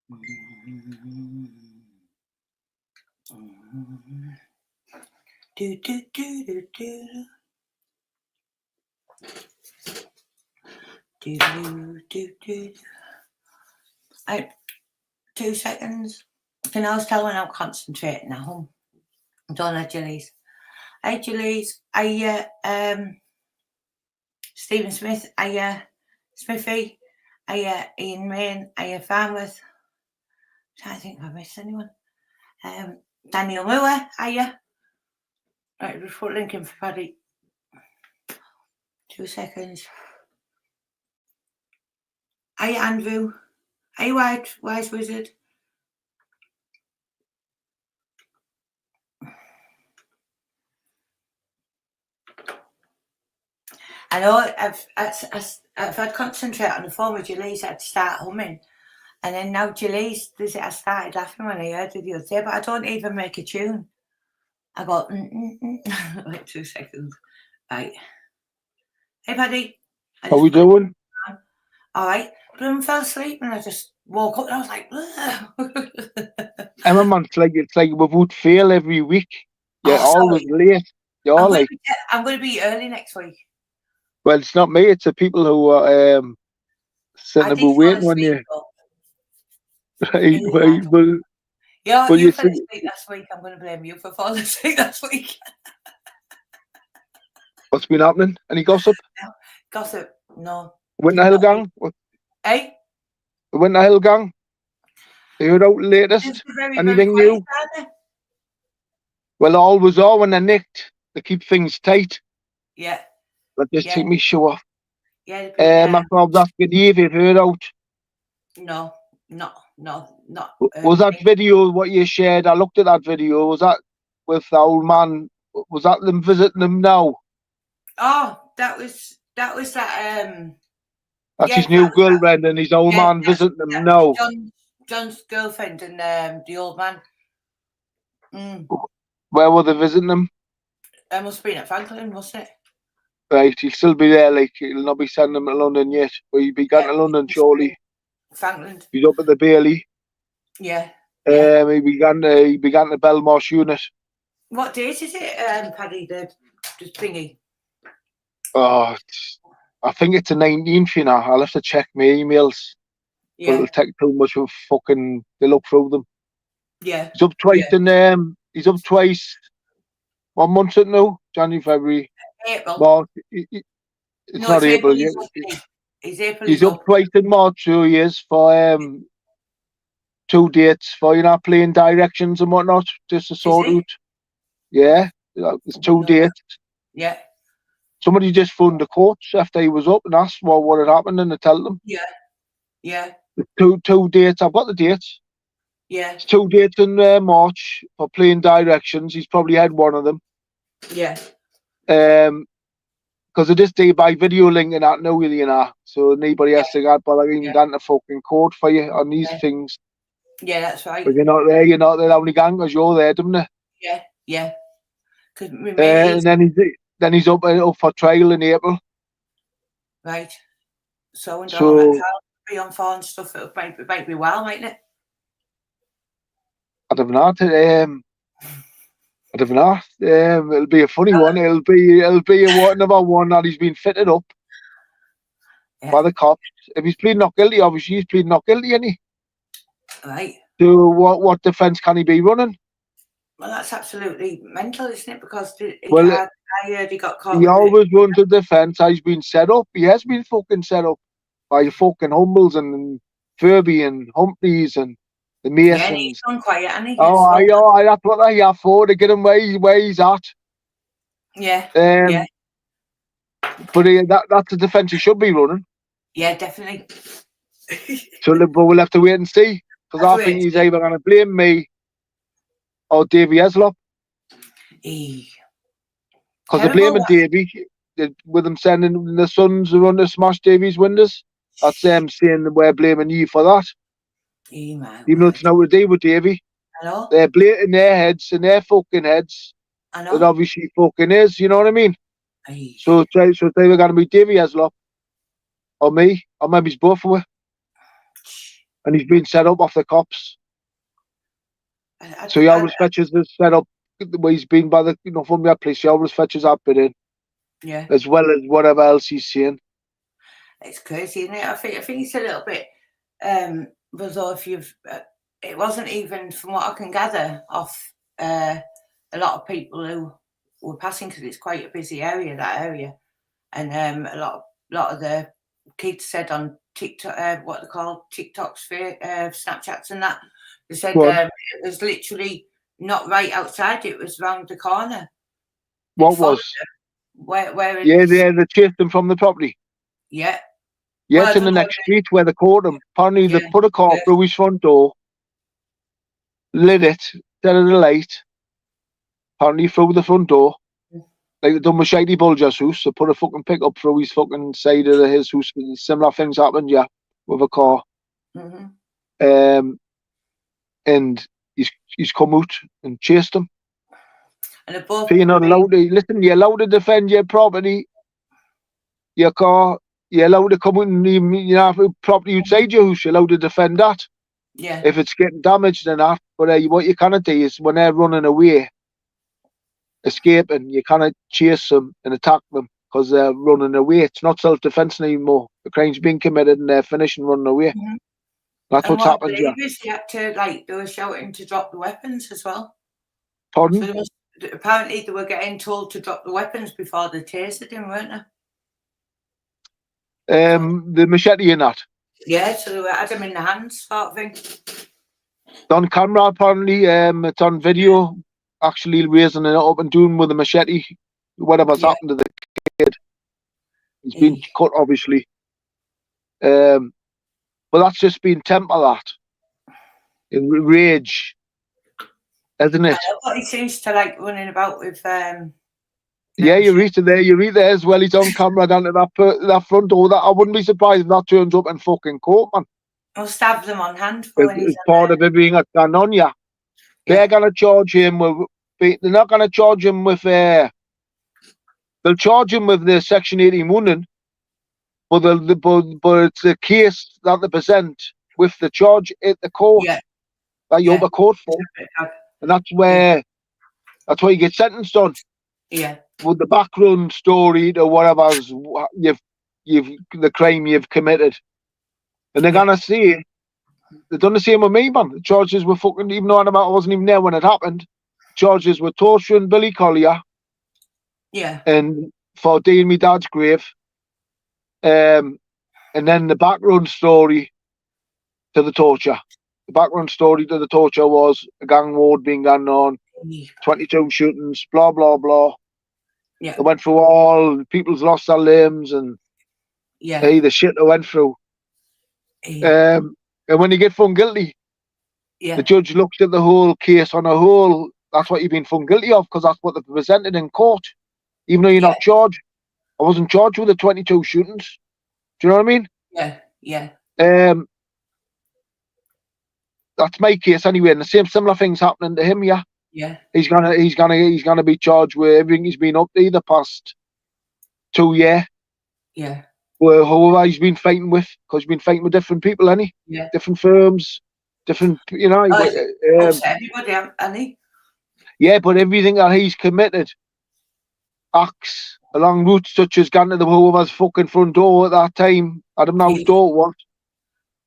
Do, do, do, do, do. Do, do, do, do. 2 seconds. Can I tell when I'm concentrating at home? Don't I, Gillies? Hey, Gillies. Hey, Stephen Smith. Hey, Smithy. Hey, Ian Rain. Hey, Farmworth. I think I missed anyone. Daniel Moore. Hey, right, just put link in for Paddy. 2 seconds. Hey, Andrew. Hey, Wise Wizard. I know I've had to concentrate on the phone with Jalees. I had to start humming. And then now Jalees, I started laughing when I heard it the other day, but I don't even make a tune. I go, Wait 2 seconds. Right. Hey, Paddy. How we doing? All right. But I fell asleep and I just woke up and I was like, Emma, man, it's like we would fail every week. You're always late. You're I'm going to be early next week. Well, it's not me. It's the people who are sitting about waiting on you. Right. Well, you fell asleep last week. I'm going to blame you for falling asleep last week. What's been happening? Any gossip? No. Gossip? No. Winter Hill Gang? Hey? The Winter Hill Gang? You heard out the latest? Anything new? Well, always are when they're nicked. They keep things tight. Yeah. But just take me show off. Yeah. I thought that's good. You've heard out. No. Was that video what you shared? I looked at that video. Was that with the old man? Was that them visiting him now? Oh, that was that. That's his new girlfriend and his old man visiting him now. John's girlfriend and the old man. Where were they visiting him? It must have been at Franklin, mustn't it? Right, he'll still be there. Like he'll not be sending him to London yet. But he'll be going to London surely. Franklin. He's up at the Bailey. Yeah. He began the Belmarsh unit. What date is it, Paddy? The thingy. Oh, I think it's the 19th. You know, I'll have to check my emails. Yeah. But it'll take too much of fucking to look through them. Yeah. He's up twice and he's up twice. 1 month it now. January, February. April. March. It's not April yet. It's April. He's up twice in March, so he is for 2 dates for playing directions and whatnot, just to sort out. Yeah, there's 2 dates. Yeah. Somebody just phoned the courts after he was up and asked what had happened, and they tell them. Yeah. Yeah. Two dates. I've got the dates. Yeah. It's 2 dates in March for playing directions. He's probably had one of them. Yeah. Because of this day by video link and that now, you know. So anybody has to get bothering down the fucking court for you on these things. Yeah, that's right. But you're not there only gang because you're there, don't you? Yeah, yeah. And then he's up for trial in April. Right. So be on phone stuff. It might be well, mightn't it? I don't know. It'll be a funny one. It'll be another one that he's been fitted up by the cops. If he's pleading not guilty, obviously he's pleading not guilty, isn't he? Right. So what defence can he be running? Well, that's absolutely mental, isn't it? Because I heard he got caught. He always runs a defence. He's been set up. He has been fucking set up by fucking Humbles and Furby and Humphreys and the Masons. Yeah, he's gone quiet, and he. That's what they have for, to get him where he's at. Yeah. Yeah. But that's the defence he should be running. Yeah, definitely. But we'll have to wait and see, because I think he's either going to blame me or Davy Heslop. Because they're blaming Davy with him sending the sons around to smash Davy's windows. That's them saying we're blaming you for that. Even though it's nothing to do with Davy. I know. They're blaming their heads and their fucking heads. I know. It obviously fucking is, you know what I mean? So it's either going to be Davy Heslop or me, or maybe it's both of us. and he's been set up off the cops. So he always fetches the set up where he's been by the, from that place. He always fetches that bit in. Yeah. As well as whatever else he's saying. It's crazy, isn't it? I think it's a little bit, although if you've, it wasn't even, from what I can gather, off a lot of people who were passing, because it's quite a busy area, that area. And a lot of the kids said on TikTok, what they call TikToks, Snapchats and that, they said it was literally not right outside, it was round the corner. What was? Where they chased them from the property. Yeah. Yeah, it's in the next street where they caught him. Apparently they put a car through his front door, lit it, set it alight, apparently through the front door. Like they done with Shady Bulger's house, they put a fucking pickup through his fucking side of his house. Similar things happened, with a car. And he's come out and chased him. And above, so you're not allowed to listen. You're allowed to defend your property, your car. You're allowed to come out and property outside your house. You're allowed to defend that. Yeah. If it's getting damaged and that, but what you cannot do is when they're running away, escaping, you cannot chase them and attack them because they're running away. It's not self-defense anymore. The crime's been committed and they're finished and running away. That's what's happened. They had to, they were shouting to drop the weapons as well. Pardon? So apparently they were getting told to drop the weapons before they tasted him, weren't they? The machete and that. Yeah, so they had him in the hands, sort of thing. It's on camera, apparently. It's on video, actually raising it up and doing with a machete. Whatever's happened to the kid. He's been cut, obviously. But that's just been temper that. In rage. Isn't it? He seems to like running about with... Yeah, you read it there. You read there as well. He's on camera down to that front door. I wouldn't be surprised if that turns up in fucking court, man. I'll stab them on hand for when it's part of it being a gun on you. They're gonna charge him with. They're not gonna charge him with. They'll charge him with the Section 18 wounding, but it's the case that they present with the charge at the court that you're the court for, and that's where you get sentenced on. Yeah. With the background story to whatever's the crime you've committed. And they're gonna say they've done the same with me, man. The charges were fucking, even though I wasn't even there when it happened. Charges were torturing Billy Collier. Yeah. And for digging my dad's grave. And then the background story to the torture. The background story to the torture was a gang war being going on, 22 shootings, blah blah blah. Yeah. They went through all people's lost their limbs and the shit they went through. And when you get found guilty, the judge looks at the whole case on a whole. That's what you've been found guilty of because that's what they presented in court. Even though you're not charged. I wasn't charged with the 22 shootings. Do you know what I mean? Yeah, yeah. That's my case anyway, and the similar things happening to him. Yeah. Yeah. He's gonna be charged with everything he's been up to the past 2 years. Yeah. Well, however he's been fighting with, because he's been fighting with different people, hasn't he? Yeah. Different firms, different, everybody, hasn't he? Yeah, but everything that he's committed, acts along routes such as going to the whoever's fucking front door at that time. I don't know whose door it was,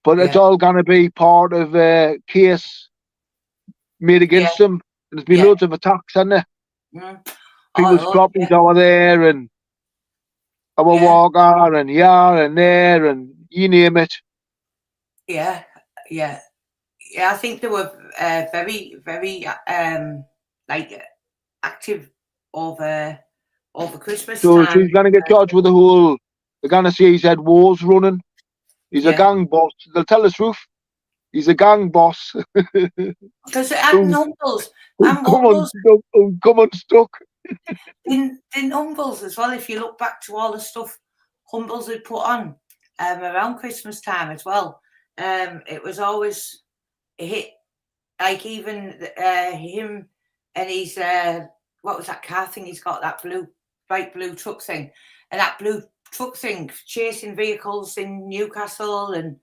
but it's all gonna be part of a case made against him. There's been loads of attacks, hasn't there? People's properties over there and our walker and and there and you name it. Yeah, yeah. Yeah, I think they were very, very active over Christmas so time. He's gonna get charged with the whole. They're gonna say he's had wars running. He's a gang boss. They'll tell the truth. He's a gang boss. Because uncles come unstuck. in Humbles as well, if you look back to all the stuff Humbles had put on around Christmas time as well, it was always a hit. Like even him and his what was that car thing he's got, that bright blue truck thing, and that blue truck thing chasing vehicles in Newcastle and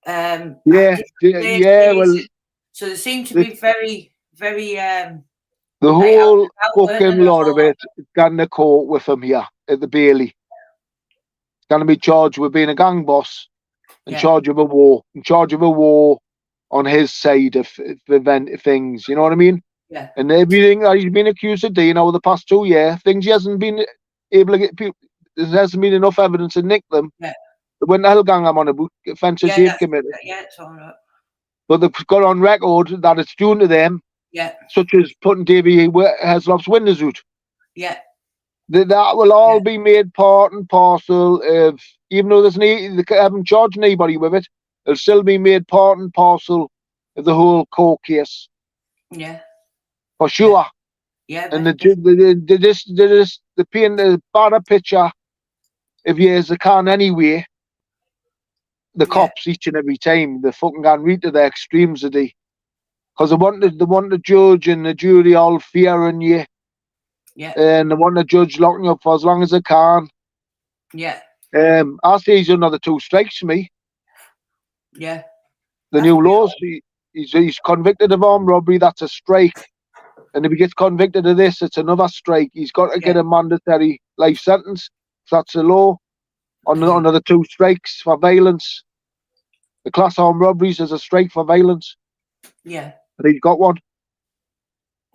at Yeah, different yeah. Well, places. So they seem to the, be very, very the like out whole and about, weren't fucking they, the lot of whole lot? it is going to court with him here at the Bailey. Going to be charged with being a gang boss, in Yeah, charge of a war, on his side of the event things. You know what I mean? yeah, And everything that he's been accused of doing over the past 2 years, things he hasn't been able to get people. There hasn't been enough evidence to nick them. yeah, They wouldn't hell gang him on about offences yeah. they've committed. Yeah, it's all right. But they've got on record that it's due to them, Yeah, such as putting Davy Haslopp's windows out. yeah, That will all yeah, be made part and parcel of, even though they haven't charged anybody with it, it'll still be made part and parcel of the whole court case, yeah, for yeah, sure. yeah. And Definitely. they paint a better picture of you as they can anyway. The Yeah, cops each and every time they fucking can read to the extremes of the, because they want the judge and the jury all fearing you, yeah, and they want the judge locking you up for as long as they can. yeah, I say he's another 2 strikes for me. yeah. The That's new laws, beautiful. he's convicted of armed robbery, that's a strike. And if he gets convicted of this, it's another strike. He's got to Yeah, get a mandatory life sentence. That's the law. On aye, another 2 strikes for violence. The class armed robberies is a strike for violence. yeah. And he's got one.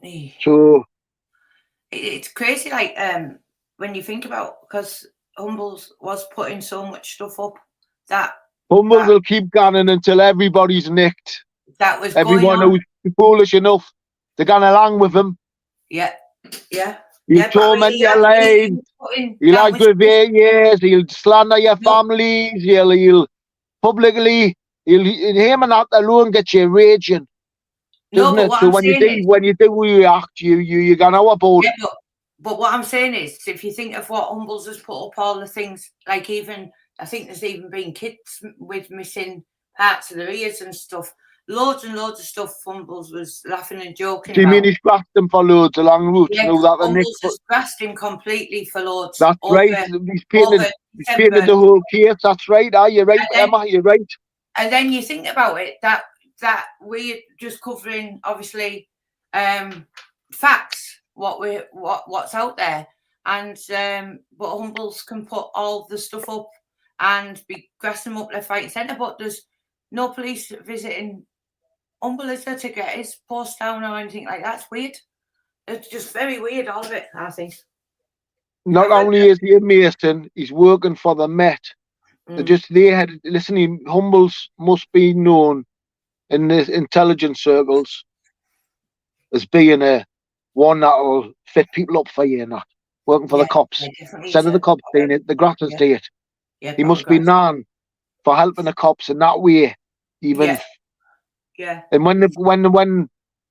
Eh. So It's crazy, like when you think about, because Humbles was putting so much stuff up that Humble will keep going until everybody's nicked. that was going Everyone on. who's foolish enough to go along with him. Yeah, yeah, He'll yeah. But I mean, torment your lives. He'll that was aggravate you. He'll slander your families. He'll publicly, him and that alone get you raging, no. doesn't But it? what So I'm saying is, when you do react, you're gonna know about. yeah, but what I'm saying is, if you think of what Humbles has put up, all the things, like even I think there's even been kids with missing parts of their ears and stuff. Loads and loads of stuff Humbles was laughing and joking Do you mean about. he's grasped them for loads along route? Yeah, No, that the Nick. Humbles has grasped him completely for loads That's right. He's painted December. the whole case. That's right. You're right, then, Emma. You're right. And then you think about it, that we're just covering obviously facts, what's out there, and but Humbles can put all the stuff up and be grassing them up left, right, and centre. But there's no police visiting Humble, is there, to get his post down or anything like that? It's weird. It's just very weird, all of it, I think. Not only is he a Mason, he's working for the Met. Humbles must be known in the intelligence circles as being a one that'll fit people up for you and that. Working for the cops. Instead of the cops doing it, the grafters do it. He must be known for helping the cops in that way. Even and when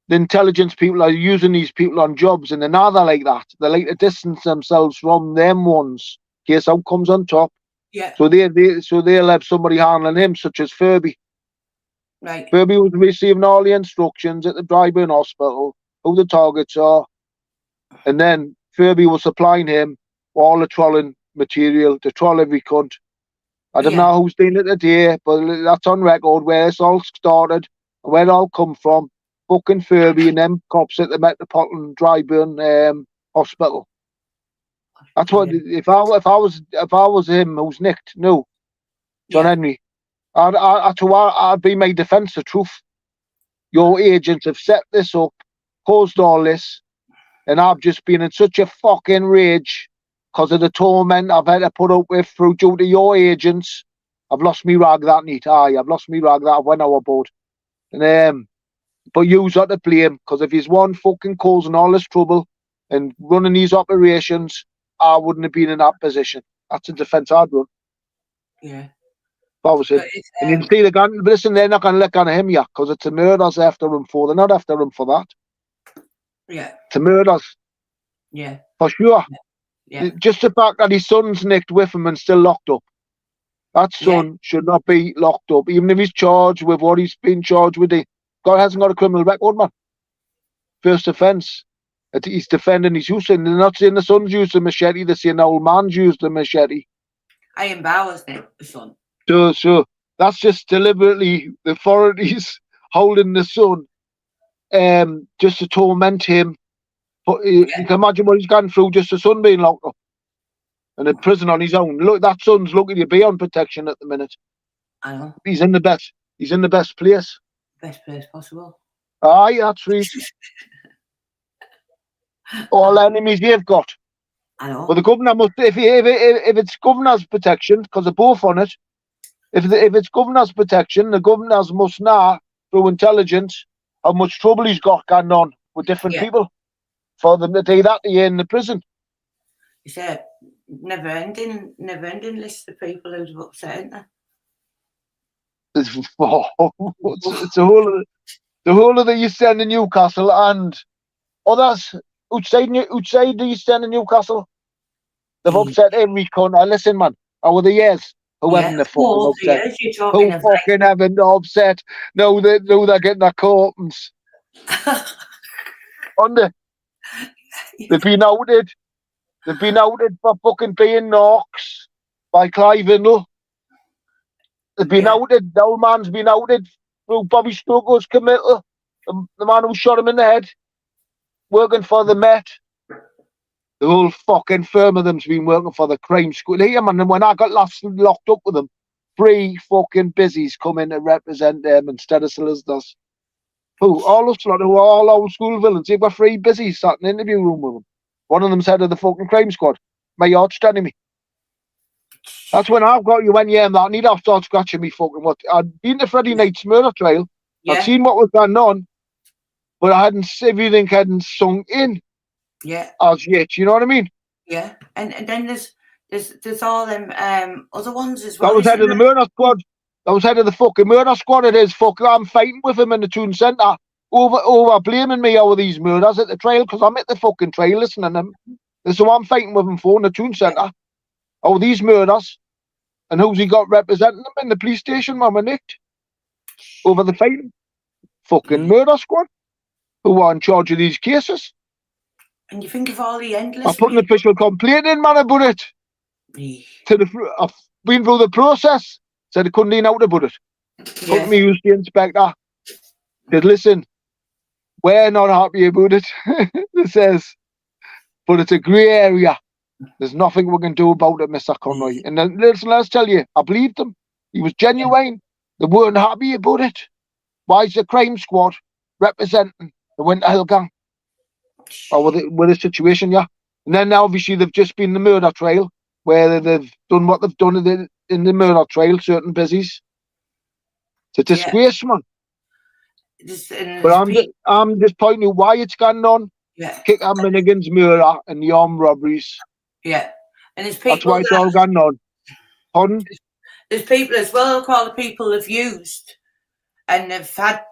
the intelligence people are using these people on jobs and they're like that, they like to distance themselves from them ones in case outcomes on top. Yeah. So they'll have somebody handling him, such as Furby. Right. Furby was receiving all the instructions at the Dryburn Hospital, who the targets are, and then Furby was supplying him all the trolling material to troll every cunt. I don't know who's doing it today, but that's on record where it's all started, where it all come from. Fucking Furby and them cops at the Metropolitan Dryburn Hospital. That's what. If I was him who's nicked, no, John Henry, I'd be my defence of truth. Your agents have set this up, caused all this, and I've just been in such a fucking rage because of the torment I've had to put up with through due to your agents. I've lost me rag that night. I've lost me rag that I went overboard. And but you's got to blame, because if he's one fucking causing all this trouble and running these operations, I wouldn't have been in that position. That's a defence I'd run. Yeah. That was it. And you can see but listen, they're not going to let go of him yet, because it's a murders after him for. They're not after him for that. Yeah. It's a murders. Yeah. For sure. Yeah. Just the fact that his son's nicked with him and still locked up. That son should not be locked up, even if he's charged with what he's been charged with. God hasn't got a criminal record, man. First offence. He's defending his use, and they're not saying the son's used a machete, they're saying the old man's used a machete. Iron Bauer's the son. So That's just deliberately the authorities holding the son just to torment him. But you can imagine what he's gone through just the son being locked up and in prison on his own. Look, that son's lucky to be on protection at the minute. I know. He's in the best place. Best place possible. Aye, that's right. All enemies you've got. I know. But the governor must, if it's governor's protection, because they're both on it, if it's governor's protection, the governors must know through intelligence how much trouble he's got going on with different people for them to do that to you in the prison. It's a never-ending list of people who've upset, isn't there? It's the whole of the East End of Newcastle and others outside the East End of Newcastle. They've upset every corner. Listen, man, over the years, who haven't they fucking upset? Who fucking haven't upset? No, they're getting their courtings. They've been outed. They've been outed for fucking being knocks by Clive Indle. They've been outed. The old man's been outed through Bobby Stoker's committal. The man who shot him in the head, working for the Met. The whole fucking firm of them's been working for the crime squad. Here, man, when I got locked up with them, 3 fucking busies come in to represent them instead of solicitors. Who? All us lot who are all old school villains. They've got 3 busies sat in the interview room with them. One of them's head of the fucking crime squad. My arch enemy. That's when I've got you when you that. I need to start scratching me fucking what. I'd been to Friday night's murder trial. I'd seen what was going on, but everything hadn't sunk in. As yet, you know what I mean? Yeah, and then there's all them other ones as well. That was head of the murder squad. That was head of the fucking murder squad. It is fucking. I'm fighting with him in the Toon Centre over blaming me over these murders at the trial because I'm at the fucking trial listening to them. So I'm fighting with him for in the Toon Centre over these murders, and who's he got representing them in the police station? Mama nicked over the fighting fucking murder squad who are in charge of these cases. And you think of all the endless. I put an official complaint in, man, about it. I've been through the process. Said I couldn't lean out about it. Put me use the inspector. Said, listen, we're not happy about it. It says, but it's a grey area. There's nothing we can do about it, Mr. Conroy. And then let's tell you, I believed him. He was genuine. They weren't happy about it. Why is the crime squad representing the Winter Hill gang? Or with the situation, And then obviously they've just been the murder trial where they've done what they've done in the murder trial, certain busies. It's a disgrace, man. But I'm just pointing out why it's going on. Kick out Minigan's murder and the armed robberies. And there's people. That's why it's all going on. Pardon? There's people as well, all the people have used and they've had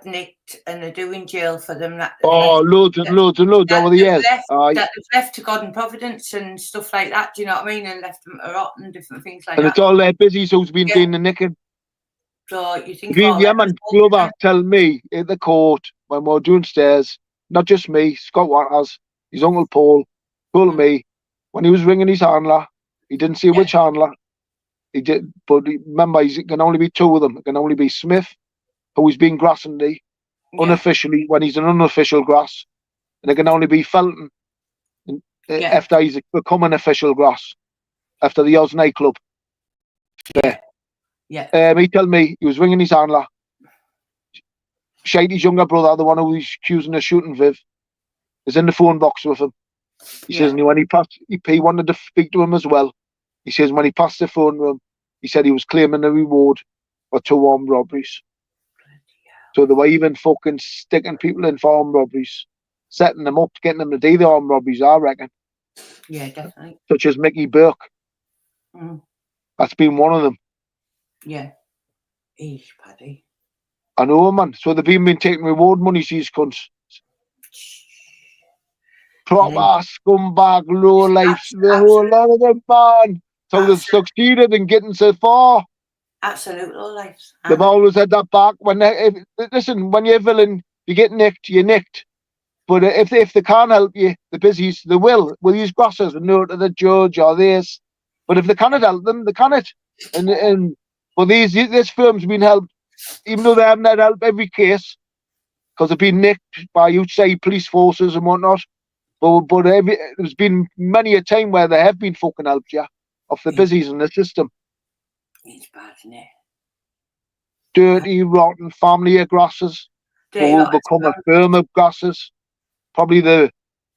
nicked and they're doing jail for them. Loads over the years. That they've left to God and Providence and stuff like that, do you know what I mean? And left them to rot and different things like that. And it's all their busies who's been doing the nicking. So you think man, Glover tell me in the court when we were downstairs, not just me, Scott Waters, his Uncle Paul, told me when he was ringing his handler, he didn't see which handler. He did, but remember, it can only be 2 of them. It can only be Smith, who he's been grassing unofficially when he's an unofficial grass, and it can only be Felton after he's become an official grass after the Oz nightclub. He told me he was ringing his handler. Shady's younger brother, the one who he's accusing of shooting Viv, is in the phone box with him. He says, and when he wanted to speak to him as well. He says when he passed the phone to him, he said he was claiming a reward for 2 armed robberies. So they were even fucking sticking people in for armed robberies, setting them up, getting them to do the armed robberies, I reckon. Yeah, definitely. Such as Mickey Burke. That's been one of them. Yeah. Eesh, Paddy. I know, man. So they've been taking reward money, these cunts. Proper scumbag, low life, the whole lot of them, man. So they've succeeded in getting so far. Absolute low lives. They've always had that back. Listen, when you're a villain, you get nicked, you're nicked. But if they can't help you, the busies, they will use grasses and no to the judge or this. But if they cannot help them, they cannot. And But this firm's been helped, even though they haven't had help every case, because they've been nicked by outside police forces and whatnot. But there's been many a time where they have been fucking helped, yeah, off the busies in the system. It's bad, isn't it? Dirty, rotten family of grasses who will become a firm of grasses. Probably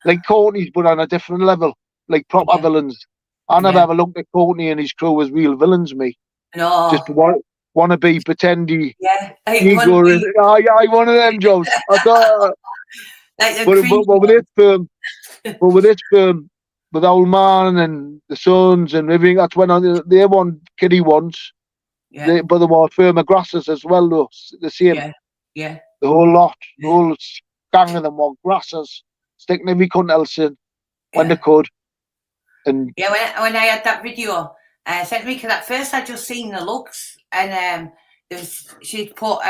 like Courtney's, but on a different level, like proper villains. I never ever looked at Courtney and his crew as real villains, me. No. Just want to be pretendy. Yeah. I one of them jobs. I thought, like but with this firm, with the old man and the sons and everything, that's when they want Kitty once. Yeah. But there were firm of grasses as well, though. The same. Yeah. Yeah. The whole lot, the whole gang of them were grasses, sticking every cunt else in when they could. And when I had that video sent me, because at first I just seen the looks, and she'd put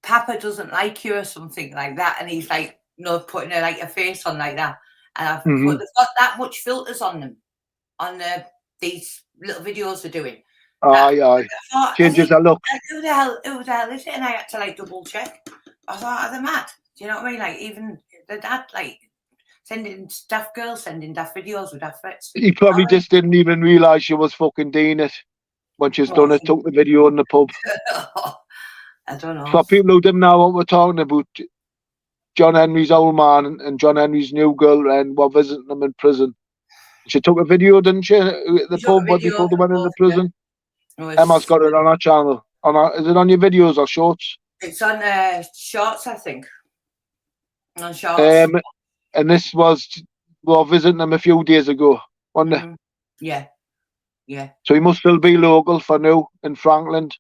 Papa doesn't like you or something like that, and he's like, putting her like a face on like that, and I've they've got that much filters on them, on these little videos they're doing. Aye. Changes the look. Who the hell is it? And I had to like double check. I thought, are they mad? Do you know what I mean? Like, even the dad, like, sending daft girls, sending daft videos with daft threats. He probably just didn't even realise she was fucking doing it when she's done it, took the video in the pub. I don't know. For people who didn't know what we're talking about, John Henry's old man and John Henry's new girlfriend were visiting him in prison. She took a video, didn't she, at the pub before they went into prison? Emma's got it on her channel. Is it on your videos or shorts? It's on shorts, I think. On shorts. And this we were visiting him a few days ago, wasn't it? Yeah. So he must still be local for now in Frankland.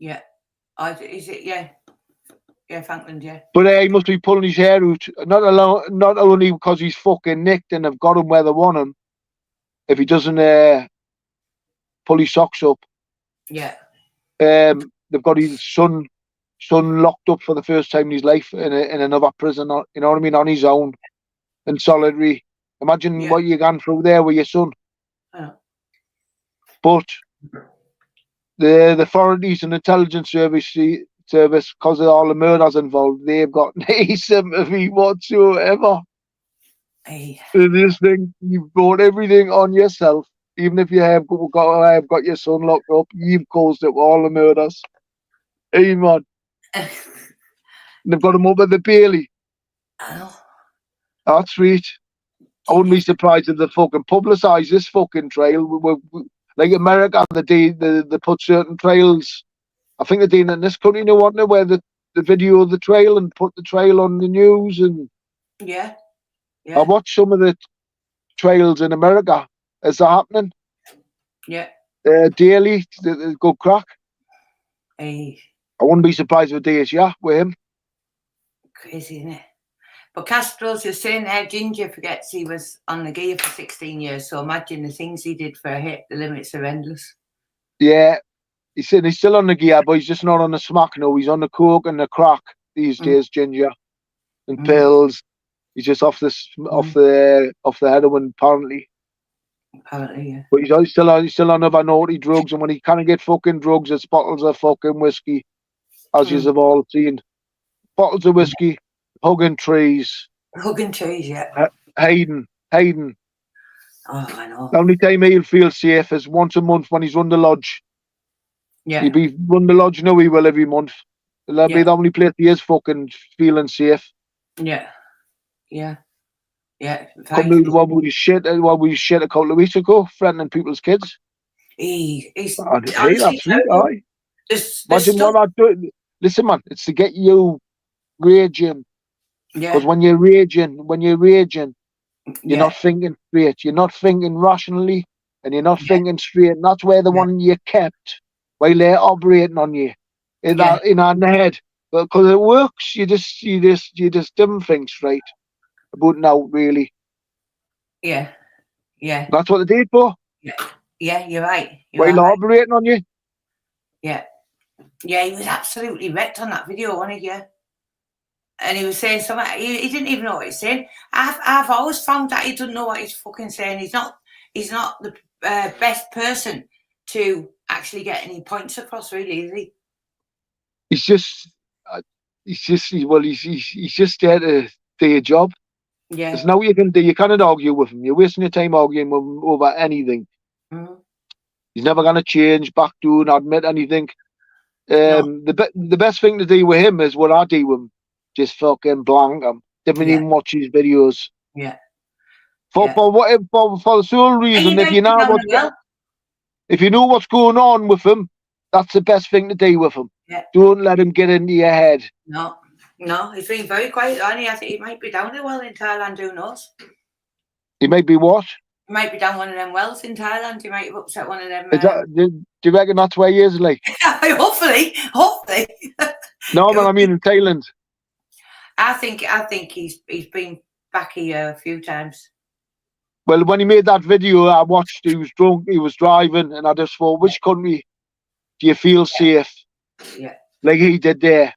Yeah. Is it? Yeah. Yeah, Frankland, yeah. But he must be pulling his hair out, not only because he's fucking nicked and they've got him where they want him, if he doesn't pull his socks up. Yeah. They've got his son locked up for the first time in his life in another prison, you know what I mean, on his own, in solitary. Imagine what you're going through there with your son. But the authorities and intelligence service, because of all the murders involved, they've got no sympathy whatsoever. Hey. In this thing, you've brought everything on yourself. Even if you have got your son locked up, you've caused it with all the murders. Hey, man. And they've got him up at the Bailey. That's right. I wouldn't be surprised if they fucking publicise this fucking trial. Like America, they put certain trials. I think they're doing it in this country, you know, wasn't it, where the video of the trial and put the trial on the news. And I watched some of the trials in America as they're happening. Yeah. Daily, good crack. Hey. I wouldn't be surprised if it is, with him. Crazy, isn't it? But Castro's, you're saying there, Ginger forgets he was on the gear for 16 years, so imagine the things he did for a hit. The limits are endless. Yeah, he's still on the gear, but he's just not on the smack now. He's on the coke and the crack these days, Ginger, and pills. He's just off the heroin, apparently. Apparently, yeah. But he's still on other naughty drugs, and when he can't get fucking drugs, it's bottles of fucking whiskey, as you have all seen. Bottles of whiskey, hugging trees. Hugging trees, yeah. Hayden. Oh, I know. The only time he'll feel safe is once a month when he's run the lodge. Yeah. He'll be run the lodge now, he will, every month. That'll be the only place he is fucking feeling safe. Yeah. Come to what we shit a couple of weeks ago, threatening people's kids. He's that's right, aye. Imagine what I'm doing. Listen, man, it's to get you raging. Yeah. Because when you're raging, you're not thinking straight. You're not thinking rationally, and you're not thinking straight. And that's where the one you kept while they're operating on you in our head. Because it works, you just didn't think straight about now, really. Yeah. That's what they did for. Yeah, you're right. While they're operating on you. Yeah, he was absolutely wrecked on that video, wasn't he? Yeah. And he was saying something. He didn't even know what he's saying. I've always found that he doesn't know what he's fucking saying. He's not the best person to actually get any points across, really, is he? He's just there to do a job. Yeah. There's no you can do. You cannot argue with him. You're wasting your time arguing with him over anything. Mm. He's never going to change, back down, admit anything. No. The best thing to do with him is what I do with him. Just fucking blank him. Didn't even watch his videos. Yeah. For the sole reason, if you know what's going on with him, that's the best thing to do with him. Yeah. Don't let him get into your head. No, he's been very quiet, hasn't he? I think he might be down the well in Thailand, who knows? He might be what? He might be down one of them wells in Thailand. He might have upset one of them. Do you reckon that's where he is, like? Hopefully. No, man, I mean in Thailand. I think he's been back here a few times. Well, when he made that video, I watched. He was drunk. He was driving, and I just thought, which country do you feel safe? Yeah. Like he did there.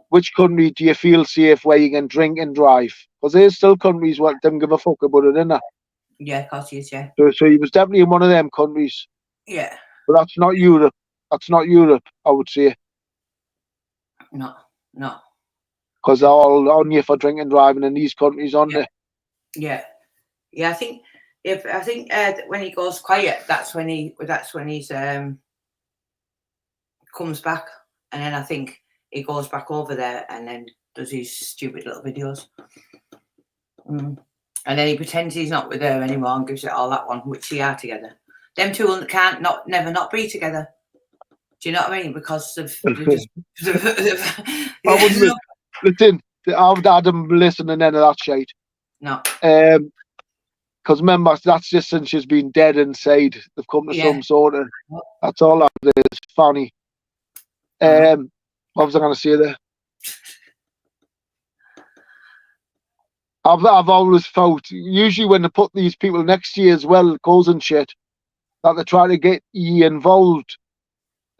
Which country do you feel safe where you can drink and drive? Because there's still countries where don't give a fuck about it, innit? Yeah, of course he is, yeah. So he was definitely in one of them countries. Yeah. But that's not Europe. That's not Europe, I would say. No. Because they're all on you for drinking and driving in these countries, aren't they? Yeah. Yeah, I think when he goes quiet, that's when he's comes back, and then I think he goes back over there and then does his stupid little videos. And then he pretends he's not with her anymore and gives it all that one, which they are together. Them two can't never not be together. Do you know what I mean? Because of I wouldn't listen. I would have them listen and none of that shit. No. Because remember, that's just since she's been dead inside. They've come to some sort of. That's all that is. Funny. What was I going to say there? I've always felt, usually when they put these people next to you as well, causing shit, that they try to get you involved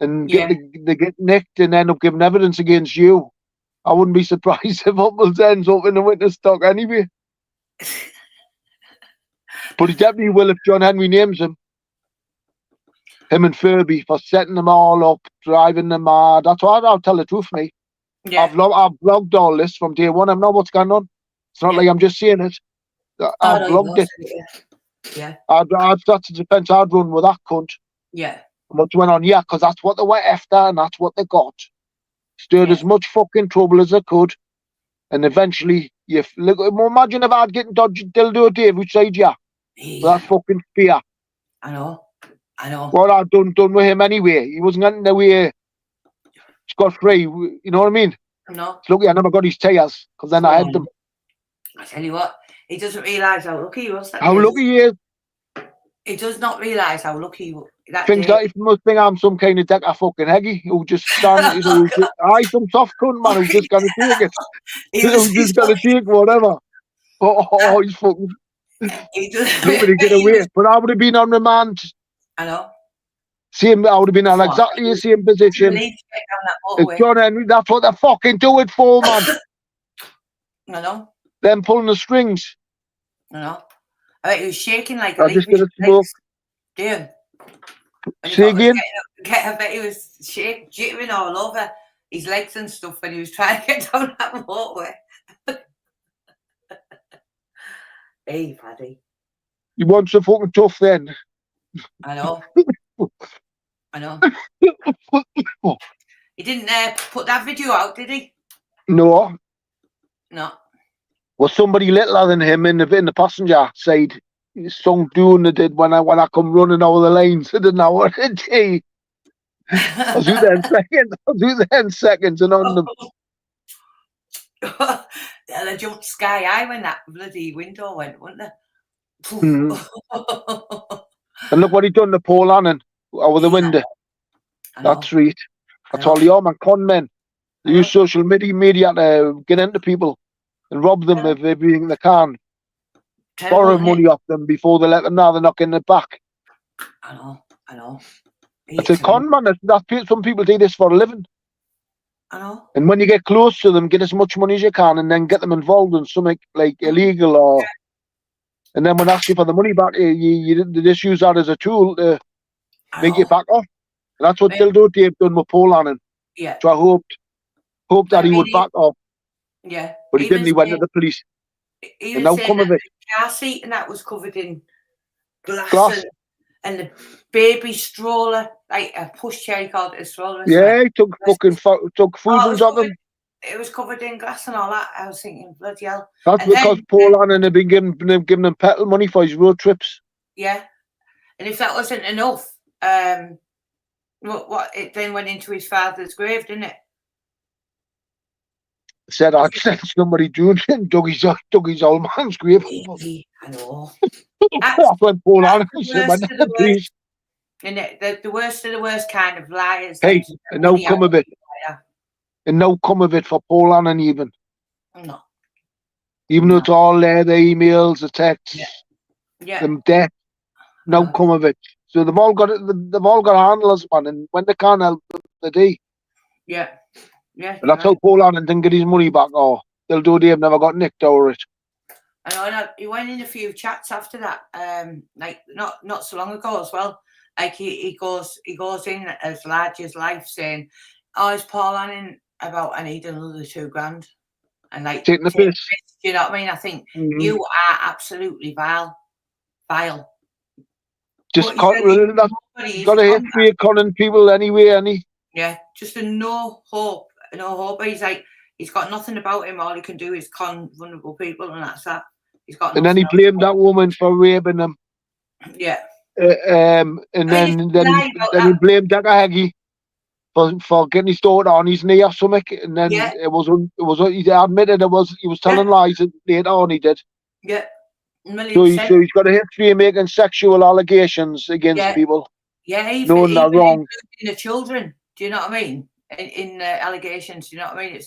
and they get nicked and end up giving evidence against you. I wouldn't be surprised if Upples ends up in the witness stock anyway. But he definitely will if John Henry names him. Him and Furby for setting them all up, driving them mad. That's why I'll tell the truth, mate. Yeah. I've blogged all this from day one. I know what's going on. It's not like I'm just saying it. I've blogged it. Yeah. That's the defence I'd run with that cunt. Yeah. What's went on? Yeah, because that's what they were after and that's what they got. Stirred as much fucking trouble as they could. And eventually, imagine if I'd get in dodgy dildo Dave, which side with that fucking spear. I know. What I'd done with him anyway. He wasn't getting away scot-free. You know what I mean? No. It's lucky I never got his tyres, because then I had them. I tell you what, he doesn't realise how lucky he was. How lucky he is. He does not realise how lucky he was. Things like, he must think I'm some kind of deck of fucking heggy who just stand, some soft cunt man who's just going to take it. Who's just going to take whatever. He's fucking. He doesn't to get away. But I would have been on remand. I know. I would have been in exactly the same position. John Henry, that's what they fucking do it for, man. I know. Them pulling the strings. I know. I bet he was shaking like a I just gonna smoke. Damn. Say again? I bet he was jittering all over his legs and stuff when he was trying to get down that motorway. Hey, Paddy. You want so fucking tough then? I know. He didn't put that video out, did he? No. Was somebody littler than him in the passenger side? Some doing they did when I come running over the lanes. I didn't know what it did. I was out there in seconds and on them. They jumped sky high when that bloody window went, wasn't they? And look what he done to Paul Annan over the window. That's right. That's all the arm and con men. They use social media to get into people and rob them of everything they can. Borrow money off them before they let them know they're not getting it back. I know. It's a con man. Some people do this for a living. I know. And when you get close to them, get as much money as you can and then get them involved in something like illegal or... And then when they ask you for the money back, they just use that as a tool to make you back off. That's what Dildo Dave done with Paul Annan. Yeah. So I hoped that he would back off. Yeah. But he didn't. He went to the police. Even and now saying come that of it. the car seat and that was covered in glass. And the baby stroller, like a pushchair, he called it a stroller. Yeah, he took fucking thousands of them. It was covered in glass and all that. I was thinking, bloody hell. That's and because Paul Annan had been giving them petrol money for his road trips. Yeah. And if that wasn't enough, it then went into his father's grave, didn't it? Said I'd sent somebody doing it and dug his old man's grave. I know. That's when Paul Annan said, please. And the worst of the worst kind of liars. Hey, and no come of it. And no come of it for Paul Annan even. No. Even though it's all there, the emails, the texts, them death, no come of it. So they've all got handlers, man, and when they can't help them, they do. Yeah. Yeah. And that's how Paul Annan didn't get his money back, or Dave never got nicked over it. I know, he went in a few chats after that, like not so long ago as well. Like he goes in as large as life saying, "Oh, is Paul Annan about? I need another $2,000," and like taking the piss. Do you know what I mean? I think you are absolutely vile. Just got a history of conning people anyway, Yeah, just a no hope. He's like, he's got nothing about him. All he can do is con vulnerable people, and that's that. He's got. And then he blamed that woman for raping him. Yeah. And then he blamed Dagger Haggy for getting his daughter on his knee or something. And then it was he admitted he was telling lies later on. He did. Yeah. So he's got a history of making sexual allegations against people. Yeah, knowing they're wrong. In the children, do you know what I mean? In allegations, do you know what I mean?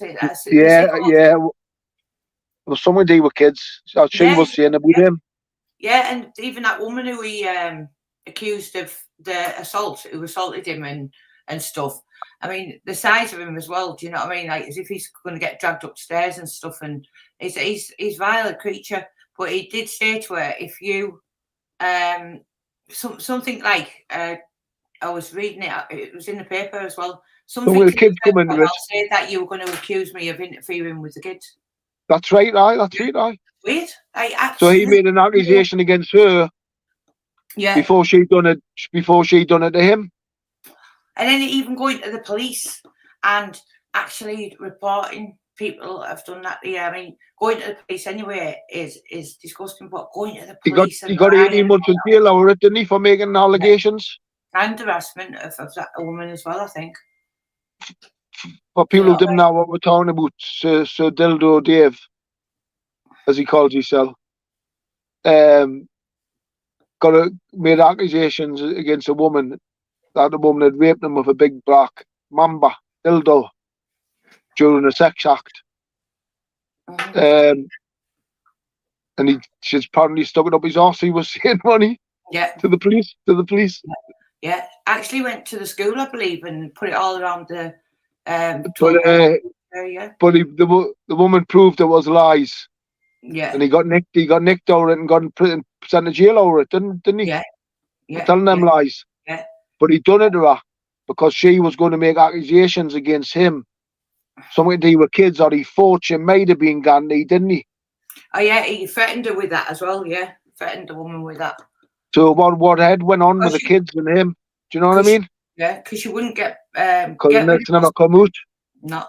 Yeah. It was something to do with kids. She was saying about him. Yeah, and even that woman who he accused of the assault, who assaulted him and stuff. I mean, the size of him as well. Do you know what I mean? Like as if he's going to get dragged upstairs and stuff. And he's vile creature. But he did say to her, if you something like I was reading it was in the paper as well. Something the kids come into it. Say that you were going to accuse me of interfering with the kids. That's right, that's right. Weird. So he made an accusation against her. Yeah. Before she done it to him. And then even going to the police and actually reporting people have done that. Yeah, I mean, going to the police anyway is disgusting, but going to the police. He got 18 months in jail over it, didn't he, for making allegations? And harassment of that woman as well, I think. For people who didn't know what we're talking about, Sir Dildo Dave, as he calls himself, made accusations against a woman that the woman had raped him with a big black mamba dildo during a sex act. And she's apparently stuck it up his arse. He was saying money. Yeah. To the police. Yeah. Actually went to the school, I believe, and put it all around the. But the woman proved it was lies. Yeah. And he got nicked over it and got sent to jail over it, didn't he? Yeah. Yeah. Telling them lies. Yeah. But he done it to her because she was going to make accusations against him. Something to do with kids, or he thought she might have been Gandhi, didn't he? Oh yeah, he threatened her with that as well, yeah. Threatened the woman with that. So what head went on with the kids and him? Do you know what I mean? Yeah, because she wouldn't get because it's never come out. No.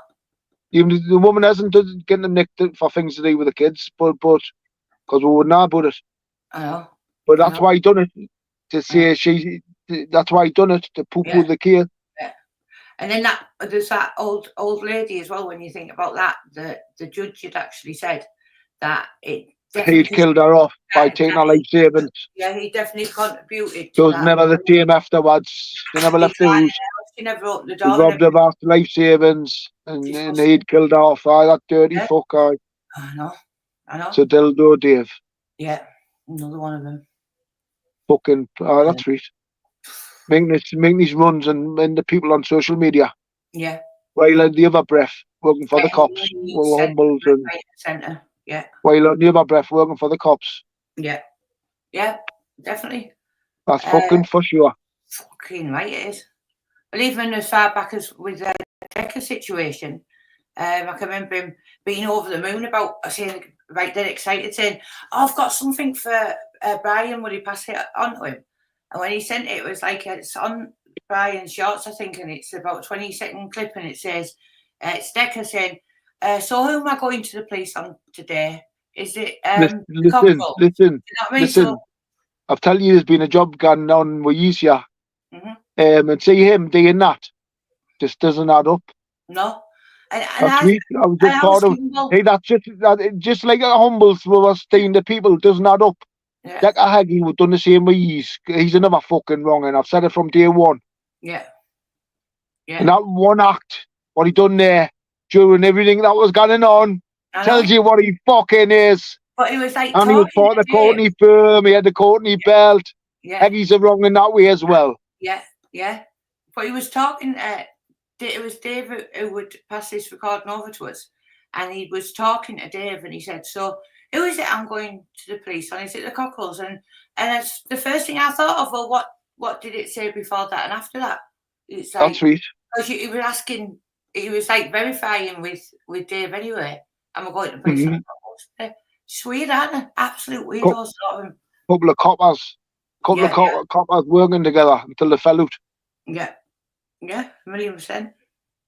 Even the woman hasn't getting them nicked for things to do with the kids, but because we wouldn't know about it. I know. But that's why he done it. To say that's why he done it, to poo-poo the kid. Yeah. And then there's that old lady as well. When you think about that, the judge had actually said that he'd killed her off by taking her life savings. Yeah, he definitely contributed. So it was never the same afterwards. They never left the house. She never opened the door. He robbed her of life savings, and he'd killed her off. That dirty fucker. I know. So Dildo Dave. Yeah, another one of them. Fucking, that's right. Making these runs and the people on social media. Yeah. While in the other breath, working for the cops. Well, humbled and. Centre. Yeah. While on the other breath, working for the cops. Yeah. Yeah, definitely. That's fucking for sure. Fucking right it is. Well, even as far back as with the Decker situation, I can remember him being over the moon about saying, right, they're excited, saying, "Oh, I've got something for Brian. Would he pass it on to him?" And when he sent it, it was like it's on Brian's shorts, I think, and it's about a 20-second clip, and it says, it's Decker saying, "So who am I going to the police on today? Is it Cockrell?" Listen, You know what I mean? listen. So, I've tell you, there's been a job gone on with you, and see him doing that just doesn't add up. no. And That's weak. I was just part of. Hey, that's just like a humbles with us saying the people doesn't add up. Yeah. Like a Haggy would done the same with he's another fucking wrong, and I've said it from day one. Yeah. Yeah. And that one act, what he done there during everything that was going on, tells you what he fucking is. But he was like, and he was part of the Courtney firm. He had the Courtney belt. Yeah. Haggy's are wrong in that way as well. Yeah. Yeah. But he was talking. It was Dave who would pass this recording over to us, and he was talking to Dave, and he said, "So who is it I'm going to the police on? Is it the Cockrells?" And that's the first thing I thought of. Well, what did it say before that and after that? It's like, that's sweet. Because he was asking, he was like verifying with Dave anyway. And we're going to the police on the Cockrells. It's weird, aren't they? Absolute weirdos. Couple of coppers working together until they fell out. Yeah. Yeah, 1,000,000%.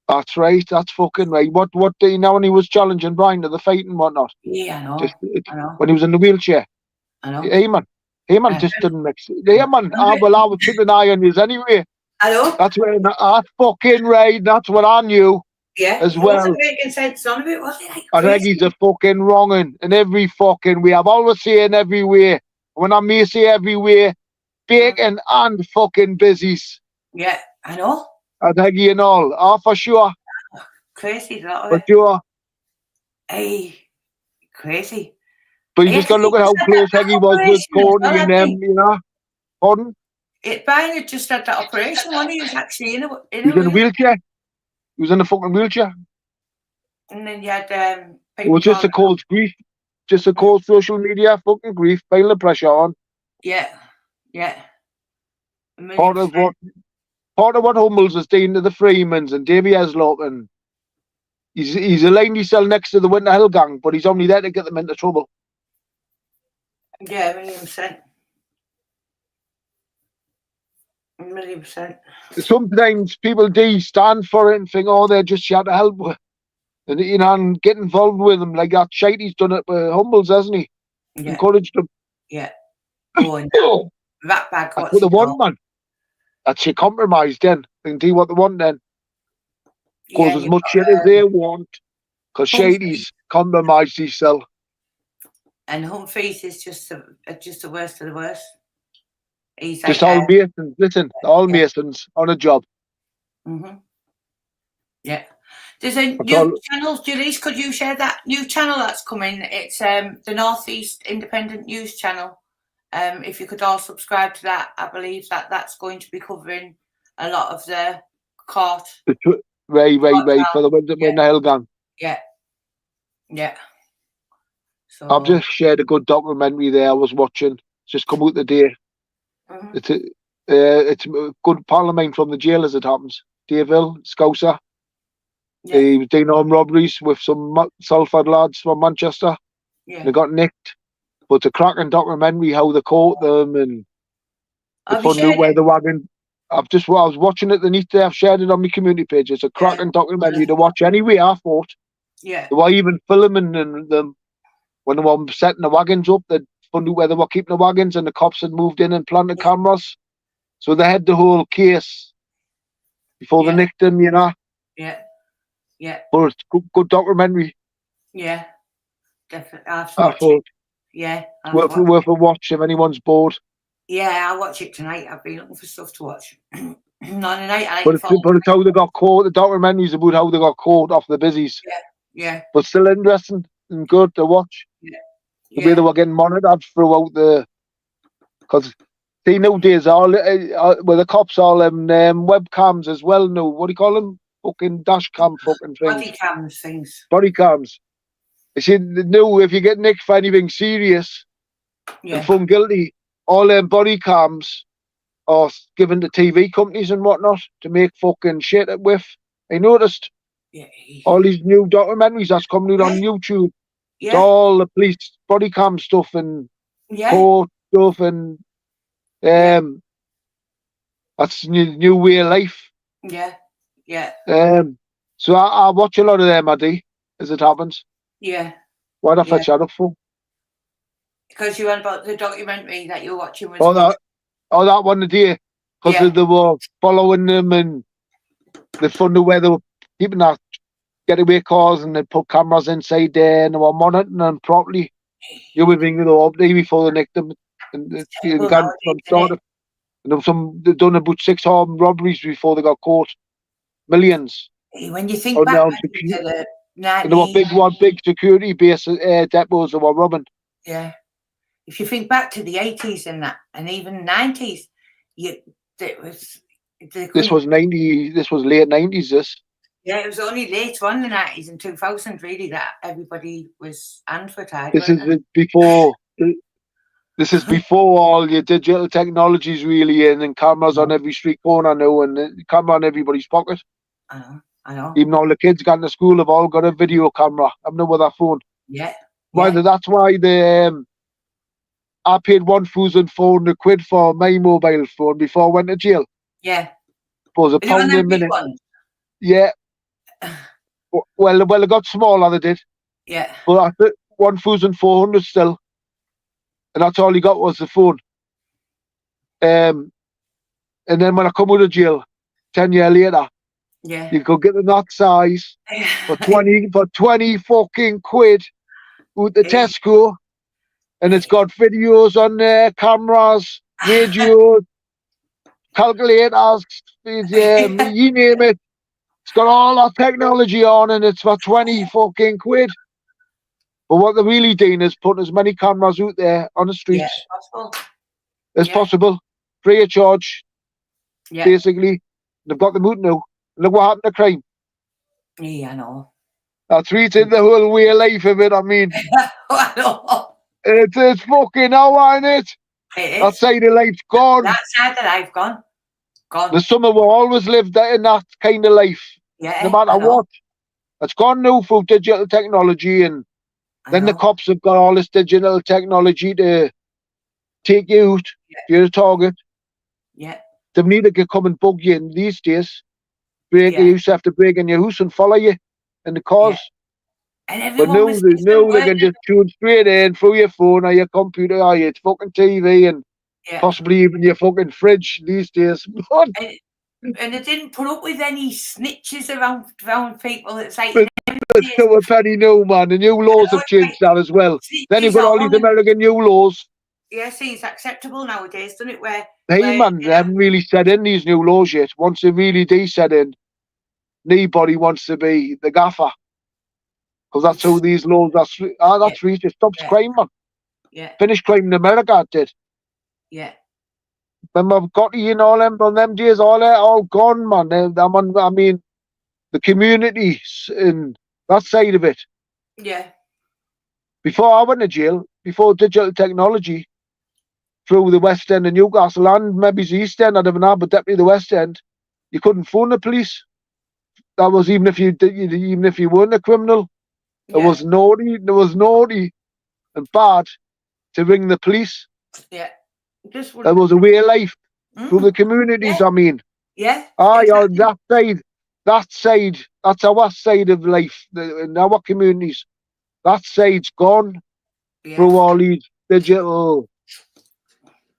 That's right. That's fucking right. What do you know when he was challenging Brian to the fight and whatnot? Yeah, I know. I know. When he was in the wheelchair. I know. Hey man just didn't mix. Hey man, I would keep an eye on you anyway. I know. That's where I fucking right. That's what I knew. Yeah. As well. Wasn't making sense on it, was it? I think he's a fucking wronging in every fucking way. I've always saying everywhere. When I may say everywhere, bacon and fucking busies. Yeah, I know. I think you know, for sure. Crazy, that for sure. Hey, crazy. But you just got to look at how close Haggy was with Courtney and them, you know. Pardon? Brian had just had that operation when he was actually in a wheelchair. He was in a fucking wheelchair. And then you had it was just a cold grief. Just a cold social media fucking grief, pile the pressure on. Yeah. Yeah. Part of what Humbles is doing to the Freemans and Davy Heslop, and he's aligned himself next to the Winter Hill gang, but he's only there to get them into trouble. Yeah, 1,000,000%. 1,000,000%. Sometimes people do stand for it and think, oh, they're just here to help with, and you know, and get involved with them like that. Shite, he's done it with Humbles, hasn't he? Yeah. Encouraged them. Yeah. Oh, that bad. That's what they want, man. That's a compromise then. They can do what they want then. Cause as much shit as they want. Because Shady's compromised himself. And Humphreys is just the worst of the worst. He's just like, all Masons. Listen, all Masons on a job. Yeah. There's a new channel, Julie. Could you share that new channel that's coming? It's the Northeast Independent News Channel. If you could all subscribe to that, I believe that's going to be covering a lot of the court. Right, for the Winter Hill gang. Yeah. Yeah. So I've just shared a good documentary there I was watching. It's just come out today. It's a good parliament from the jail as it happens. Daville, Scouser. Yeah. He was doing armed robberies with some Salford lads from Manchester. Yeah. They got nicked. But it's a cracking documentary how they caught them and they found out where the wagon. I was watching it the night day. I've shared it on my community page. It's a cracking documentary to watch anyway, I thought. Yeah. They were even filming them when they were setting the wagons up. They found out where they were keeping the wagons and the cops had moved in and planted cameras. So they had the whole case before they nicked them, you know. Yeah. Yeah. But it's good documentary. Yeah. Definitely. I thought. Yeah. Worth a watch if anyone's bored. Yeah, I'll watch it tonight. I've been looking for stuff to watch. No, tonight but it's how they got caught. The documentary's about how they got caught off the busies. Yeah, yeah. But still interesting and good to watch. Yeah. The way they were getting monitored throughout the... Because see, nowadays, the cops all webcams as well now. What do you call them? Fucking dash cam fucking things. Body cams things. Body cams. You see, no, if you get nicked for anything serious and found guilty, all them body cams or given to TV companies and whatnot to make fucking shit with. I noticed Yeah. all these new documentaries that's coming out on YouTube. It's Yeah. all the police body cam stuff and Yeah. court stuff and that's new way of life. Yeah. Yeah. So I watch a lot of them, I do, as it happens. Yeah. What have I chat up for? Because you went about the documentary that you're watching was that one today. Because they were following them and they found out where they were keeping that getaway cars and they put cameras inside there and they were monitoring them properly. You would think they were up there before they nicked them. And they got from started. And they've done about 6 armed robberies before they got caught. Millions. When you think back to the 90s. And there were big security base depots they were robbing. Yeah. If you think back to the 80s and that, and even 90s, this was late 90s, this. Yeah, it was only later on the 90s and 2000 really that everybody was advertised. This is before all your digital technologies really in and cameras on every street corner now and the camera in everybody's pocket. I know. Even all the kids going to school have all got a video camera. I'm not with their phone. Yeah. That's why I paid £1,400 for my mobile phone before I went to jail. Yeah. Was a pound a minute. Yeah. Well, it got smaller, they did. Yeah. But I put 1,400 still. And that's all he got was the phone. And then when I come out of jail, 10 years later, you could get the that size for 20 fucking quid with the Tesco. And it's got videos on there, cameras, radios, calculators, you name it. It's got all that technology on and it's for 20 fucking quid. But what they're really doing is putting as many cameras out there on the streets as possible, free of charge, basically. They've got them out now. Look what happened to crime. Yeah, I know. That's reaching the whole way of life of it, I mean. I know. It's fucking hour, isn't it? That side of life's gone. That side of life gone. The summer will always live in that kind of life. Yeah. No matter what. It's gone now through digital technology and then the cops have got all this digital technology to take you out. You're a target. Yeah. They need to come and bug you in these days. You used to have to break in your house and follow you in the cars. And but now they can just tune straight in through your phone or your computer or your fucking TV and possibly even your fucking fridge these days. And they didn't put up with any snitches around people. It's like it's still a penny new, man. The new laws have changed that as well. Then you've got all these American new laws. Yeah, see, it's acceptable nowadays, doesn't it? They haven't really set in these new laws yet. Once they really do set in, nobody wants to be the gaffer. Because that's how these laws are. That's really it stops crime, man. Yeah. Finished crime in America, it did. Yeah. Remember Gotti and all them on them days, all gone, man. I mean, the communities and that side of it. Yeah. Before I went to jail, before digital technology, through the West End of Newcastle and maybe the East End, I don't know, but definitely the West End, you couldn't phone the police. That was even if you weren't a criminal. It was naughty and bad to ring the police. Yeah. It was a way of life through the communities, I mean. Yeah. Exactly. That's our side of life, in our communities. That side's gone through all these digital.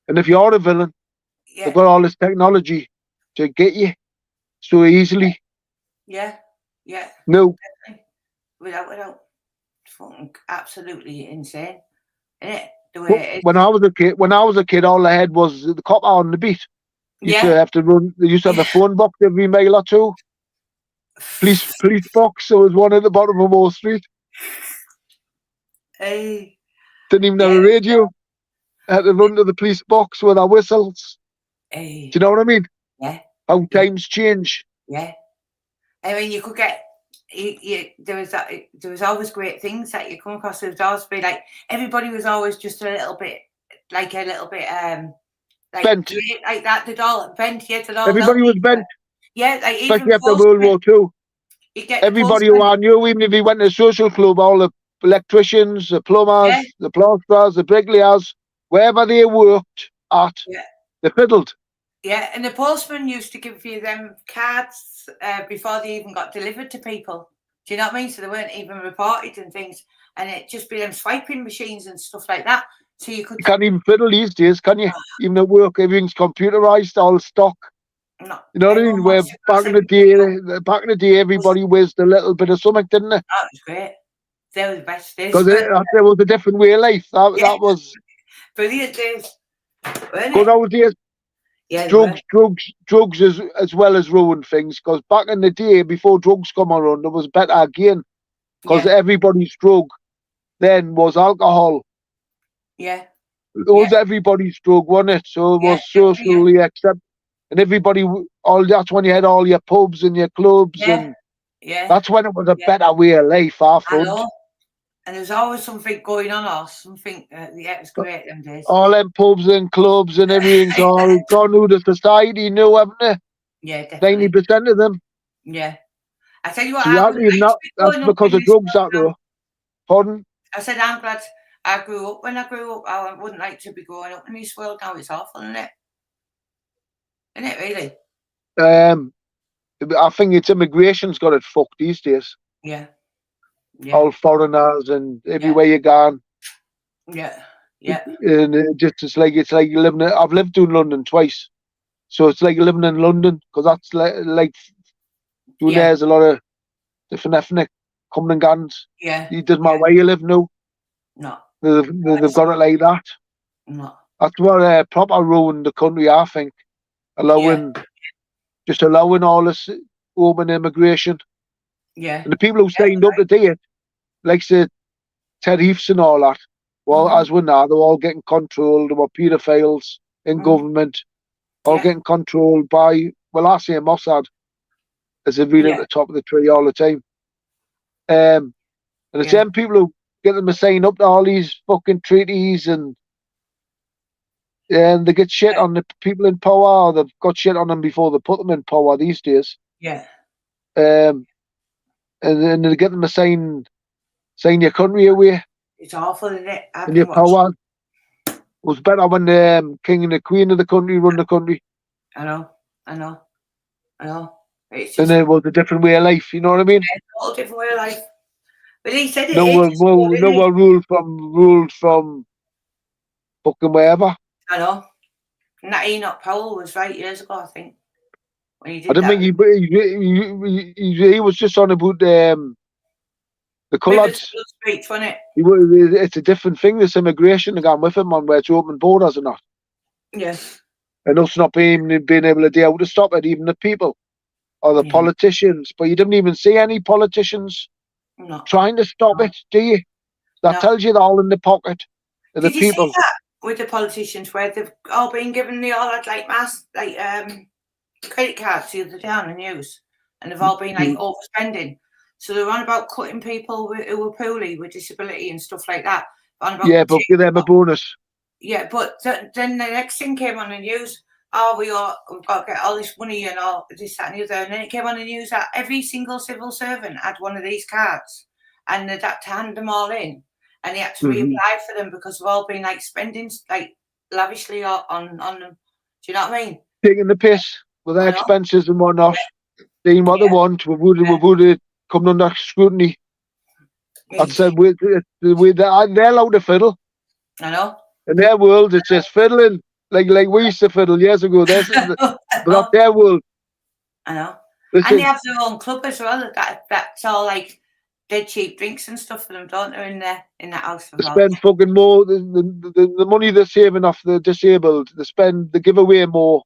And if you're a villain, they've got all this technology to get you so easily. Yeah. Yeah. No. Without fucking absolutely insane. Isn't it? The way it is. When I was a kid, all I had was the cop on the beat. They used to have a phone box every mile or two. Police box. There was one at the bottom of Moore Street. Hey. Didn't even have a radio. Had to run to the police box with our whistles. Hey. Do you know what I mean? Yeah. How times change. Yeah. I mean, you could get. There was always great things that you come across. There was always be like everybody was always just a little bit like Bent. straight like that. They'd all bent. Yeah, they'd all Everybody was bent, Yeah, like especially even after World War II. You get Everybody who I knew, even if he went to a social club, all the electricians, the plumbers, the plasterers, the bricklayers, wherever they worked at, they fiddled. Yeah, and the postman used to give you them cards before they even got delivered to people. Do you know what I mean? So they weren't even reported and things, and it just be them swiping machines and stuff like that. So you can't even fiddle these days, can you? Even at work, everything's computerized, all stock. No, you know what I mean? Where back in the day, everybody whizzed a little bit of something, didn't they? That was great. They were the best days. Because there was a different way of life. That was brilliant days. Good old days. Yeah, drugs as well as ruin things. Because back in the day, before drugs come around, there was better again. Because everybody's drug then was alcohol. Yeah. It was everybody's drug, wasn't it? So it was socially accepted. And everybody, that's when you had all your pubs and your clubs. And that's when it was a better way of life, I thought. And there's always something going on or something. It was great them days. All them pubs and clubs and everything's all gone out of society now, haven't they? Yeah, definitely. 90% of them. Yeah. I tell you what, that's because of drugs, that though. Pardon? I said I'm glad I grew up. When I grew up, I wouldn't like to be growing up in this world now. It's awful, isn't it? Isn't it really? I think it's immigration's got it fucked these days. Yeah. All foreigners and everywhere you go. Yeah. And it's like living. I've lived in London twice, so it's like living in London because that's like doing there's a lot of different ethnic coming and gons. Yeah. It doesn't matter where you live now. No. They've got it like that. No. That's what proper ruined the country, I think. Just allowing all this open immigration. Yeah. And the people who signed up to do it, like the tariffs and all that, well, as we know, they're all getting controlled. There were paedophiles in government, all getting controlled by, well, I say Mossad, as they're really at the top of the tree all the time. And it's them people who get them to sign up to all these fucking treaties and they get shit on the people in power, or they've got shit on them before they put them in power these days. Yeah. And then they get them to sign your country away. It's awful, isn't it? And your power. It was better when the king and the queen of the country run the country. I know. It's just, and it was a different way of life, you know what I mean? Yeah, a whole different way of life. But he said it. No one ruled from fucking wherever. I know. And that Enoch Powell was right years ago, I think. When he did I don't think he was just on about the colours. Speech, wasn't it? It's a different thing, this immigration again with him on where it's open borders and that. Yes. And us not being able to do how to stop it, even the people or the politicians. But you didn't even see any politicians trying to stop it, do you? That tells you they're all in the pocket of the people. Did you see that with the politicians where they've all been given credit cards the other day on the news, and they've all been overspending? So they're on about cutting people who were poorly with disability and stuff like that. But give them a bonus. Yeah, but then the next thing came on the news. We've got to get all this money and all this, that, and the other. And then it came on the news that every single civil servant had one of these cards, and they'd had to hand them all in, and they had to reapply for them because they've all been spending lavishly on them. Do you know what I mean? Taking the piss with their expenses and whatnot, doing what they want. We would come under scrutiny. That's the way they're allowed to fiddle. I know. In their world, it's just fiddling, like we used to fiddle years ago. But that's their world. I know. And they have their own club as well. That's all dead cheap drinks and stuff for them, don't they? In that house. They spend fucking more. The money they're saving off the disabled, they give away more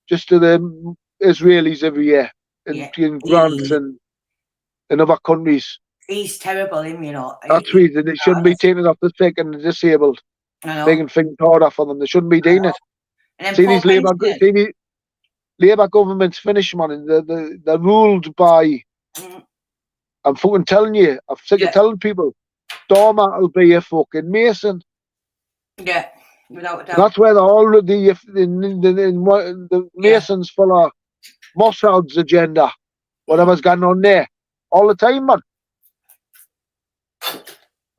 just to the Israelis every year in grants and in other countries. He's terrible, you know. That's reason they shouldn't be taking off the sick and the disabled. Making things harder for them. They shouldn't be doing it. See these Labour governments finish, man. They're ruled by. I'm fucking telling you. I'm sick of telling people. Dormer will be a fucking mason. Yeah. without a doubt. That's where all the Masons full of Mossad's agenda, whatever's going on there, all the time, man.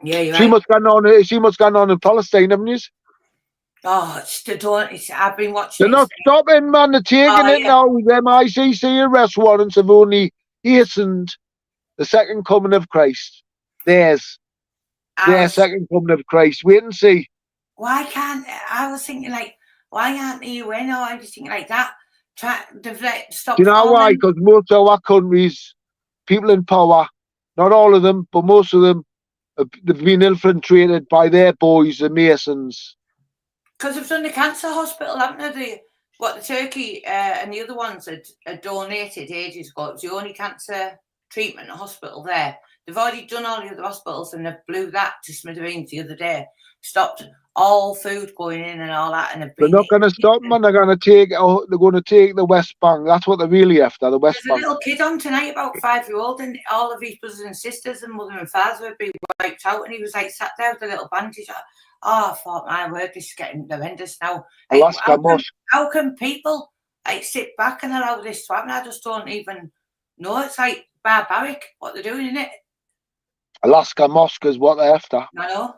Yeah, you're See right. what's going on. See what's going on in Palestine, haven't you? Oh, it's the don't. I've been watching. They're not stopping, man. They're taking it now. Them ICC arrest warrants have only hastened the second coming of Christ. Their second coming of Christ. Wait and see. Why can't I was thinking like, why aren't the UN or anything like that? Stop. Do you know why? Because most of our countries, people in power, not all of them, but most of them, they've been infiltrated by their boys, the Masons. Because they've done the cancer hospital, haven't they? The Turkey and the other ones had donated ages ago. It was the only cancer treatment hospital there. They've already done all the other hospitals and they've blew that to smithereens the other day. Stopped all food going in and all that. And they're not going to stop them, and they're going to take the West Bank. That's what they're really after, the West Bank. There's a little kid on tonight, about 5-year-old, and all of his brothers and sisters and mother and father had been wiped out, and he was like sat there with a little bandage. Oh, I thought, my word, this is getting horrendous now. Like, how can people like sit back and allow this to happen? I just don't even know. It's like barbaric what they're doing, isn't it? Alaska Mosque is what they're after. I know.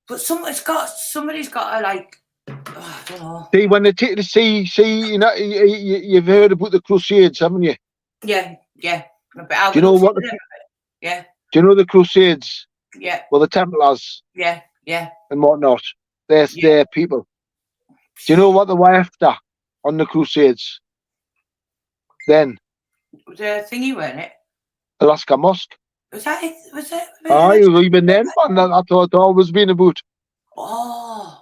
But somebody's got to like, I don't know. See, when they you know, you've heard about the Crusades, haven't you? Yeah. Do you know what? Yeah. Do you know the Crusades? Yeah. Well, the Templars. Yeah. And whatnot. They're people. Do you know what they were after on the Crusades? Then. The thingy, weren't it? Alaska Mosque. Was that it? You've been there, man. I thought it always been about. Oh.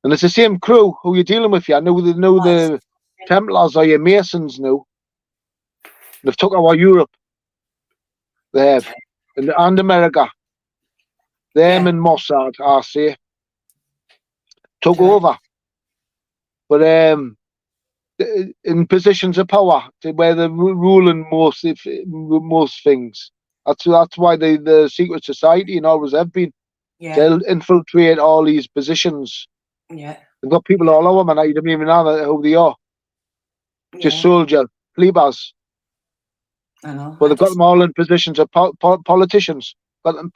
And it's the same crew who you're dealing with. I know the Templars are your Masons now. They've took over Europe. They have. And America. Them and Mossad, I say, took over. But in positions of power, where they're ruling most things. That's why the secret society and always have been. Yeah. They'll infiltrate all these positions. Yeah. They've got people all over, man. You don't even know who they are. Yeah. Just soldiers, plebeians. I know. But they've got them all in positions of politicians. Got them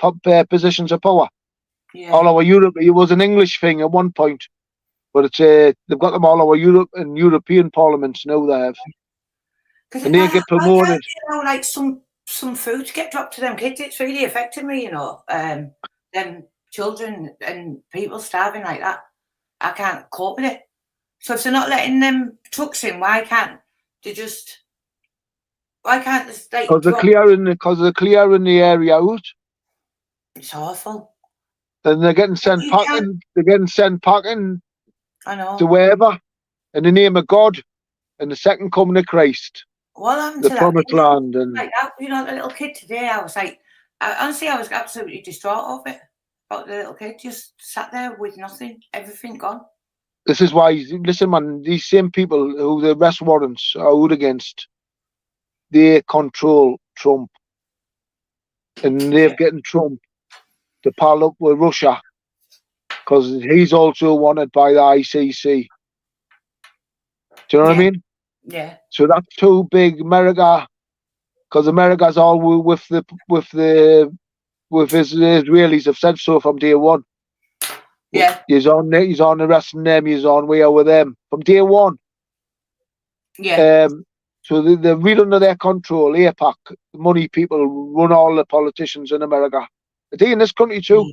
positions of power. Yeah. All over Europe. It was an English thing at one point. But it's they've got them all over Europe and European parliaments now they have. And they get promoted. Like some food to get dropped to them kids, it's really affected me, you know. Them children and people starving like that. I can't cope with it. So if they're not letting them trucks in, why can't they just? Why can't they? Because they're clearing the area out. It's awful. And they're getting sent packing. They're getting sent packing. I know. To wherever, in the name of God, and the second coming of Christ. What happened to the promised land? And like that, you know, the little kid today. I was like, honestly, I was absolutely distraught of it. About the little kid just sat there with nothing, everything gone. This is why, listen, man, these same people who the arrest warrants are out against, they control Trump. And they're getting Trump to pal up with Russia because he's also wanted by the ICC. Do you know what I mean? Yeah. So that's too big, America, because America's all with the Israelis have said so from day one. Yeah. He's on arresting them. He's on way with them from day one. Yeah. So they're really under their control. AIPAC, the money people run all the politicians in America. They're in this country too.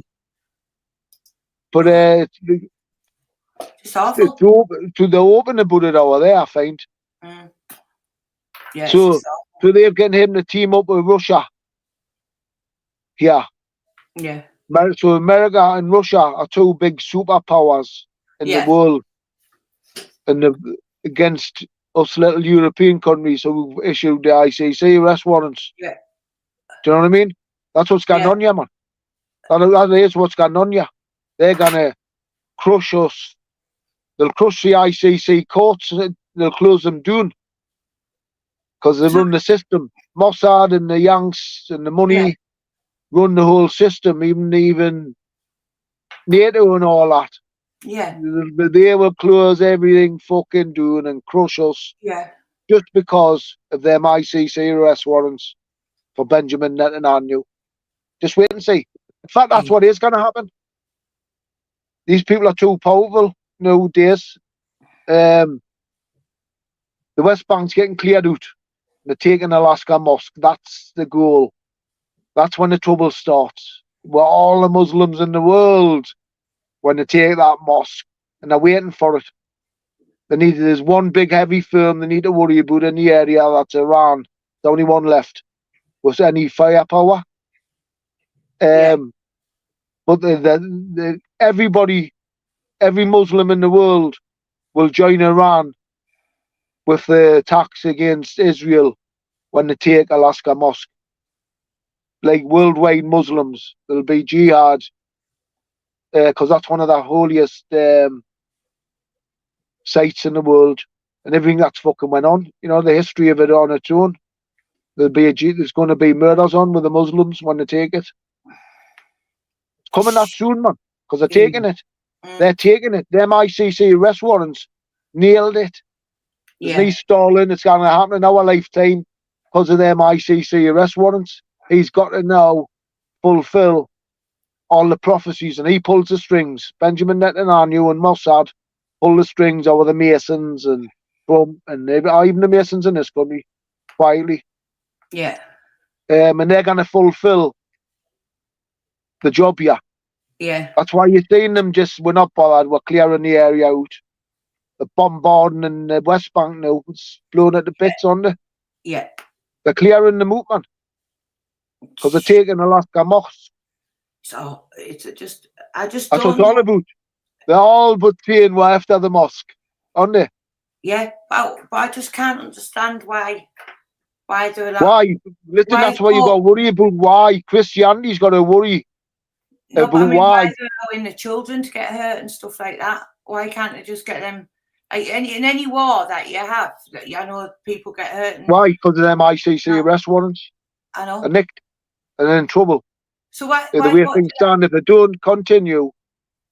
But it's awful. They're open about it over there, I find. Yeah. So they're getting him to team up with Russia. Yeah. Yeah. So America and Russia are two big superpowers in the world, and against us little European countries who issued the ICC arrest warrants. Yeah. Do you know what I mean? That's what's going on here, man. That is what's going on here. They're gonna crush us. They'll crush the ICC courts. They'll close them down because they run the system. Mossad and the Yanks and the money run the whole system. Even NATO and all that. Yeah. They will close everything fucking down and crush us Yeah. just because of them ICC arrest warrants for Benjamin Netanyahu. Just wait and see. In fact, that's what is going to happen. These people are too powerful nowadays. The West Bank's getting cleared out. They're taking Alaska Mosque. That's the goal. That's when the trouble starts. We're all the Muslims in the world when they take that mosque, and they're waiting for it. There's one big heavy firm they need to worry about in the area. That's Iran. The only one left was any firepower. But everybody, every Muslim in the world will join Iran with the attacks against Israel when they take Alaska Mosque. Like worldwide Muslims, there'll be jihad, because that's one of the holiest sites in the world, and everything that's fucking went on. You know, the history of it on its own. There's going to be murders on with the Muslims when they take it. It's coming that soon, man, because they're taking it. They're taking it. Them ICC arrest warrants nailed it. There's no stalling. It's going to happen in our lifetime because of them ICC arrest warrants. He's got to now fulfill all the prophecies, and he pulls the strings. Benjamin Netanyahu and Mossad pull the strings over the Masons and Trump and even the Masons in this country, quietly. Yeah. And they're going to fulfill the job here. Yeah. That's why you're seeing them we're not bothered, we're clearing the area out. The bombarding in the West Bank now, it's blown at the bits on the. Yeah. They're clearing the movement because they're taking Alaska Mosque. So it's just, That's what it's all about. They're all but saying we're after the mosque, aren't they? Yeah, but I just can't understand why they're allowed. Why? Listen, that's why you got to worry about why. Christianity's got to worry about why they're allowing the children to get hurt and stuff like that. Why can't they just get them? Like in any war that you have, I know people get hurt. Why? Because of them ICC arrest warrants. I know. And nicked, and then in trouble. So why? The way things stand, if they don't continue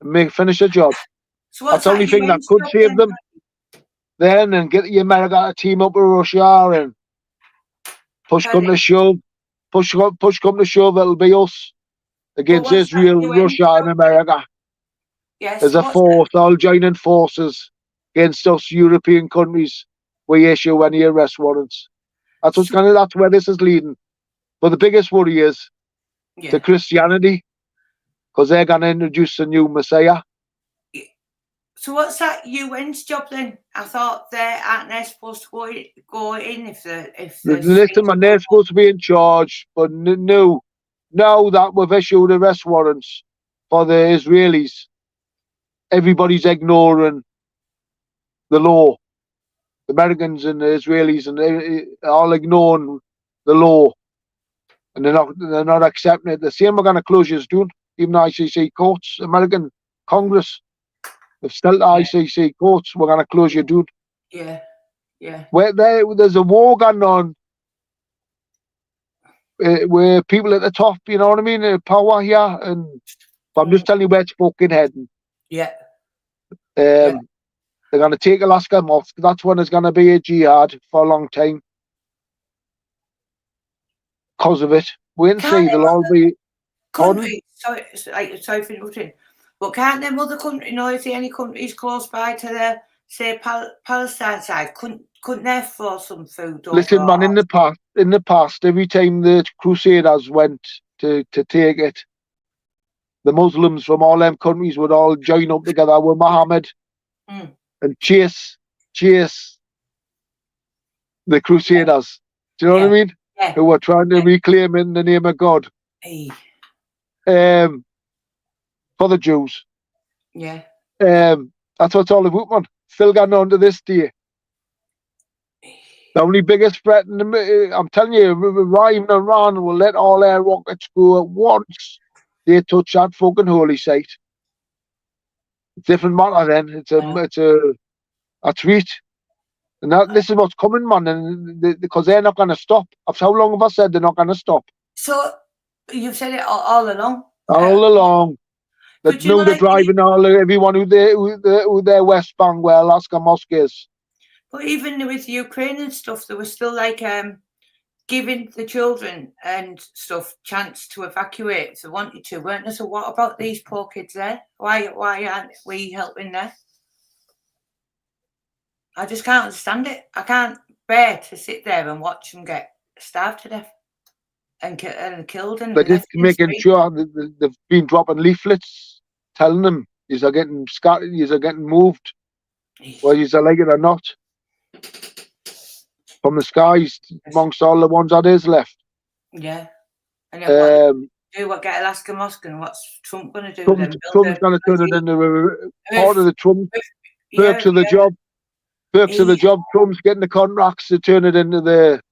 and finish the job, so that's the only thing that could save them. Then and get the America to team up with Russia and push come to shove, push come to shove, it'll be us against Israel, Russia, and America. Yes. As a force, all joining forces against us European countries. We issue any arrest warrants. That's that's where this is leading. But the biggest worry is to Christianity, because they're going to introduce a new Messiah. So what's that UN's job then? I thought they're supposed to go in if listen, man, they're supposed to be in charge, but no. Now that we've issued arrest warrants for the Israelis, everybody's ignoring the law. The Americans and the Israelis and they all ignoring the law, and they're not accepting it. The same we're going to closures doing, even the ICC courts, American Congress. If still the ICC courts, we're going to close your dude. Yeah. There's a war going on where people at the top, you know what I mean, power here, and but I'm just telling you where it's fucking heading. Yeah. They're going to take Alaska Mosque. That's when there's going to be a jihad for a long time because of it. Wait and see. They'll all be. Countries, sorry for interrupting. But can't them other countries, is there any countries close by to the, say, Palestine side? Couldn't they throw some food over? Listen, man, in the past, every time the Crusaders went to take it, the Muslims from all them countries would all join up together with Muhammad and chase the Crusaders. Do you know what I mean? Yeah. Who were trying to reclaim in the name of God. Hey. For the Jews. Yeah. That's what it's all about, man. Still going on to this day. The only biggest threat I'm telling you, even Iran will let all their rockets go at once they touch that fucking holy site. Different matter then. It's a treat. And this is what's coming, man, and because they're not going to stop. How long have I said they're not going to stop? So you've said it all along. All along. They know they're driving everyone who their West Bank where Alaska Mosque is. But even with Ukraine and stuff, there was still like giving the children and stuff chance to evacuate if they wanted to, weren't there? So what about these poor kids there? Why aren't we helping there? I just can't understand it. I can't bear to sit there and watch them get starved to death and killed. And they're just making sure that they've been dropping leaflets telling them these are getting scattered, these are getting moved, whether you like it or not, from the skies amongst all the ones that is left. Yeah. And then what get Alaska Mosque, and what's Trump going to do? Trump's going to turn it into part of the Trump perks of the job. Perks of the job. Trump's getting the contracts to turn it into the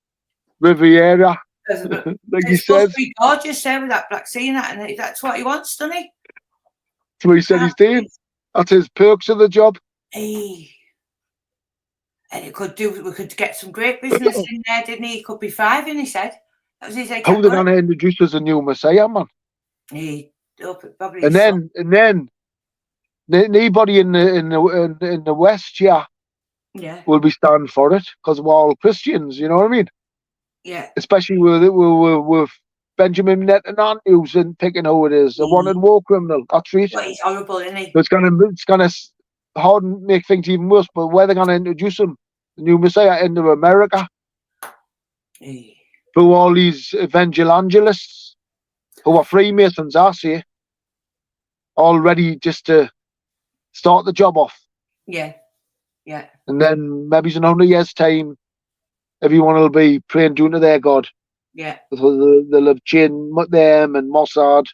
Riviera. Like he says. It's be gorgeous there with that black sea and that, and that's what he wants, doesn't he? That's what he said he's doing. That's his perks of the job. Hey. And we could get some great business in there, didn't he? He could be thriving, he said. That was his How they're going to introduce us a new Messiah, man. Probably. And then anybody in the West, will be standing for it because we're all Christians. You know what I mean? Yeah. Especially with Benjamin Netanyahu's and picking who it is, a wanted war criminal. That's right. Well, he's horrible, isn't he? So it's gonna hard make things even worse. But where they're gonna introduce him, the new Messiah, into America, through all these evangelists who are Freemasons, I say, all ready just to start the job off. Yeah. Yeah. And then maybe in 100 years' time, everyone will be praying down to their God. Yeah. Because they'll have changed them and Mossad.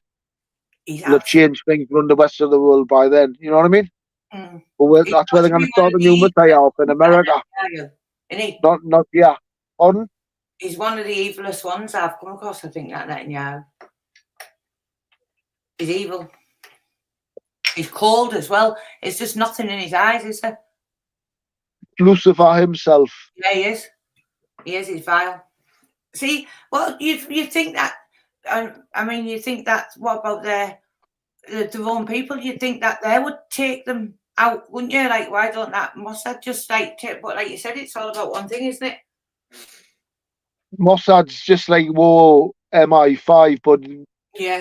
They'll have changed things around the rest of the world by then. You know what I mean? Mm. But that's where they're going to start the new Messiah off in America. Isn't he? Not yeah. Pardon? He's one of the evilest ones I've come across, I think, that Netanyahu. He's evil. He's cold as well. It's just nothing in his eyes, is there? Lucifer himself. Yeah, he is. He is. He's vile. See, well, you think that? I mean, you think that? What about their own people? You think that they would take them out, wouldn't you? Like, why don't that Mossad just like take? But like you said, it's all about one thing, isn't it? Mossad's just like MI5, but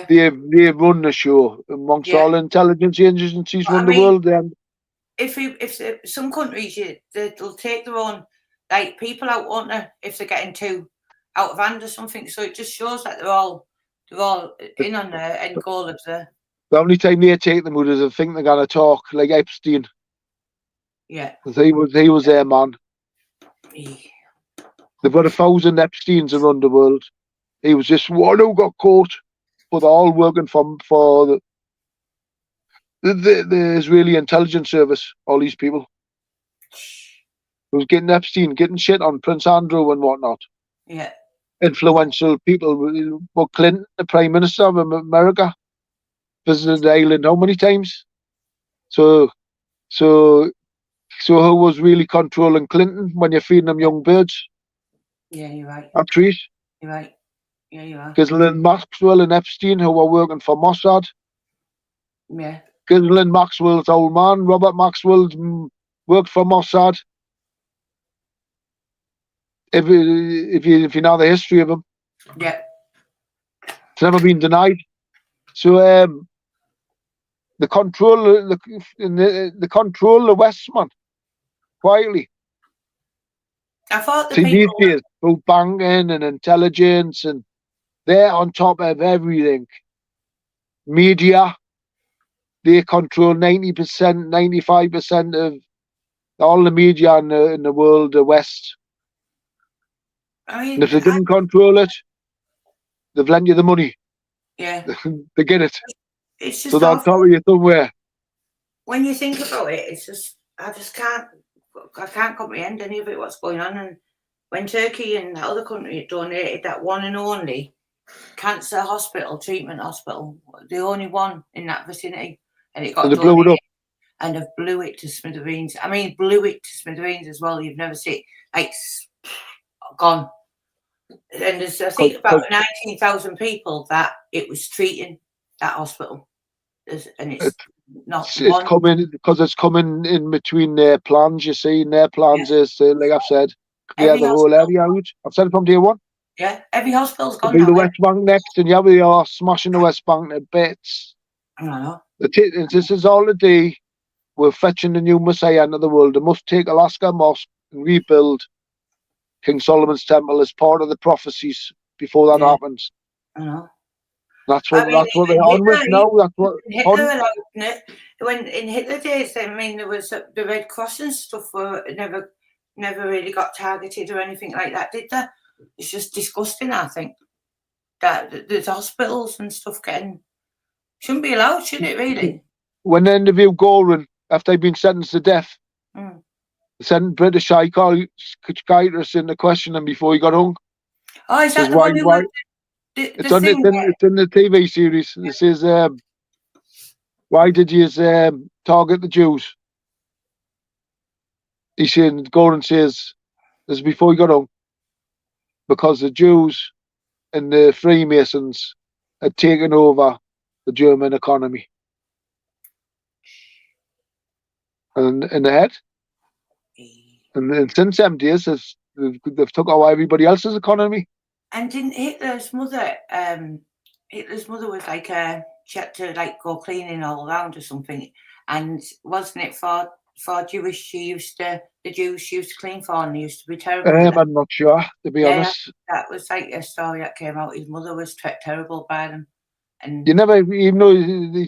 they run the show amongst all intelligence agencies around the world. Then, if some countries they'll take their own like people out, won't they? If they're getting too out of hand or something, so it just shows that they're all in on the end goal of the. The only time they take them out is I think they're gonna talk like Epstein. Yeah, because he was their man. They've got 1,000 Epsteins around the world. He was just one who got caught, but they're all working for the Israeli intelligence service. All these people who's getting Epstein, getting shit on Prince Andrew and whatnot. Yeah, influential people. But Clinton, the Prime Minister of America, visited the island how many times? So who was really controlling Clinton when you're feeding them young birds? Yeah, you're right. That's trees. You're right. Yeah, you are. Ghislaine Maxwell and Epstein, who were working for Mossad. Yeah. Ghislaine Maxwell's old man, Robert Maxwell, worked for Mossad. If you know the history of him, yeah, it's never been denied. So the control the West, man, quietly. I thought the people these days, through banking and intelligence, and they're on top of everything. Media, they control 90%, 95% of all the media in the world, the West. I mean, and if they didn't control it, they've lent you the money. Yeah. They get it. It's just so they'll tell you somewhere. When you think about it, it's just I can't comprehend any of it, what's going on. And when Turkey and that other country donated that one and only cancer treatment hospital, the only one in that vicinity, and it got donated, blew it up. And they blew it to smithereens. I mean, blew it to smithereens as well. You've never seen like gone. And there's I think about 19,000 people that it was treating, that hospital. And it's not It's one. coming because it's coming in between their plans. You see, and their plans is to, like I've said, clear Every the whole area out. I've said it from day one. Yeah, every hospital's To gone do the now. West Bank next, and yeah, we are smashing the West Bank to bits. I know. This is all the day. We're fetching the new Messiah into the world. They must take Alaska Mosque and rebuild King Solomon's Temple as part of the prophecies before that happens. I know. That's what they're on with now. That's what Hitler allowed it. When in Hitler days, I mean, there was the Red Cross and stuff were never really got targeted or anything like that, did they? It's just disgusting, I think, that there's hospitals and stuff shouldn't be allowed, shouldn't it, really? When they interviewed Goring after he'd been sentenced to death, they sent British psychiatrists in to question him before he got hung. Oh, is that the one who it's in the TV series. It says, why did you target the Jews? Goring says, this is before he got hung, because the Jews and the Freemasons had taken over the German economy. And in the head. And since them days, they've took over everybody else's economy. And didn't Hitler's mother was like, she had to like go cleaning all around or something. And wasn't it for Jewish, the Jews she used to clean for, and they used to be terrible. I'm not sure, to be honest. That was like a story that came out. His mother was terrible by them. And you never, even though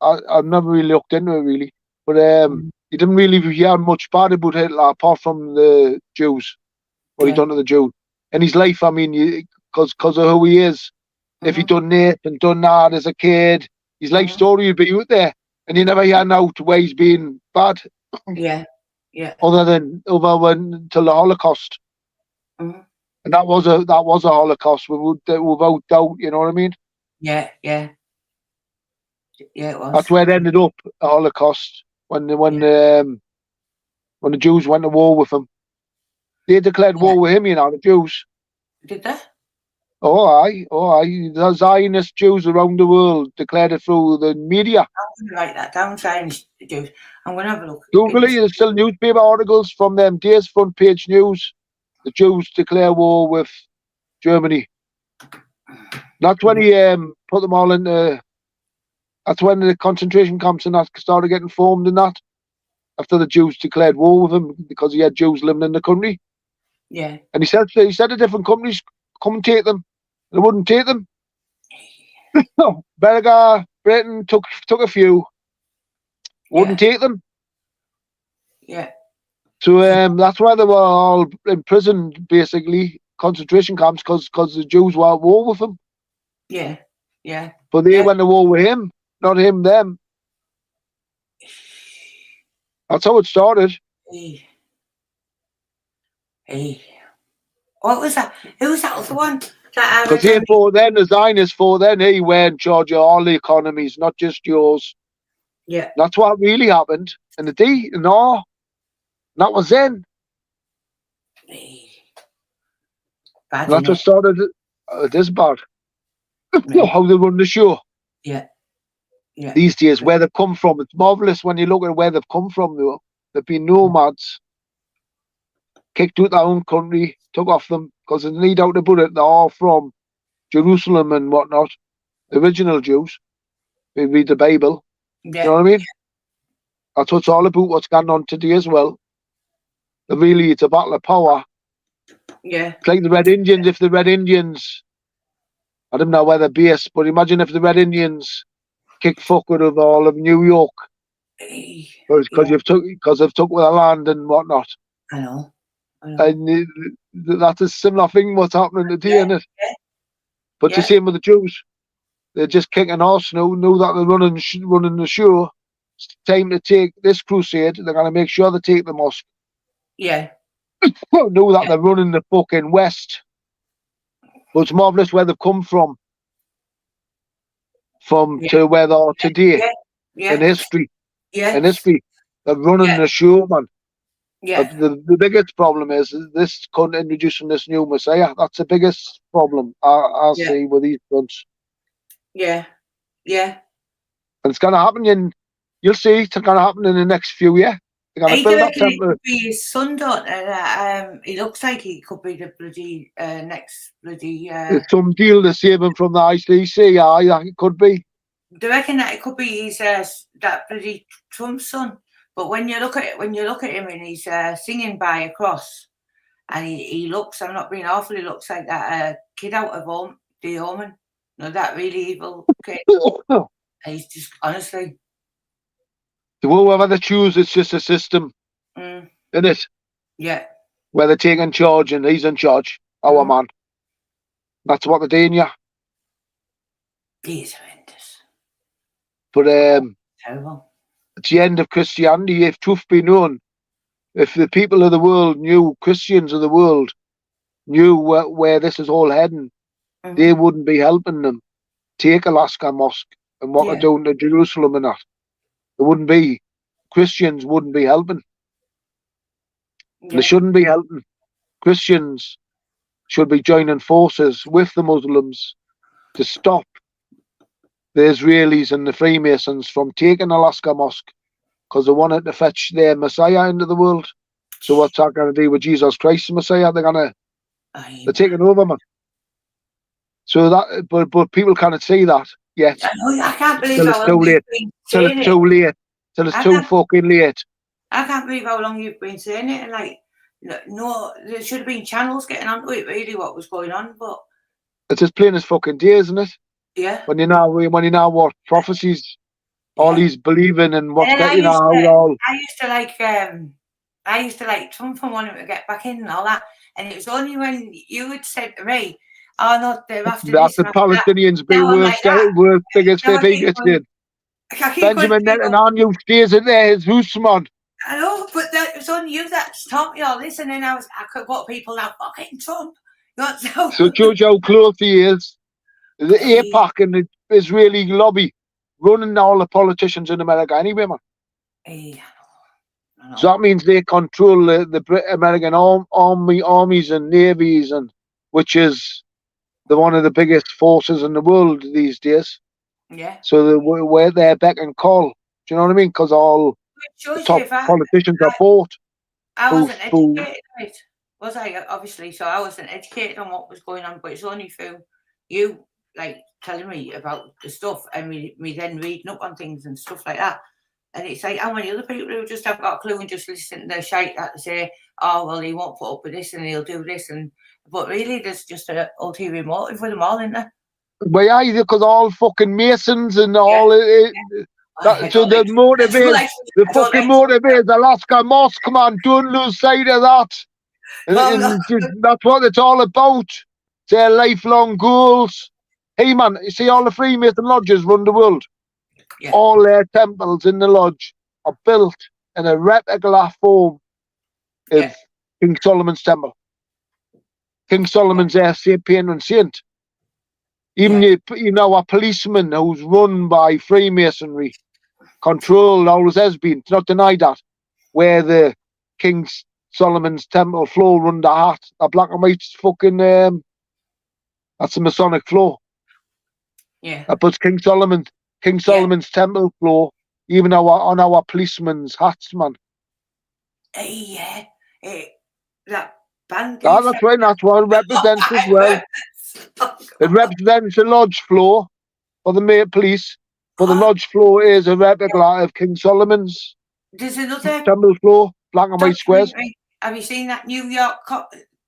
I've never really looked into it really, but you didn't really hear much bad about Hitler apart from the Jews, what he done to the Jews. In his life, I mean, because of who he is, if he done this and done that as a kid, his life story would be out there, and you never hear now to where he's been bad. Yeah. Other than till the Holocaust, and that was a Holocaust without doubt. You know what I mean? Yeah, it was. That's where it ended up, a Holocaust, when the Jews went to war with him. They declared war with him, you know, the Jews. Did they? Oh, aye. The Zionist Jews around the world declared it through the media. I'm going to write that down, Zionist Jews. I'm going to have a look. Google it, there's still newspaper articles from them days, front page news. The Jews declare war with Germany. That's when he put them all into. That's when the concentration camps and that started getting formed and that. After the Jews declared war with him because he had Jews living in the country. Yeah. And he said to different companies, come and take them. They wouldn't take them. No, Berger, Britain took a few. Wouldn't take them. Yeah. So that's why they were all imprisoned, basically, concentration camps, because the Jews were at war with them. Yeah. But they went to war with him, not him, them. That's how it started. Hey. What was that? Who was that other one? Because the Zionists he were in charge of all the economies, not just yours. Yeah. That's what really happened. And that was then. Bad, that's what started this bad. How they run the show. Yeah. These days, where they've come from, it's marvellous when you look at where they've come from, though. They've been nomads, kicked out their own country, took off them, because there's no doubt about it, they're all from Jerusalem and whatnot. The original Jews. They read the Bible. Yeah. You know what I mean? That's what it's all about, what's going on today as well. It's a battle of power. Yeah. It's like the Red Indians. If the Red Indians, I don't know where they're based, but imagine if the Red Indians kick fuck out of all of New York. Because they've took with the land and whatnot. I know. And that's a similar thing what's happening today, isn't it? But the same with the Jews. They're just kicking arse now, know that they're running the show. It's time to take this crusade. They're going to make sure they take the mosque. Yeah. Know that they're running the fucking West. But it's marvellous where they've come from to where they are today in history. Yeah. In history. They're running the show, man. Yeah. But the biggest problem is this couldn't introducing this new Messiah. That's the biggest problem I see with these guns. Yeah. And it's going to happen. You'll see it's going to happen in the next few years. They're going to build that It temple. could be his son, don't they? He looks like he could be the bloody next bloody. There's some deal to save him from the ICC. Aye, it could be. Do you reckon that it could be his that bloody Trump son? But when you look at him and he's singing by a cross, and he looks, I'm not being awful, he looks like that kid out of home, The Omen. No, that really evil kid. And he's just honestly. Whoever they choose, it's just a system, isn't it? Yeah. Where they're taking charge and he's in charge, our man. That's what they're doing, yeah. He's horrendous. But terrible. It's the end of Christianity. If truth be known, if the people of the world knew, Christians of the world knew where this is all heading, they wouldn't be helping them take Alaska Mosque and what they're doing to Jerusalem and that. It wouldn't be. Christians wouldn't be helping. Yeah. They shouldn't be helping. Christians should be joining forces with the Muslims to stop the Israelis and the Freemasons from taking Alaska Mosque because they wanted to fetch their Messiah into the world. So what's that going to do with Jesus Christ, the Messiah? They're taking over, man. So that, but people can't see that yet. I can't believe till it's too late. Till it's too late. Till it's too fucking late. I can't believe how long you've been saying it. And like, no, there should have been channels getting onto it. Really, what was going on? But it's as plain as fucking day, isn't it? Yeah. When you know what prophecies, all these believing and what's getting out. I used to like Trump and want him to get back in and all that. And it was only when you had said to me, "Oh no, they're after this." The Palestinians be worth biggest bigots did. Benjamin Netanyahu stays in there, his Usman. I know, but it was only you that taught me all this, and then I could got people now fucking Trump. So judge how close he is. The AIPAC and the Israeli lobby running all the politicians in America anyway, man. I know. So that means they control the American armies and navies, and which is one of the biggest forces in the world these days. Yeah. So we're their beck and call. Do you know what I mean? Because all the top politicians are bought. I wasn't educated, was I? Obviously, so I wasn't educated on what was going on, but it's only through you, like, telling me about the stuff and me then reading up on things and stuff like that. And it's like how many other people who just haven't got a clue and just listen to their shite that they say, oh, well, he won't put up with this and he'll do this. But really, there's just an ulterior motive with them all, isn't there? Well, yeah, because all fucking Masons and all so the motive is, the fucking motive is Alaska Mosque, man. Don't lose sight of that. And that's what it's all about. It's their lifelong goals. Hey, man, you see all the Freemason lodges run the world? Yeah. All their temples in the lodge are built in a replica form of King Solomon's temple. King Solomon's their patron saint. Even a policeman who's run by Freemasonry, controlled, always has been, it's not denied that, where the King Solomon's temple floor run the heart, a black and white fucking, that's a Masonic floor. Yeah. That puts King Solomon's temple floor, even on our policemen's hats, man. Yeah. That band. That's right, that's what it represents as well. It represents the lodge floor for the police, but the lodge floor is a replica of King Solomon's. There's another temple floor, black and white squares. Have you seen that New York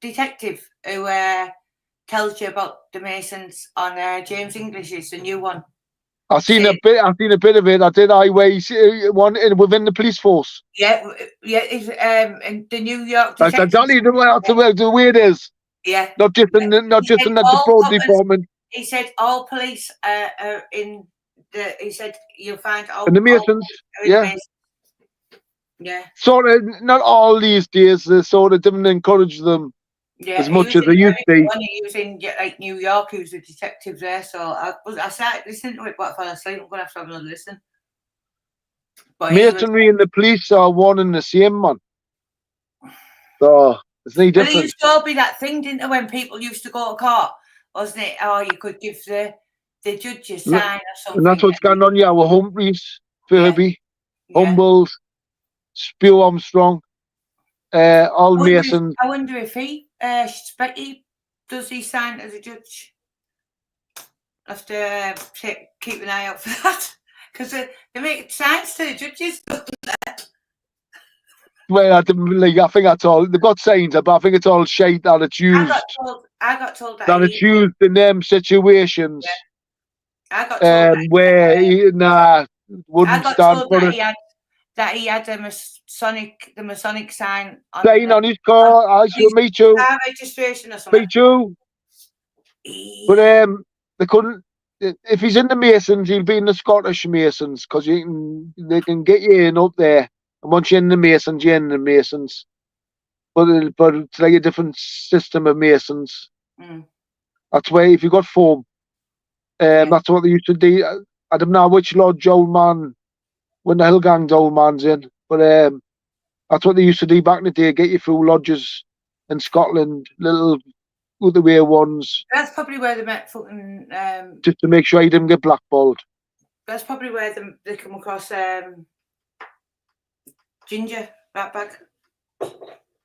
detective who tells you about the Masons on James English? It's a new one. I've seen a bit of it. I did. One within the police force. Yeah. It's in the New York detective. That's the way it is. Yeah. Not just in the fraud department. He said all police are in the. He said you'll find all in the Masons. Yeah. Yeah. Sort of, not all these days. They sort of didn't encourage them as much as they used to. He was in like New York. He was a detective there, so I started listening to it, but I fell asleep. I'm gonna have to have another listen. But Masonry and the police are one and the same, man. So there's no difference. It used to all be that thing, didn't it? When people used to go to court, wasn't it? Oh, you could give the the judge's sign or something. And that's what's going on, yeah, with Humphreys, Furby, Yeah. Humboldt, Spew Armstrong, all Masons. I wonder if he does he sign as a judge? I have to keep an eye out for that, because they make signs to the judges. Well, I think that's all. They've got signs, but I think it's all shite that it's used. I got told that it's used in them situations. Yeah. I got told where he wouldn't stand for it. That he had the Masonic sign on his car. Me too. Car registration or something. Me too. But they couldn't. If he's in the Masons, he'll be in the Scottish Masons, because they can get you in up there. And once you're in the Masons, you're in the Masons. But it's like a different system of Masons. Mm. That's why if you got foam, that's what they used to do. I don't know which lodge old man, when the Hillgang's old man's in, but that's what they used to do back in the day, get you through lodges in Scotland, little other ones. That's probably where they met fucking... just to make sure you didn't get blackballed. That's probably where they come across Ginger, that bag.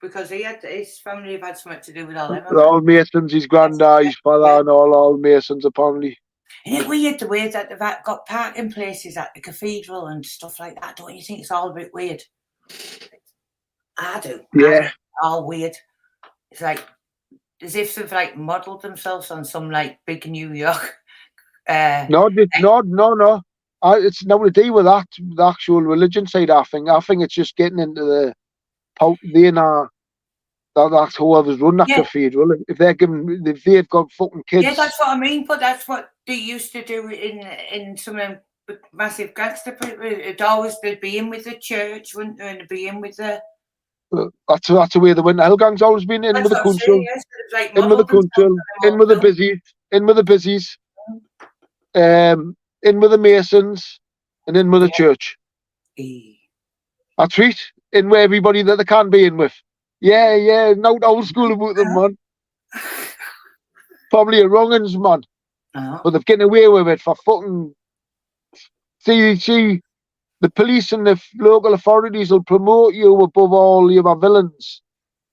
Because his family have had something to do with all them. All Masons, his granddad, his father, and all Masons, apparently. Isn't it weird the way that they've got parking places at the cathedral and stuff like that? Don't you think it's all a bit weird? I do. Yeah. All weird. It's like as if they've like modelled themselves on some like big New York. No. It's nothing to do with that, the actual religion side. I think it's just getting into the that's whoever's run that cathedral. If they've got fucking kids. Yeah, that's what I mean. But that's what they used to do in some of them massive gangster. They'd be in with the church, wouldn't they? And they'd be in with the. That's the way the Hillgang's always been in with the council, in with the council, in with the busies, in with the busies, in with the Masons, and in with the church. That's right. In with everybody that they can be in with. Yeah, no old school about them, man. Probably a wrong uns, man. But they've getting away with it for fucking. See, the police and the local authorities will promote you above all your villains.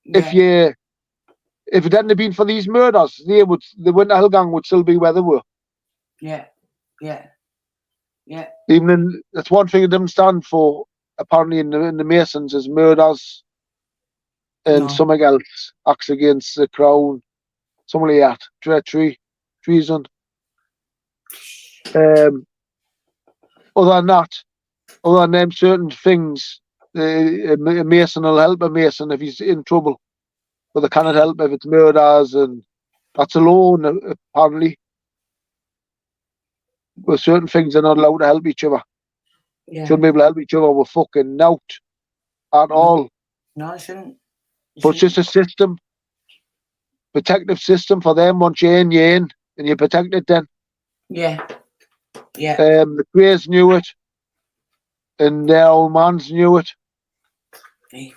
Yeah. If it hadn't been for these murders, the Winter Hillgang would still be where they were. Yeah. Even that's one thing it doesn't stand for. Apparently, in the Masons, is murders and something else. Acts against the crown, something like that. Treason. Other than them certain things, a Mason will help a Mason if he's in trouble, but they cannot help if it's murders, and that's alone apparently. With certain things, they're not allowed to help each other. Yeah. Shouldn't be able to help each other with fucking nout at all. No, I shouldn't. But it's just a system, protective system for them. Once you're in, and you're protected then. Yeah. The Greys knew it, and their old mans knew it. And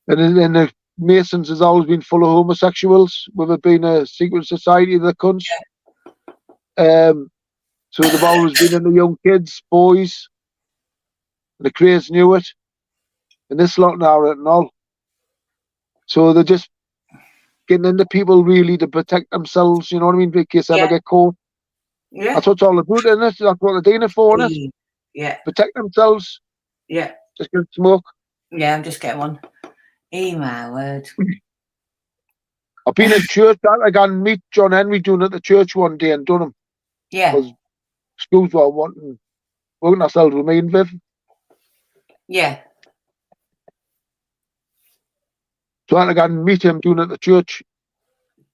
the Masons has always been full of homosexuals, with it being a secret society of the cunts. So they've always been in the young kids, boys. And the Greys knew it. And this lot now and all. So they're just getting into people really to protect themselves, you know what I mean? In case they ever get caught. Yeah. That's what it's all about, isn't it? That's what they're doing it for, isn't it? Yeah. Protect themselves. Yeah. Just get smoke. Yeah, I'm just getting one. My word. I've been in church. I can meet John Henry doing it at the church one day in Dunham. Yeah. Because schools were working ourselves with me and Viv. Yeah. So I can meet him doing it at the church.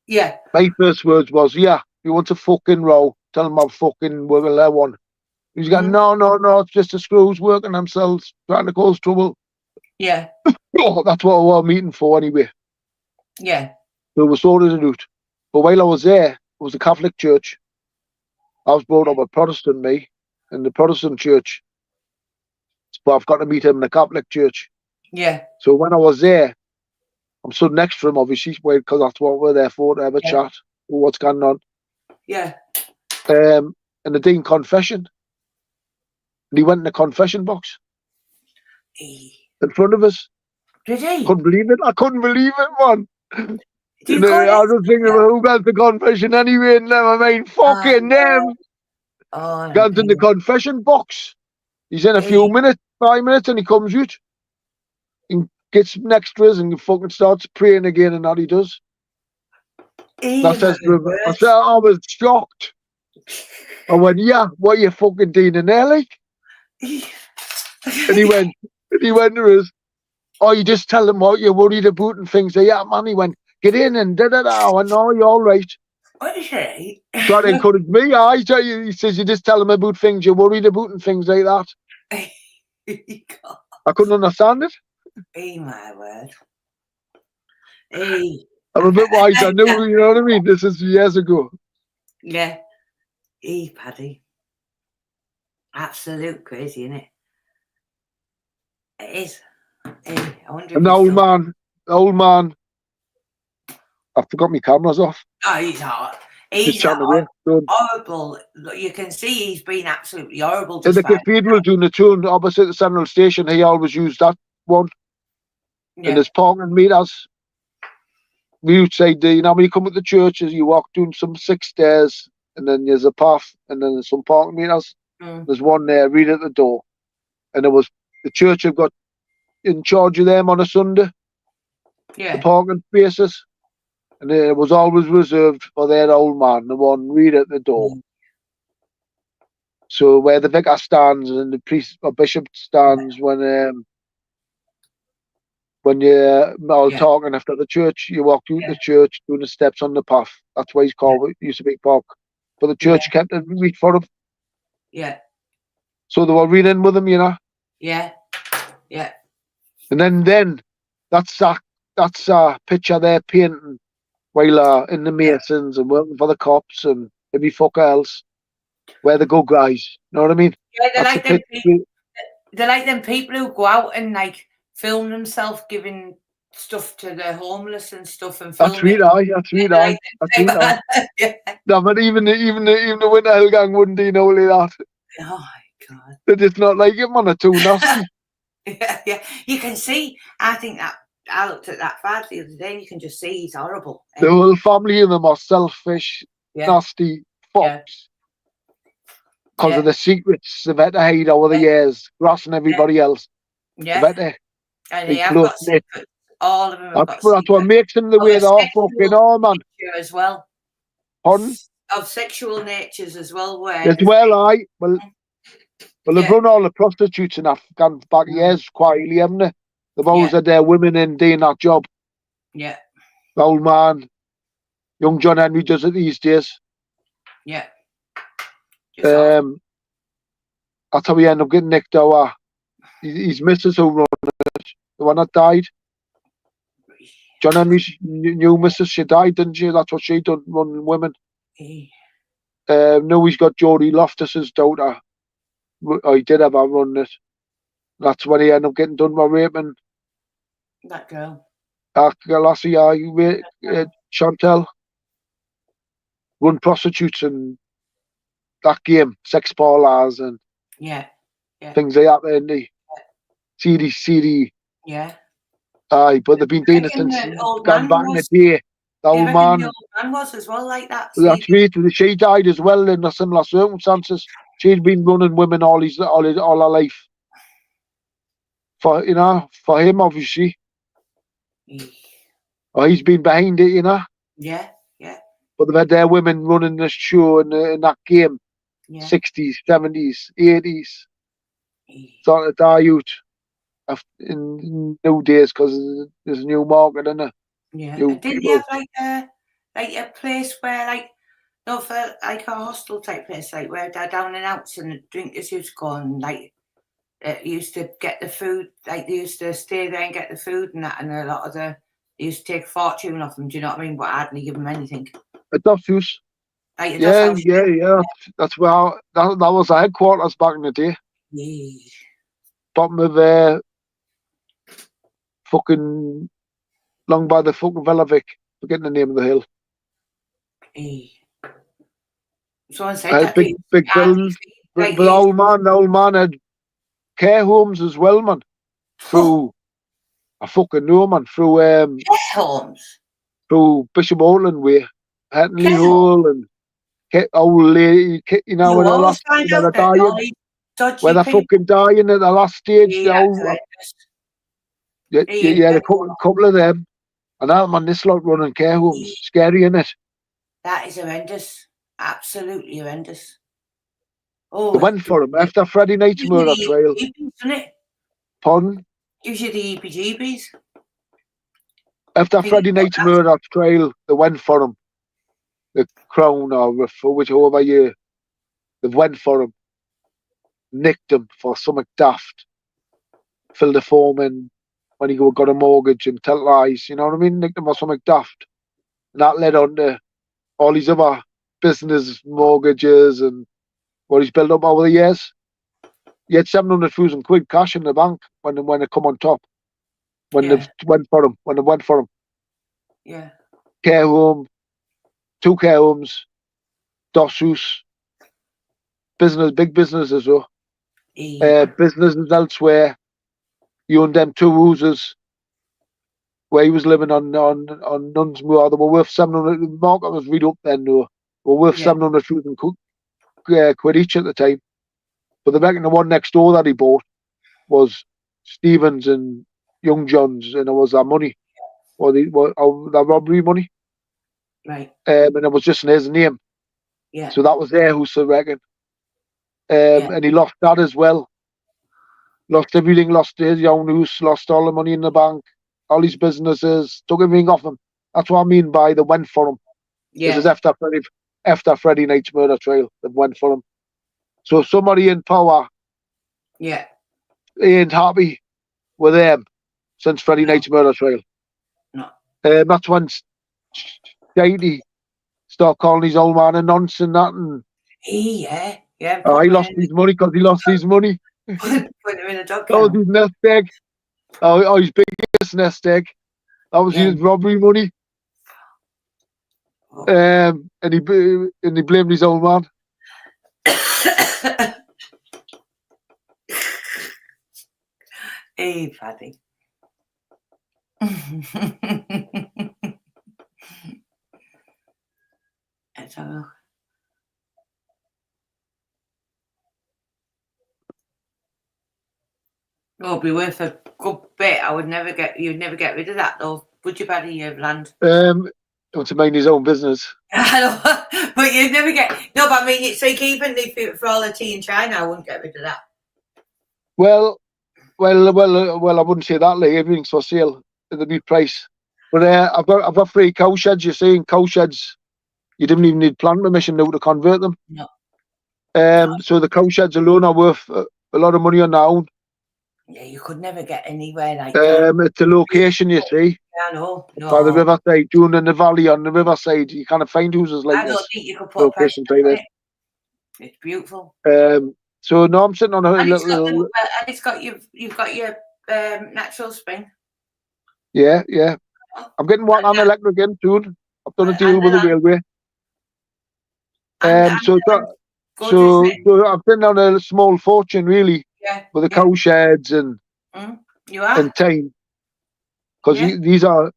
Yeah. My first words was, you want a fucking row, tell him I'm fucking working there one. He's going, no, it's just the screws working themselves, trying to cause trouble. Yeah. That's what we were meeting for anyway. Yeah. So we sorted it out. But while I was there, it was a Catholic church. I was brought up a Protestant, me, in the Protestant church. But I've got to meet him in the Catholic church. Yeah. So when I was there, I'm stood next to him, obviously, because that's what we're there for, to have a chat, what's going on. Yeah. and the Dean confession. And he went in the confession box in front of us. Did he? Couldn't believe it. I couldn't believe it, man. Do you And, go I was next? thinking, well, who got the confession anyway? Never mind, fucking them. Oh, Got in the confession box. He's in a few minutes, 5 minutes, and he comes out and gets next to us and fucking starts praying again, and that he does. I says to him, I was shocked. I went, yeah, what are you fucking doing in there, like? And he went to us, oh, you just tell them what you're worried about and things. Yeah, man. He went, get in and da-da-da. I went, no, you're all right. What is he? Trying to encourage me. I tell you, he says, you just tell them about things you're worried about and things like that. I couldn't understand it. My word. Hey. I'm a bit wise. I knew, you know what I mean? This is years ago. Yeah. Paddy. Absolute crazy, isn't it? It is. I wonder And the old man, I forgot my cameras off. Oh, he's hot. He's horrible. You can see he's been absolutely horrible. In the cathedral doing the tune opposite the Central Station, he always used that one. Yeah. And there's parking meters. We would say, you know, when you come to the churches, you walk down some 6 stairs, and then there's a path, and then there's some parking meters. There's one there, right at the door. And the church have got in charge of them on a Sunday. Yeah. The parking spaces. And it was always reserved for that old man, the one right at the door. So where the vicar stands and the priest or bishop stands when you're all talking after the church, you walk through the church, doing the steps on the path. That's why it's called. It used to be Park, but the church kept it right for him. Yeah. So they were reading with him, you know. Yeah. Yeah. And then that's a picture they're painting while in the Masons and working for the cops and every fucker else. Where the good guys, you know what I mean? Yeah, they're like them people who go out and like film themselves giving stuff to the homeless and stuff and film That's right, that's right. No, but even the Winter Hill Gang wouldn't do no like that. Oh my God. They're just not like it, man. They're too nasty. Yeah. You can see, I think that I looked at that fad the other day and you can just see he's horrible. The whole family of them are selfish, nasty fucks. Because of the secrets they've had to hide over the years, grassing everybody else. Yeah. And they have got secrets. All of them have got secrets. That's what makes them the way they are, fucking all, man. As well. Pardon? Of sexual natures as well. Well, they've run all the prostitutes in Afghan back years quietly, haven't they? They've always had their women in doing that job. Yeah. The old man, young John Henry does it these days. Yeah. That's how we end up getting nicked over. His missus who run it, the one that died. John Henry's new missus, she died, didn't she? That's what she done, running women. Now he's got Jodie Loftus's daughter. He did have her running it. That's when he ended up getting done by raping that girl. That lassie, Chantel. Run prostitutes and that game, sex parlours and things like that, and the CD. Yeah. Aye, but they've been doing it since gone back in the day. The old man. The old man was as well like that. That's right. She died as well in the similar circumstances. She'd been running women all her life. For him obviously. Or he's been behind it, you know. Yeah. But they've had their women running this show in that game. 60s, 70s, 80s. Sort of die out in nowadays because there's a new market, isn't there? Yeah. Didn't you have like a place where for like a hostel type place, like where they're down and out and the drinkers used to go and like used to get the food, like they used to stay there and get the food and that, and a lot of they used to take a fortune off them, do you know what I mean? But I hadn't give them anything. A Duff House. Yeah. That's where that was the headquarters back in the day. Yeah. Bottom of fucking long by the fucking Villa Vic. Forgetting the name of the hill. Someone said that. Big buildings. But the old man had care homes as well, man. Through, I fucking know, man. Through care homes. Through Bishop Auckland way, Hatley Hall and old lady, you know, when always find out that all these dodgy where they're people. fucking dying at the last stage. Yeah, a couple of them. And that, man, this lot running care homes. Scary, isn't it? That is horrendous. Absolutely horrendous. Oh, They went for him after Friday night's murder trial. Pardon? Gives you the EPGBs. After Friday night's murder trial, they went for him. The Crown or for whichever year, they went for him. Nicked him for something daft. Filled the form in when he got a mortgage and tell lies. You know what I mean? Nicked him for something daft. And that led on to all these other business mortgages and what he's built up over the years. He had 700,000 quid cash in the bank when they come on top. When they went for him. Yeah. Care home, 2 care homes, Dossus, big business as well. Businesses elsewhere. He owned them 2 houses where he was living on Nunsmoor. They were worth 700. The market was really up then, though. They were worth 700,000 quid each at the time. But they reckon the one next door that he bought was Stevens and Young John's, and it was that money, or that robbery money. Right. And it was just in his name. Yeah. So that was their house, I reckon. And he lost that as well. Lost everything, lost his own house, lost all the money in the bank, all his businesses, took everything off him. That's what I mean by they went for him. Yeah. This is after Friday night's murder trial, they went for him. So somebody in power ain't happy with them since Friday night's murder trial. No. That's when Shady start calling his old man a nonce and that. And he lost his money because he lost his money. Put him in a dog That was his nest egg. His biggest nest egg. That was his robbery money. And he blamed his old man. Hey, Paddy. Let's have a look. Oh, it'd be worth a good bit. You'd never get rid of that though, would you, Paddy, of land? To mind his own business. I know, but you'd never get. No, but I mean, it's like even for all the tea in China, I wouldn't get rid of that. Well, I wouldn't say that. Like everything's for sale at the new price. But I've got 3 cow sheds. You see, in cow sheds, you didn't even need planning permission now to convert them. No. So the cow sheds alone are worth a lot of money on their own. Yeah, you could never get anywhere like that. It's the location, you see. Yeah, no. By the riverside, down in the valley on the riverside, you can't find houses like this. I don't think you could put pressure on it. It's beautiful. So no, I'm sitting on a little. And it's got you've got your natural spring. Yeah. I'm getting one on electric in soon. I've done a deal with the railway. So I've been on a small fortune really with the cow sheds and and time, because these houses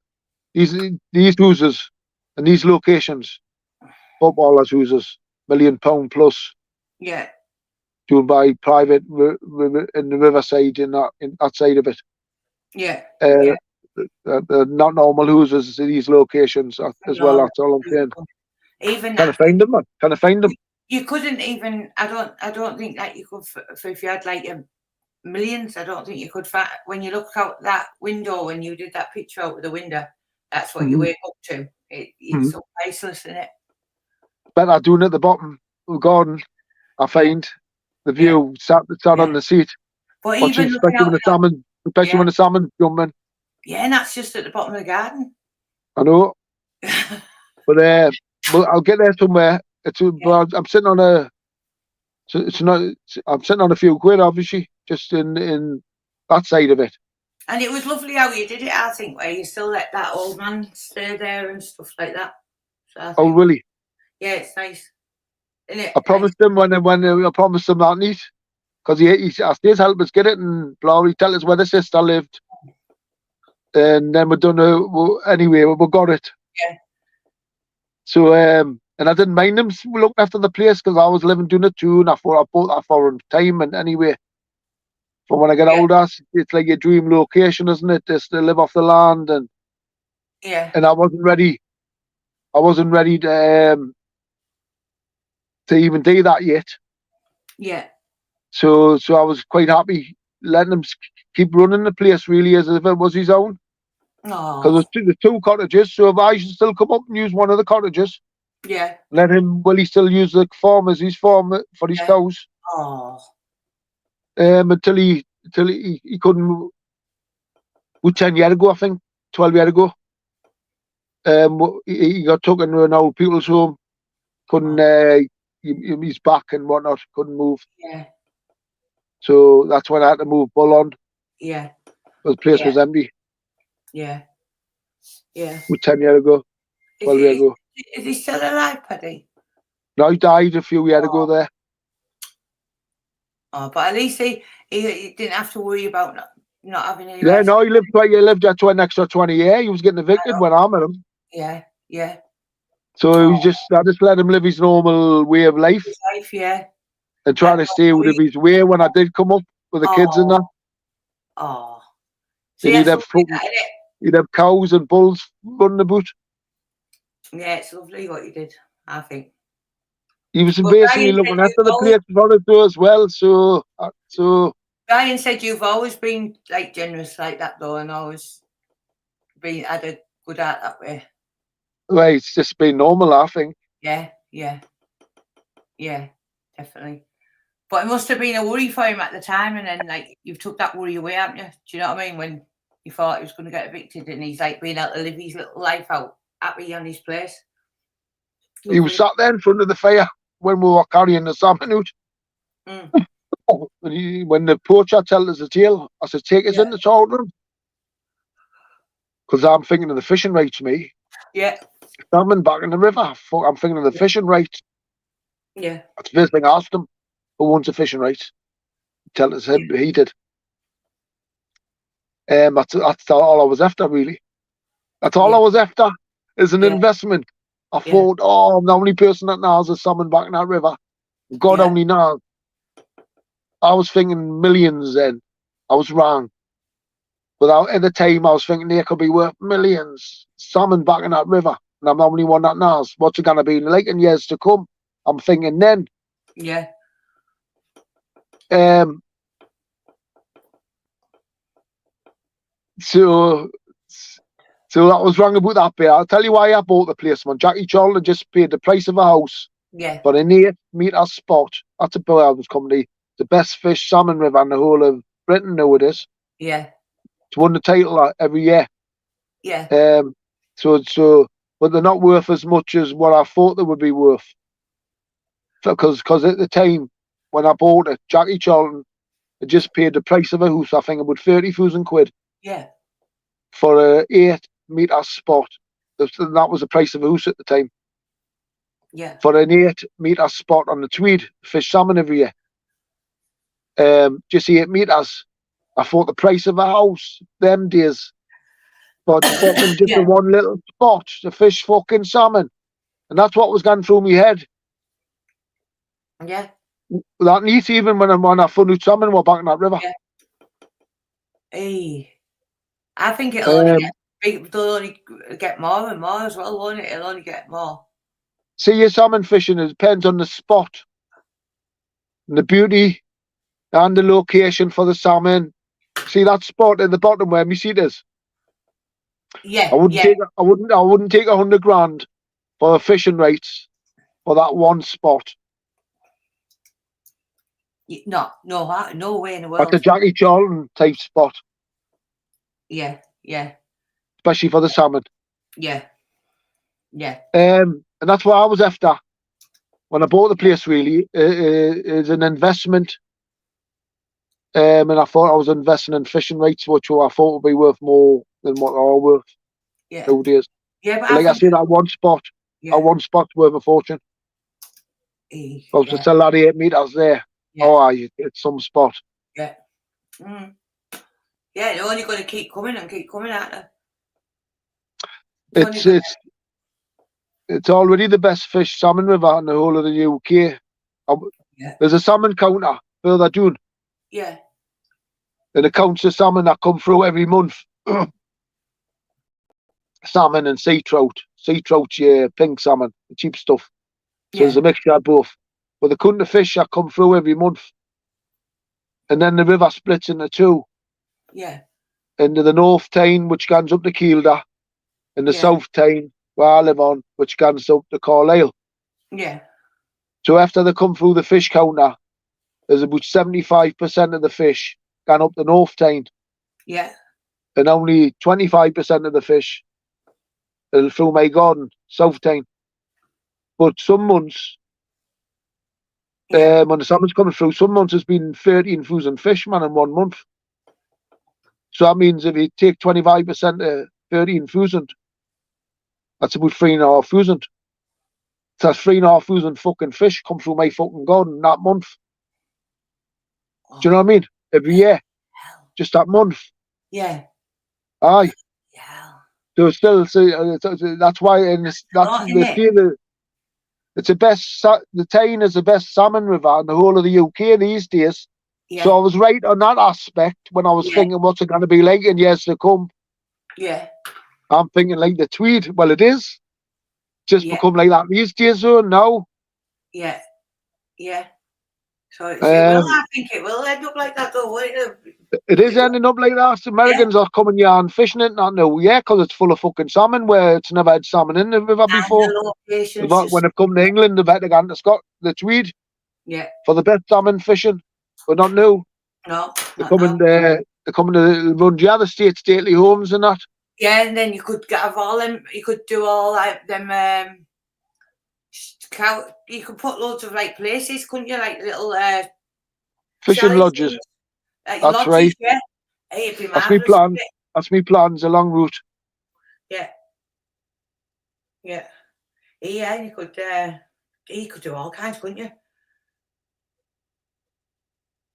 and these locations, footballers' houses, £1 million plus. Yeah. Doing by private in the riverside in that side of it. Yeah. They're not normal houses in these locations as well. That's all I'm saying. Even can I find them, man? Can I find them? You couldn't even. I don't think that you could. For if you had like millions, I don't think you could. When you look out that window, when you did that picture out of the window, that's what you wake up to. It's so priceless, isn't it? Bet I'm doing at the bottom of the garden. I find the view sat on the seat. But watching, even especially when the salmon jumping. Yeah, and that's just at the bottom of the garden. I know. But I'll get there somewhere. I'm sitting on a. It's not. I'm sitting on a few quid, obviously, just in that side of it. And it was lovely how you did it. I think where you still let that old man stay there and stuff like that. So really? Yeah, it's nice. innit? I promised him when I promised him that night, because he asked his help us get it, and blah, he tell us where the sister lived, and then we done anyway, we got it. Yeah. So and I didn't mind him looking after the place because I was living doing it too, and I thought I bought that for him time. And anyway, for when I get older, it's like your dream location, isn't it? Just to live off the land, and and I wasn't ready. I wasn't ready to even do that yet. Yeah. So I was quite happy letting him keep running the place really as if it was his own. Because there's two cottages, so if I should still come up and use one of the cottages, let him. Will he still use the farm as his farm for his cows? Until he couldn't. 10 years ago, I think, 12 years ago. He got taken to an old people's home. Couldn't. He's back and whatnot. Couldn't move. Yeah. So that's when I had to move Bull on. Yeah. The place was empty. Yeah. Yeah. 10 years ago, 12 years ago. Is he still alive, Paddy? No, he died a few years ago there. Oh, but at least he didn't have to worry about not having any. Yeah, no, he lived there to an extra 20 years. He was getting evicted when I met him. Yeah, yeah. So I just let him live his normal way of life. And trying to stay with his way when I did come up with the kids and that. Oh. So he'd have cows and bulls running about. Yeah, it's lovely what you did, I think. He was basically looking after the place for it too as well. So Brian said you've always been like generous like that though, and always had a good heart that way. Well, it's just been normal, I think. Yeah, definitely. But it must have been a worry for him at the time, and then like you've took that worry away, haven't you? Do you know what I mean? When he thought he was going to get evicted, and he's like being able to live his little life out happy on his place. He was sat there in front of the fire when we were carrying the salmon out. When the poacher told us the tale, I said, "Take us in the town room," because I'm thinking of the fishing rights, me. Yeah. Salmon back in the river. I'm thinking of the fishing rights. Yeah. That's the first thing I asked him. Who wants the fishing rights? Tell us he did. That's all I was after, really. That's all I was after is an investment. I thought, I'm the only person that knows the salmon back in that river. God only knows. I was thinking millions then. I was wrong. But at the time, I was thinking they could be worth millions. Salmon back in that river. And I'm the only one that knows. What's it going to be like in years to come? I'm thinking then. Yeah. So that was wrong about that bit. I'll tell you why I bought the place, man. Jackie Charlton just paid the price of a house for an 8-metre spot. That's a Bell's company. The best fish salmon river in the whole of Britain nowadays. Yeah. It's won the title every year. Yeah. But they're not worth as much as what I thought they would be worth. Because at the time when I bought it, Jackie Charlton had just paid the price of a house. I think about 30,000 quid. Yeah. For a 8-metre spot. That was the price of a house at the time. Yeah. For an 8-metre spot on the Tweed, fish salmon every year. Just 8 metres. I thought the price of a house them days. But fucking just a one little spot to fish fucking salmon. And that's what was going through my head. Yeah. That night, even when I found out salmon were back in that river. Yeah. Hey. I think it'll only get more and more as well, won't it? It'll only get more. See, your salmon fishing depends on the spot, and the beauty, and the location for the salmon. See that spot at the bottom where my seat is. Yeah. I wouldn't take 100 grand for the fishing rights for that one spot. No way in the world. That's a Jackie Charlton type spot. Yeah. Especially for the salmon. Yeah. And that's what I was after when I bought the place. Really, is an investment. And I thought I was investing in fishing rights, which I thought would be worth more than what they are worth nowadays. Yeah, but like I said, that one spot's worth a fortune. Well, to tell that 8 meters there. Yeah. Oh, aye, it's some spot. Yeah. Mm. Yeah, they're only going to keep coming and keep coming, aren't they? It's already the best fish salmon river in the whole of the UK. Yeah. There's a salmon counter further down. Yeah. And it counts the salmon that come through every month. Salmon and sea trout. Sea trout, yeah, pink salmon, the cheap stuff. So there's a mixture of both. But the count of fish that come through every month. And then the river splits into two. Yeah. Into the North Tyne, which goes up to Kielder, and the South Tyne, where I live on, which goes up to Carlisle. Yeah. So after they come through the fish counter, there's about 75% of the fish gone up the North Tyne. Yeah. And only 25% of the fish are through my garden, South Tyne. But some months, when the salmon's coming through, some months there's been 13,000 fish, man, in 1 month. So that means if you take 25% of 13,000, that's about 3,500. So that's 3,500 fucking fish come through my fucking garden that month. Do you know what I mean? Every year. Just that month. Yeah. Aye. Yeah. So still, that's why, and it's the Tyne is the best salmon river in the whole of the UK these days. Yeah. So I was right on that aspect when I was thinking, what's it going to be like in years to come? Yeah. I'm thinking like the Tweed. Well, it is. Just become like that these days, so now. Yeah. Yeah. So I think it will end up like that, though, won't it? It is ending up like that. Americans are coming here and fishing it now, because it's full of fucking salmon, where it's never had salmon in the river before. When they've come to England, they've had to go to the Tweed for the best salmon fishing, but not new. No, they're coming to run the other states, stately homes and that. Yeah, and then you could have all them. You could do all like them. You could put loads of like places, couldn't you? Like little fishing lodges. That's lodges, right. Yeah. Hey, it'd be that's me plan. That's me plans. A long route. Yeah. Yeah. Yeah, you could do all kinds, couldn't you?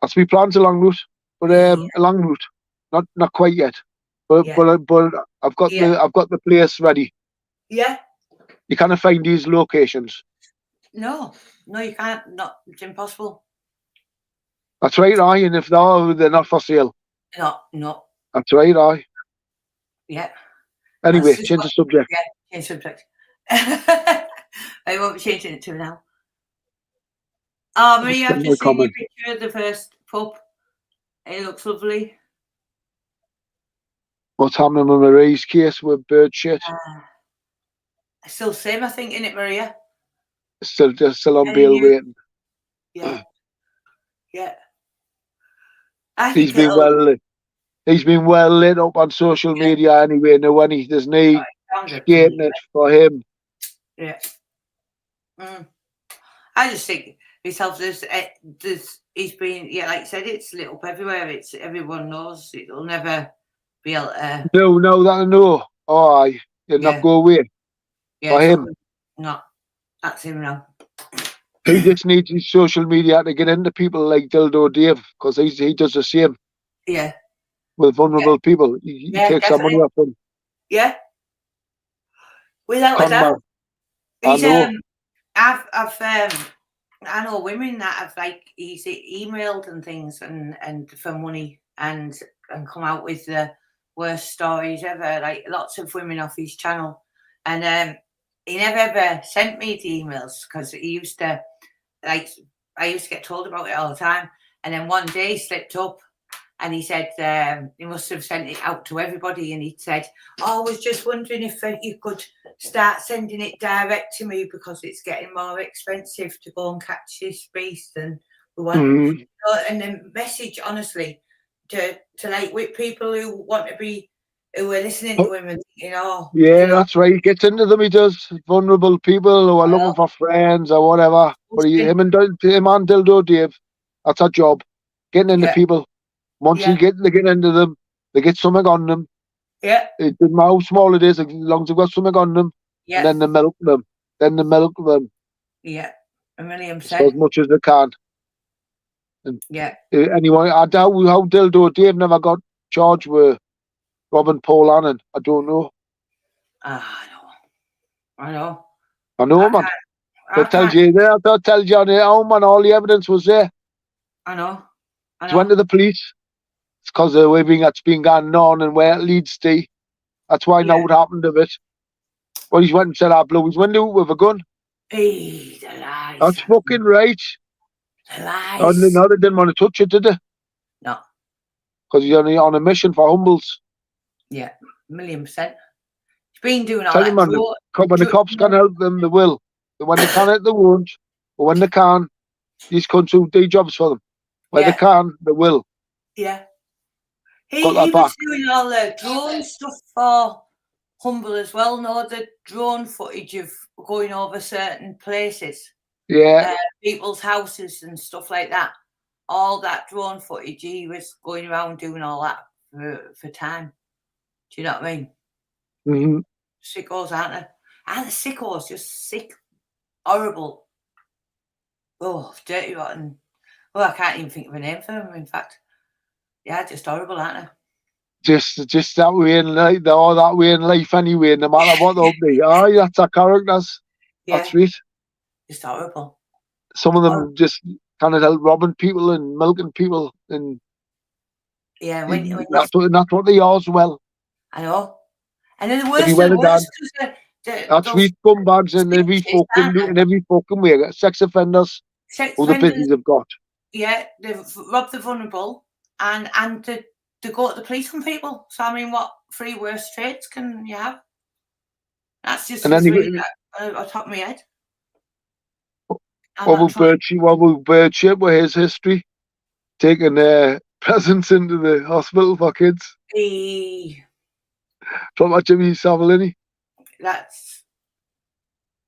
That's me plans. A long route, but a long route, not quite yet. But I've got the place ready. Yeah. You can't find these locations. No, you can't. It's impossible. That's right, aye. And if they're not for sale. No. That's right, aye. Yeah. Anyway, change the subject. Yeah, change the subject. I won't be changing it to now. Oh, Marie, I've just seen your picture of the first pup. It looks lovely. What's happening with Marie's case with bird shit? Still same, I think, innit, Maria? Still on bail waiting. Yeah. Yeah. He's been well lit up on social media anyway. No one there's no skating it for him. Yeah. I just think myself, he's been, like you said, it's lit up everywhere. It's everyone knows it'll never be able to. No. Oh, aye. You'll not go away. Yeah, for him. No, that's him now. He just needs his social media to get into people like Dildo Dave, because he does the same. Yeah. With vulnerable people. He takes some money off them. Yeah. Without a doubt. I know women that have emailed and things and for money and come out with the worst stories ever. Like lots of women off his channel, and he never ever sent me the emails because he used to I used to get told about it all the time. And then one day he slipped up and he said he must have sent it out to everybody, and he said, I was just wondering if you could start sending it direct to me because it's getting more expensive to go and catch this beast and we want and the message honestly to with people who want to be who are listening to him and thinking, that's right, he gets into them, he does. Vulnerable people who are looking for friends or whatever. But him and Dildo Dave, that's our job, getting into people. Once they get into them, they get something on them. Yeah. It doesn't matter how small it is, as long as they've got something on them. Yeah. And then they milk them. Yeah. 1,000,000%. as much as they can. And Yeah. anyway, I doubt how Dildo Dave never got charged with robbing Paul Annan. I don't know. I know. I know, man. That tells you there. That tells you on the home, man. All the evidence was there. I know. He went to the police. It's because of everything that's been going on and where it leads to. That's why now what happened to it. Well, he went and said I blew his window with a gun. Hey, the lies. That's fucking right. The lies. No, they didn't want to touch it, did they? No. Because he's only on a mission for humbles. Yeah, 1,000,000%. He's been doing all Tell that. you, man, when the cops can help them, they will. When they can't, they won't. But when they can, these cunts will do jobs for them. When they can, they will. Yeah. He was doing all the drone stuff for Humble as well. No, the drone footage of going over certain places. Yeah. People's houses and stuff like that. All that drone footage, he was going around doing all that for time. Do you know what I mean? Mm-hmm. Sickos, aren't they? And the sickos, just sick, horrible. Oh, dirty, rotten. Oh, I can't even think of a name for them, in fact. Yeah, just horrible, aren't they? Just that way in life, they're all that way in life anyway, no matter what they'll be. Aye, that's our characters. Yeah. That's right. Just horrible. Some of them just kind of robbing people and milking people, and yeah, that's what they are as well. I know. And then the worst of the worst, that's we scumbags in every fucking way. Sex offenders, all the business they've got. Yeah, they've robbed the vulnerable, and to go to the police on people. So I mean, what three worst traits can you have? That's just really on top of my head. What will Bird with his history? Taking presents into the hospital for kids. From what Jimmy Savile,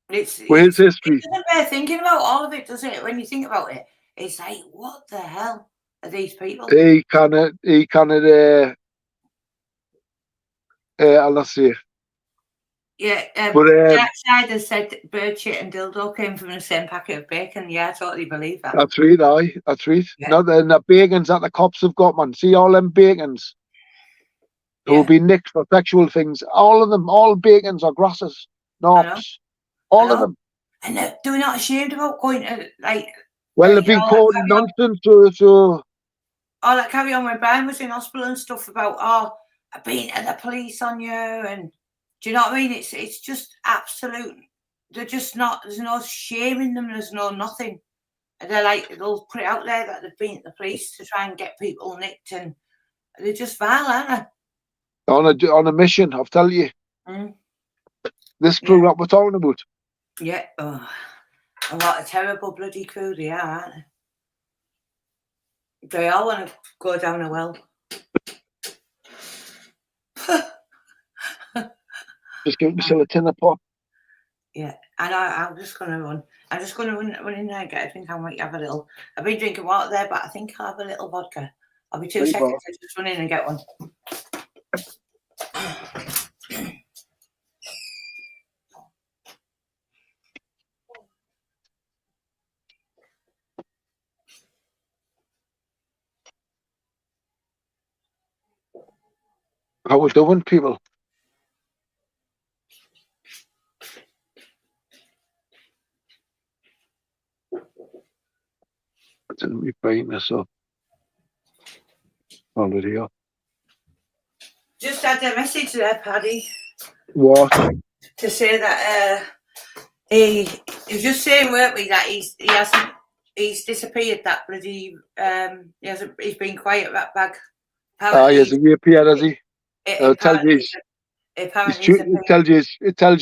it's his history. It doesn't bear thinking about all of it, does it? When you think about it, it's like, what the hell are these people? He cannot I'll not say. Yeah, Jack Schneider said bird shit and dildo came from the same packet of bacon. Yeah, I totally believe that. That's right, aye. That's right. Yeah. No, the bacons that the cops have got, man. See all them bacons who will be nicked for sexual things. All of them, all bacons are grasses, knobs. All of them. And they're not ashamed about going to, like... Well, they've been caught in nonsense, so... All that carry on when Brian was in hospital and stuff about, I've been to the police on you, and... Do you know what I mean? It's just absolute. They're just not. There's no shame in them. There's no nothing. And they're like, they'll put it out there that they've been to the police to try and get people nicked, and they're just vile, aren't they? On a mission, I'll tell you. This crew that we're talking about. Yeah. Oh, and what a terrible bloody crew they are, aren't they? They all want to go down a well. Just give myself a tin of pop. Yeah, and I'm just going to run. I'm just going to run in there and get a drink. I might have a little. I've been drinking water there, but I think I'll have a little vodka. I'll be 2 seconds. I'll just run in and get one. How we doing, people? Didn't we bring this up already? Just had a message there, Paddy. What? To say that he was just saying, weren't we, that he's disappeared. That bloody he's been quiet. That bag. He hasn't reappeared, has he? It tells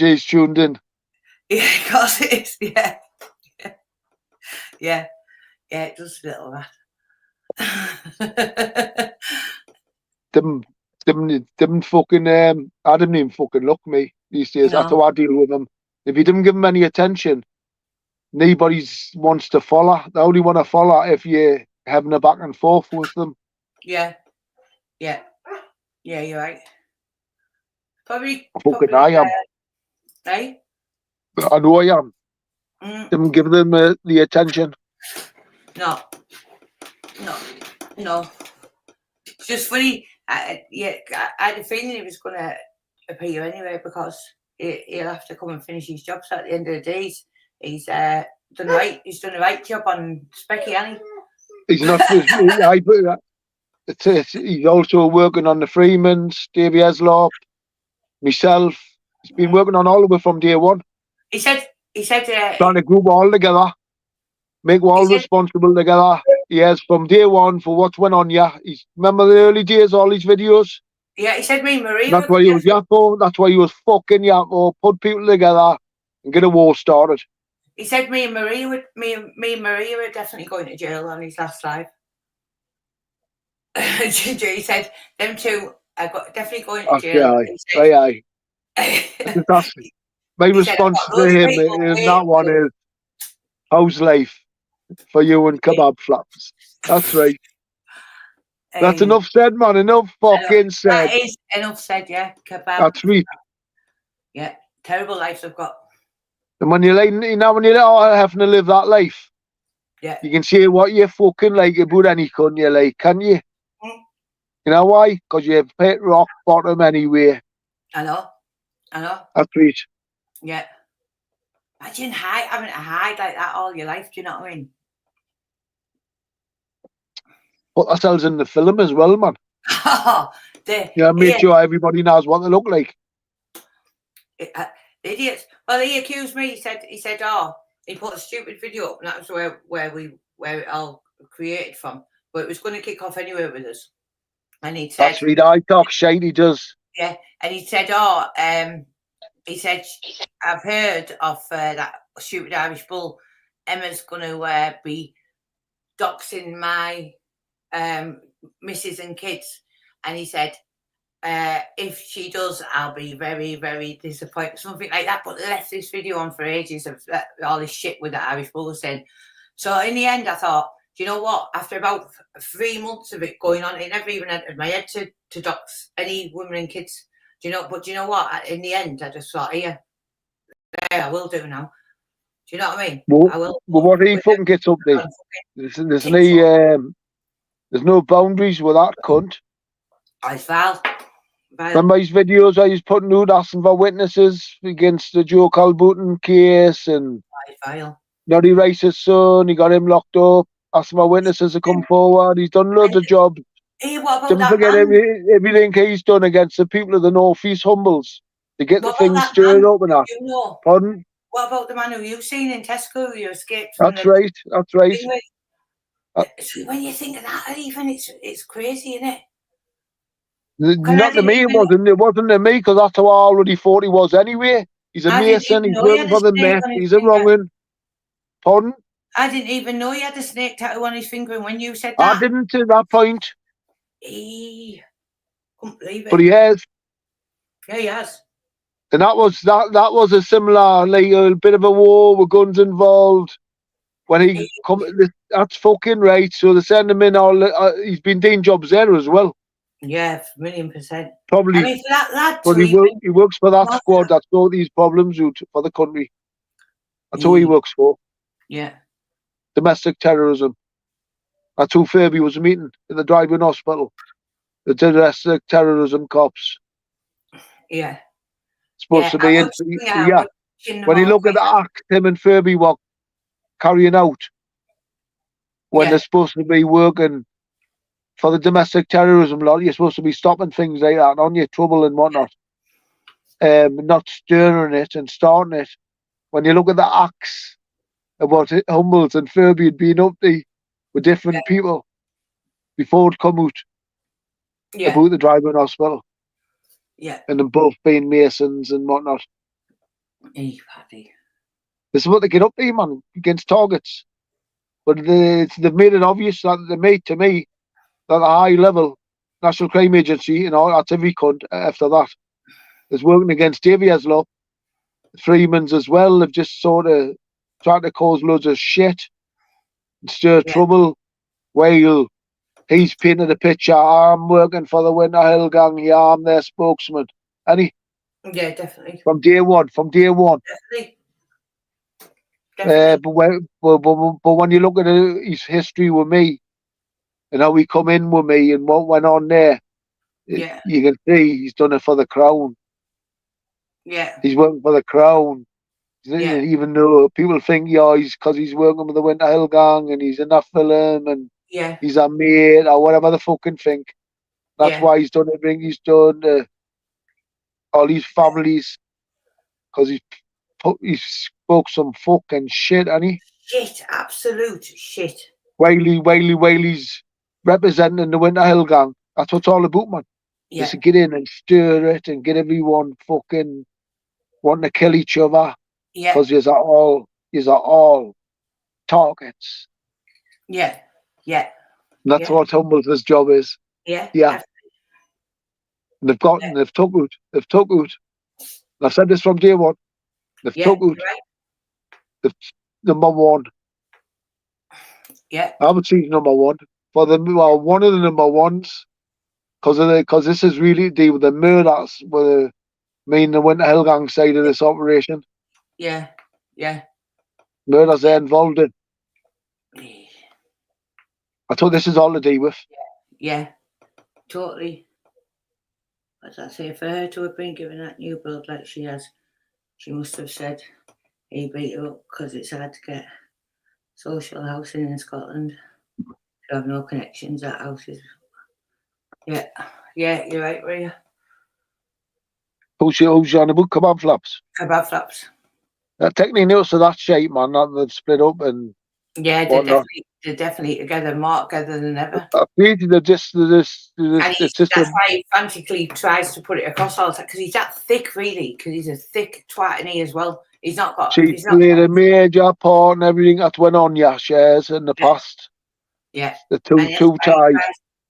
you he's tuned in. Yeah, of course it is. Yeah, it does a little that. Them fucking I didn't even fucking look me these days. That's how I deal with them. If you didn't give them any attention, nobody wants to follow. They only want to follow if you're having a back and forth with them. Yeah, you're right. Probably I am. Right? I know I am. Didn't give them the attention. No. It's just funny. I had a feeling he was going to appear anyway because he'll have to come and finish his job. So at the end of the day, he's done right. He's done the right job on Specky, hasn't he? He's not. He's also working on the Freemans, Davy Eslop, myself. He's been working on all of it from day one. He said trying to group all together, make all responsible together. Yes, from day one for what's went on. Yeah, remember the early days, all these videos. Yeah, he said me and Marie. That's why he was yappo. That's why he was fucking yappo. Put people together and get a war started. He said me and Marie were definitely going to jail on his last live. He said them two are definitely going to jail. Aye. My response to him in that one is, how's life for you and kebab flaps? That's right. That's enough said, man. Enough fucking said. That is enough said, yeah. Kebab. That's right. Yeah, terrible lives I've got. And when you're like, when you're having to live that life, yeah, you can say what you fucking like about any cunt you like, can you? You know why? Because you've hit rock bottom anyway. I know. That's right. Yeah. Imagine having to hide like that all your life, do you know what I mean? Put ourselves in the film as well, man. Make sure everybody knows what they look like. Idiots. Well, he accused me. He said, he put a stupid video up, and that was where it all created from. But it was going to kick off anyway with us. And he said, that's right. I talk shite. He does. Yeah, and he said, he said, I've heard of that stupid Irish bull. Emma's going to be doxing my missus and kids. And he said, if she does, I'll be very, very disappointed. Something like that. But left this video on for ages of all this shit with the Irish bull saying. So in the end, I thought, do you know what? After about 3 months of it going on, it never even entered my head to dox any women and kids. Do you know what? In the end, I just thought, there, I will do now. Do you know what I mean? Well, I will. Well, what he fucking gets up there? There's no boundaries with that cunt. I foul. Remember his videos where he's putting out asking for witnesses against the Joe Calbutton case and Noddy Rice's son, he got him locked up, asking for witnesses to come forward. He's done loads of jobs. Hey, what about Don't forget everything he's done against the people of the North East Humbles to get the things stirred up and that. Pardon? What about the man who you've seen in Tesco who escaped? That's right. So when you think of that, even it's crazy, isn't it? Not to me, it wasn't to me, because that's how I already thought he was anyway. He's a Mason, he's working for the Met, he's a wrong one. Pardon? I didn't even know he had a snake tattoo on his finger, and when you said that... I didn't at that point. Couldn't believe it. But he has. Yeah, he has. And that was a similar, like a bit of a war with guns involved. When he come, that's fucking right. So they send him in. He's been doing jobs there as well. Yeah, 1,000,000%. Probably. I mean, for that lad, but he works for that squad that sort these problems out for the country. That's who he works for. Yeah. Domestic terrorism. That's who Furby was meeting in the driving hospital. The domestic terrorism cops. Yeah. Supposed to be in. Yeah. When you look at the act him and Furby were carrying out when they're supposed to be working for the domestic terrorism law, you're supposed to be stopping things like that, on your trouble and whatnot. Not stirring it and starting it. When you look at the acts about Humbles and Furby had been up there with different people before it come out about the driving hospital. Yeah. And them both being Masons and whatnot. Hey, Paddy. This is what they get up there, man, against targets. But they've made it obvious that they made to me that a high level National Crime Agency, that's every cunt after that, is working against Davy Eslop, the Freemans as well. They've just sort of tried to cause loads of shit and stir trouble while he's painted a picture. I'm working for the Winter Hill Gang. Yeah, I'm their spokesman. Yeah, definitely. From day one. Definitely. definitely. But when you look at his history with me and how he come in with me and what went on there, Yeah, you can see he's done it for the crown. yeah, He's working for the crown. yeah, Even though people think, yeah, he's because he's working with the Winter Hill Gang and he's in that film and yeah, he's a mate or whatever the fucking think. That's yeah. why he's done everything he's done. All these families, because he spoke some fucking shit, and he Shit, absolute shit. Wiley's representing the Winter Hill Gang. That's what it's all about, man. Is Yeah, to get in and stir it and get everyone fucking wanting to kill each other yeah, because you're all targets. yeah, yeah, And that's yeah, what Humbles' job is. yeah, Yeah. And they've took out. They've took out. And I've said this from day one. They've yeah, took out you're right. the number one. Yeah, I haven't seen number one. One of the number ones, because this is really to do with the murders, with the Winter Hill Gang side of this operation. yeah, yeah, Murders they're involved in. I thought this is all to do with. yeah, totally. As I say, for her to have been given that new build like she has, she must have said he beat her up because it's hard to get social housing in Scotland. You have no connections, that house is. Yeah, yeah, you're right, Ria. Who's on about kebab flaps? Kebab flaps. They're technically new to that shape, man. That they've split up and Yeah, whatnot. they're definitely together, more together than ever. They're just, And it's just that's why he frantically tries to put it across all the time, because he's that thick, really, because he's a thick twat, and he as well. He's not got. she played a major part in everything that went on, yeah, shares in the past. Yeah. The two ties.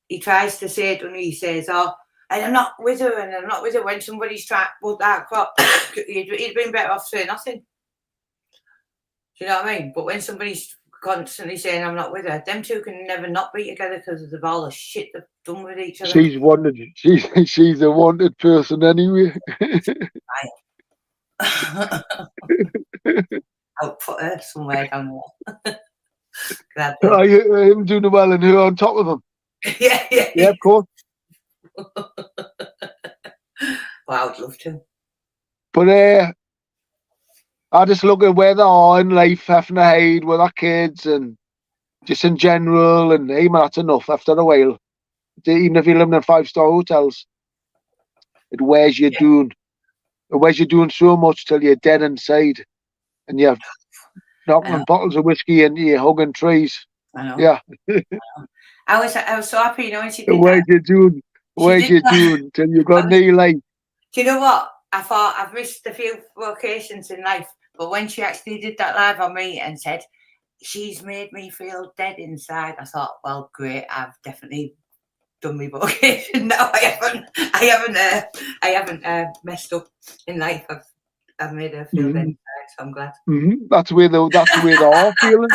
He tries to say it when he says, "Oh, and I'm not with her, and I'm not with her." When somebody's trying to put that crop, he'd been better off saying nothing. Do you know what I mean? But when somebody's constantly saying, "I'm not with her," them two can never not be together because of all the shit they've done with each other. She's wanted. She's a wanted person anyway. I'll put her somewhere down there. Him doing well and her on top of him. Yeah, of course. Well, I'd love to. But I just look at where they are in life, having to hide with our kids and just in general, and hey man, that's enough after a while. Even if you're living in 5-star hotels, it wears you down. It wears you down so much till you're dead inside, and you're knocking on bottles of whiskey and you're hugging trees. I know. Yeah. I was so happy, you know, when she did it wears you down. It wears you down till you've got no life. Do you know what? I thought I've missed a few vocations in life, but when she actually did that live on me and said, "She's made me feel dead inside," I thought, well, great, I've definitely done my vocation. No, I haven't messed up in life. I've made her feel dead inside, so I'm glad. That's the way they are feeling.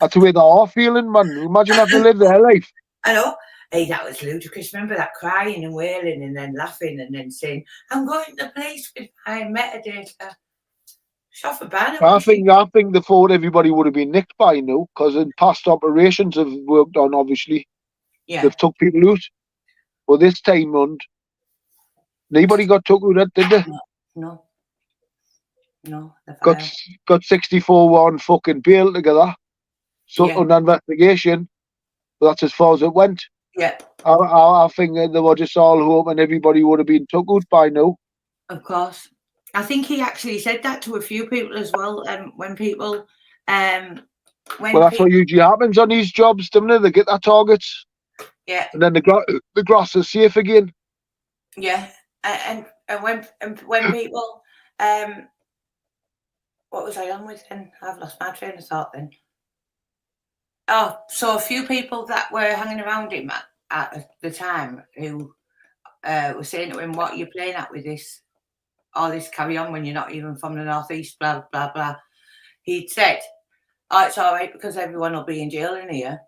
That's the way they are feeling, man. Imagine having to live their life. I know. Hey, that was ludicrous. Remember that crying and wailing and then laughing and then saying, "I'm going to the police with my metadata." Shot for banner. I think they thought everybody would have been nicked by now, because in past operations have worked on, obviously. Yeah. They've took people out. Well, this time round, nobody got took out, did they? No. Got 64 on fucking bail together. So under investigation. But that's as far as it went. Yeah. I think they were just all hoping everybody would have been took out by now. Of course. I think he actually said that to a few people as well. When people, well, that's what usually happens on these jobs, doesn't it? They get their targets. Yeah. And then the grass is safe again. Yeah. And when people, what was I on with then? I've lost my train of thought then. Oh, so a few people that were hanging around him at the time who were saying to him, "What are you playing at with this? All this carry on when you're not even from the northeast, blah, blah, blah." He'd said, "Oh, it's all right because everyone will be in jail in here."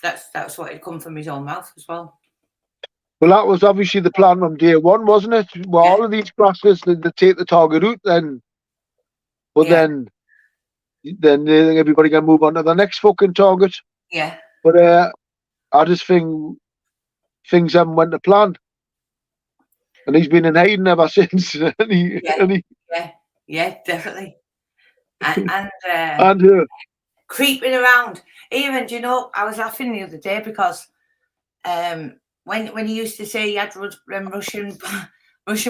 That's what had come from his own mouth as well. Well, that was obviously the plan from day one, wasn't it? Well, all of these grassers, they take the target out then. But Yeah. then they think everybody can move on to the next fucking target. Yeah. But I just think things haven't went to plan. And he's been in hiding ever since. Yeah, definitely. And and creeping around. Even, do you know, I was laughing the other day because when he used to say he had Russian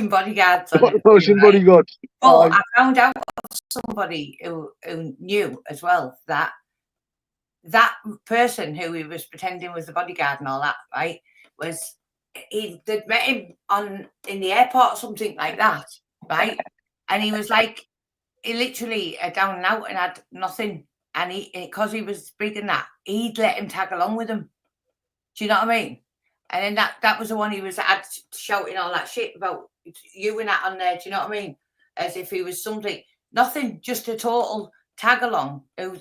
bodyguards on it. Russian bodyguards. Oh, I found out of somebody who knew as well that person who he was pretending was the bodyguard and all that, right, was they'd met him in the airport or something like that, right? And he was like, he literally down and out and had nothing. And because he was speaking that, he'd let him tag along with him. Do you know what I mean? And then that was the one he was shouting all that shit about you and that on there. Do you know what I mean? As if he was something, nothing, just a total tag along who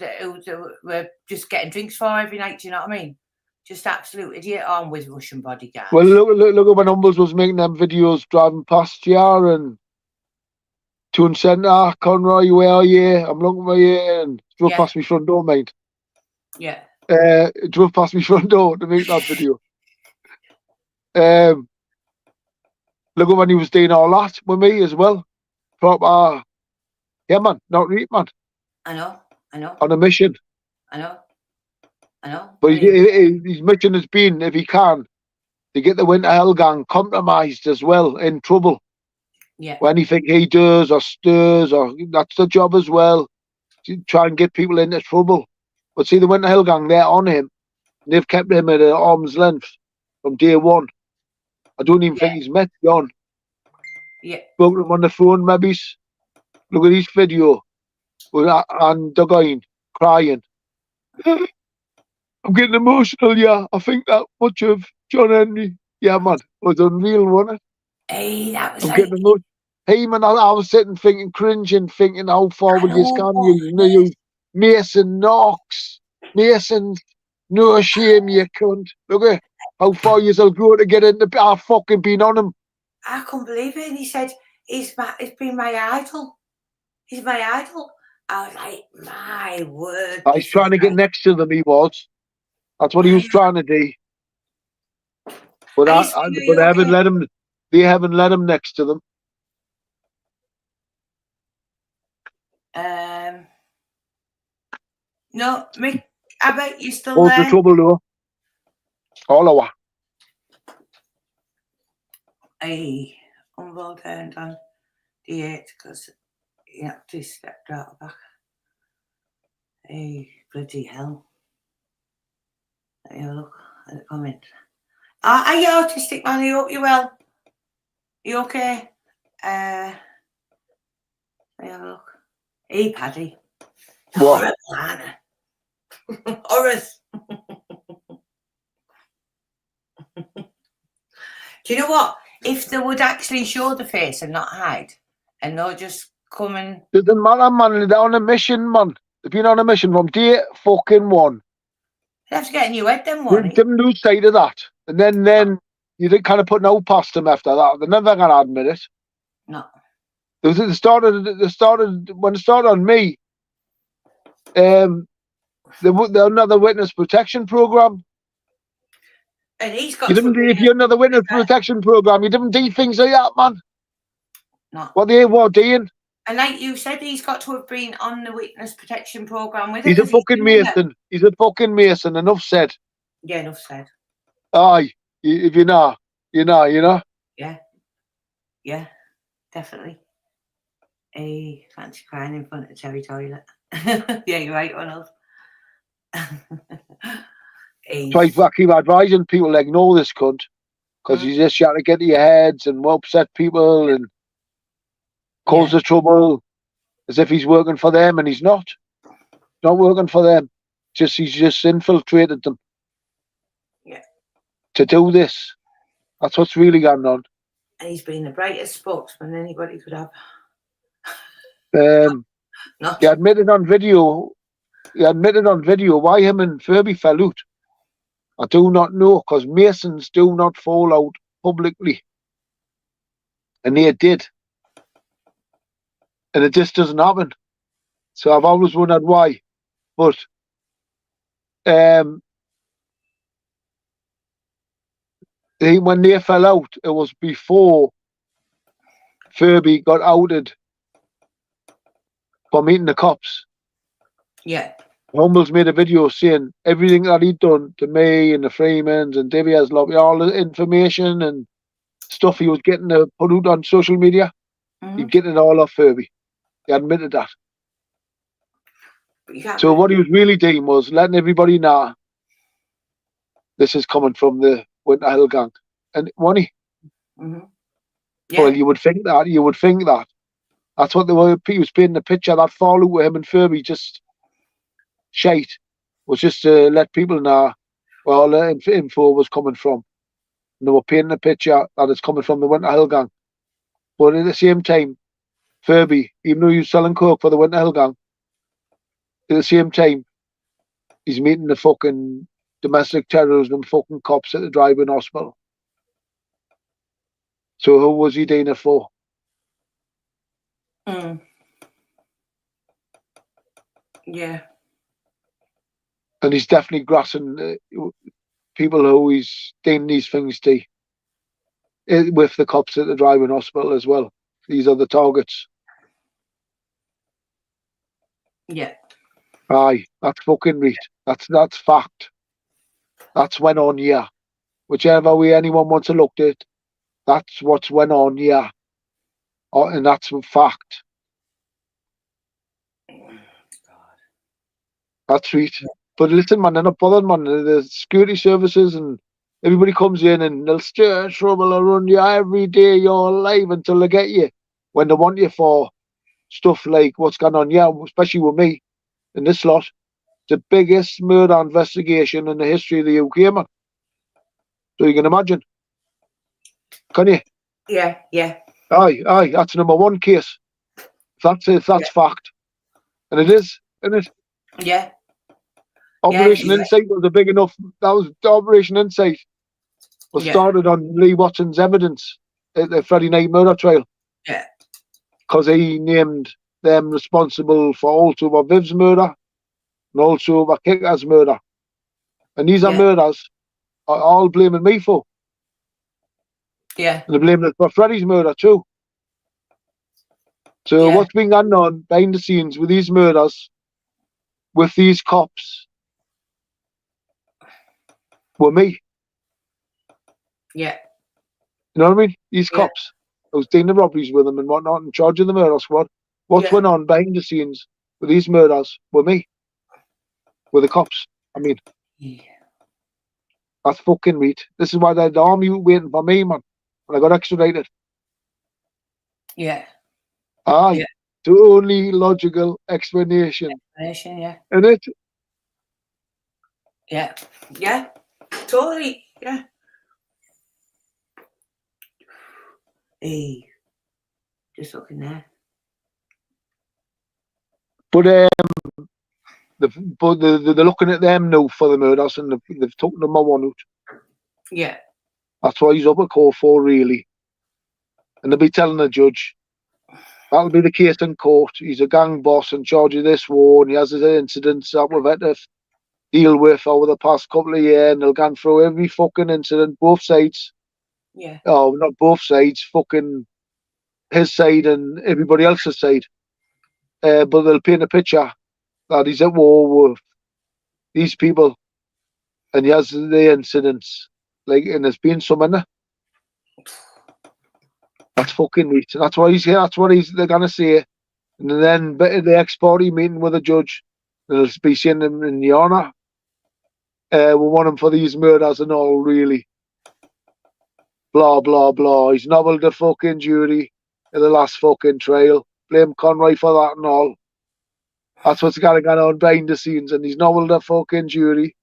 were just getting drinks for every night. Do you know what I mean? Just absolute idiot on with Russian bodyguards. Well, look at when Humbles was making them videos driving past here and Tune Centre, Conroy, where are you? I'm looking for you, and drove past my front door, mate. Yeah. Drove past my front door to make that video. Look at when he was doing all that with me as well. Proper, yeah, man, not reap, man. I know. On a mission. I know. But his mission has been, if he can, to get the Winter Hell Gang compromised as well, in trouble. Yeah. When anything he does or stirs, or that's the job as well, to try and get people into trouble. But see, the Winter Hell Gang, they're on him. They've kept him at arm's length from day one. I don't even think he's met John. Yeah. Spoke to him on the phone, maybe. Look at his video. And the guy crying. I'm getting emotional, yeah. I think that much of John Henry. Yeah, man. It was unreal, wasn't it? Hey, that was getting emotional. Hey, man, I was sitting thinking, cringing, thinking, how far will you scan you Mason Knox. Masons, no shame, you cunt. Look at how far you'll go to get into. I've fucking been on him. I couldn't believe it. And he said, it's been my idol. He's my idol. I was like, my word. He's trying to get next to them, he was. That's what he was trying to do. But they haven't let him. They haven't let him next to them. No, Mick, I bet you're still What's there. the trouble, though? All over. Hey, Humboldt turned on the 8th because he had to step out back. Hey, bloody hell. Let me have a look at the comment. Are you autistic, man? I hope you're well. You okay? Let me have a look. Hey, Paddy. What? Horrors. Do you know what? If they would actually show the face and not hide, and they'll just come and... Doesn't matter, man. They're on a mission, man. They've been on a mission from day fucking one. They have to get in your head, then, won't They didn't lose sight of that. And then you did kind of put no past them after that. They're never going to admit it. No. They started when it started on me. They're another witness protection program. And he's got. If you're another witness protection program, you didn't do things like that, man. No. What they were doing. And like you said, he's got to have been on the witness protection program with. He's a fucking Mason. He's a fucking Mason. Enough said. Yeah, enough said. Aye, if you know. Yeah. Yeah, definitely. Hey, fancy crying in front of Terry toilet. Yeah, you're right, Ronald. So I keep advising people to ignore this cunt because he's just trying to get to your heads and upset people and cause the trouble as if he's working for them, and he's not. Not working for them. He's just infiltrated them. Yeah. To do this. That's what's really going on. And he's been the brightest spokesman anybody could have. He admitted on video why him and Furby fell out. I do not know, because Masons do not fall out publicly. And they did. And it just doesn't happen. So I've always wondered why. But when they fell out, it was before Furby got outed for meeting the cops. Yeah. Humbles made a video saying everything that he'd done to me and the Freemans and Davy Haslopp, all the information and stuff he was getting to put out on social media, he'd get it all off Furby. He admitted that. So what he was really doing was letting everybody know this is coming from the Winter Hill gang. And money. Yeah. Well, you would think that. That's what they were. He was painting the picture that fallout with him and Furby just shite was just to let people know where all the info was coming from. And they were painting a picture that it's coming from the Winter Hill gang. But at the same time, Furby, even though he was selling coke for the Winter Hill gang, at the same time, he's meeting the fucking domestic terrorism fucking cops at the drive-in hospital. So who was he doing it for? Yeah. And he's definitely grassing people who he's doing these things to with the cops at the driving hospital as well. These are the targets. Yeah. Aye, that's fucking right. That's fact. That's went on, yeah. Whichever way anyone wants to look at it, that's what's went on, yeah. And that's a fact. That's right. But listen, man, they're not bothered, man. The security services and everybody comes in and they'll stir trouble around you every day you're alive until they get you. When they want you for stuff like what's going on, yeah, especially with me in this lot, the biggest murder investigation in the history of the UK, man. So you can imagine. Can you? Yeah, yeah. Aye, that's number one case. That's fact. And it is, isn't it? Yeah. Operation Insight was a big enough. That was Operation Insight was started on Lee Watson's evidence at the Friday night murder trial. Yeah. Because he named them responsible for also for Viv's murder and also for Kicker's murder. And these are murders are all blaming me for. Yeah. And they're blaming it for Freddie's murder too. So what's been going on behind the scenes with these murders, with these cops, were me. Yeah. You know what I mean? These cops. I was doing the robberies with them and whatnot, in charge of the murder squad. What's went on behind the scenes with these murders were me. With the cops. I mean. That's fucking right. This is why they had the army waiting for me, man. When I got extradited. Yeah. Aye. The only logical explanation. Yeah. Isn't it? Yeah. Yeah. Totally. Yeah. Hey. Just looking there. But they're looking at them now for the murders and they've took number one out. Yeah. That's why he's up at court for, really. And they'll be telling the judge, that'll be the case in court. He's a gang boss in charge of this war and he has his incidents that we've had to deal with over the past couple of years, and they'll go through every fucking incident, both sides. Yeah. Oh, not both sides, fucking his side and everybody else's side. But they'll paint a picture that he's at war with these people and he has the incidents. Like, and there's been some in there. That's fucking right. That's what they're gonna say. And then the ex-party meeting with the judge, they'll be saying him in the honour. We want him for these murders and all, really. Blah, blah, blah. He's nobbled the fucking jury in the last fucking trial. Blame Conroy for that and all. That's what's going on behind the scenes. And he's nobbled the fucking jury.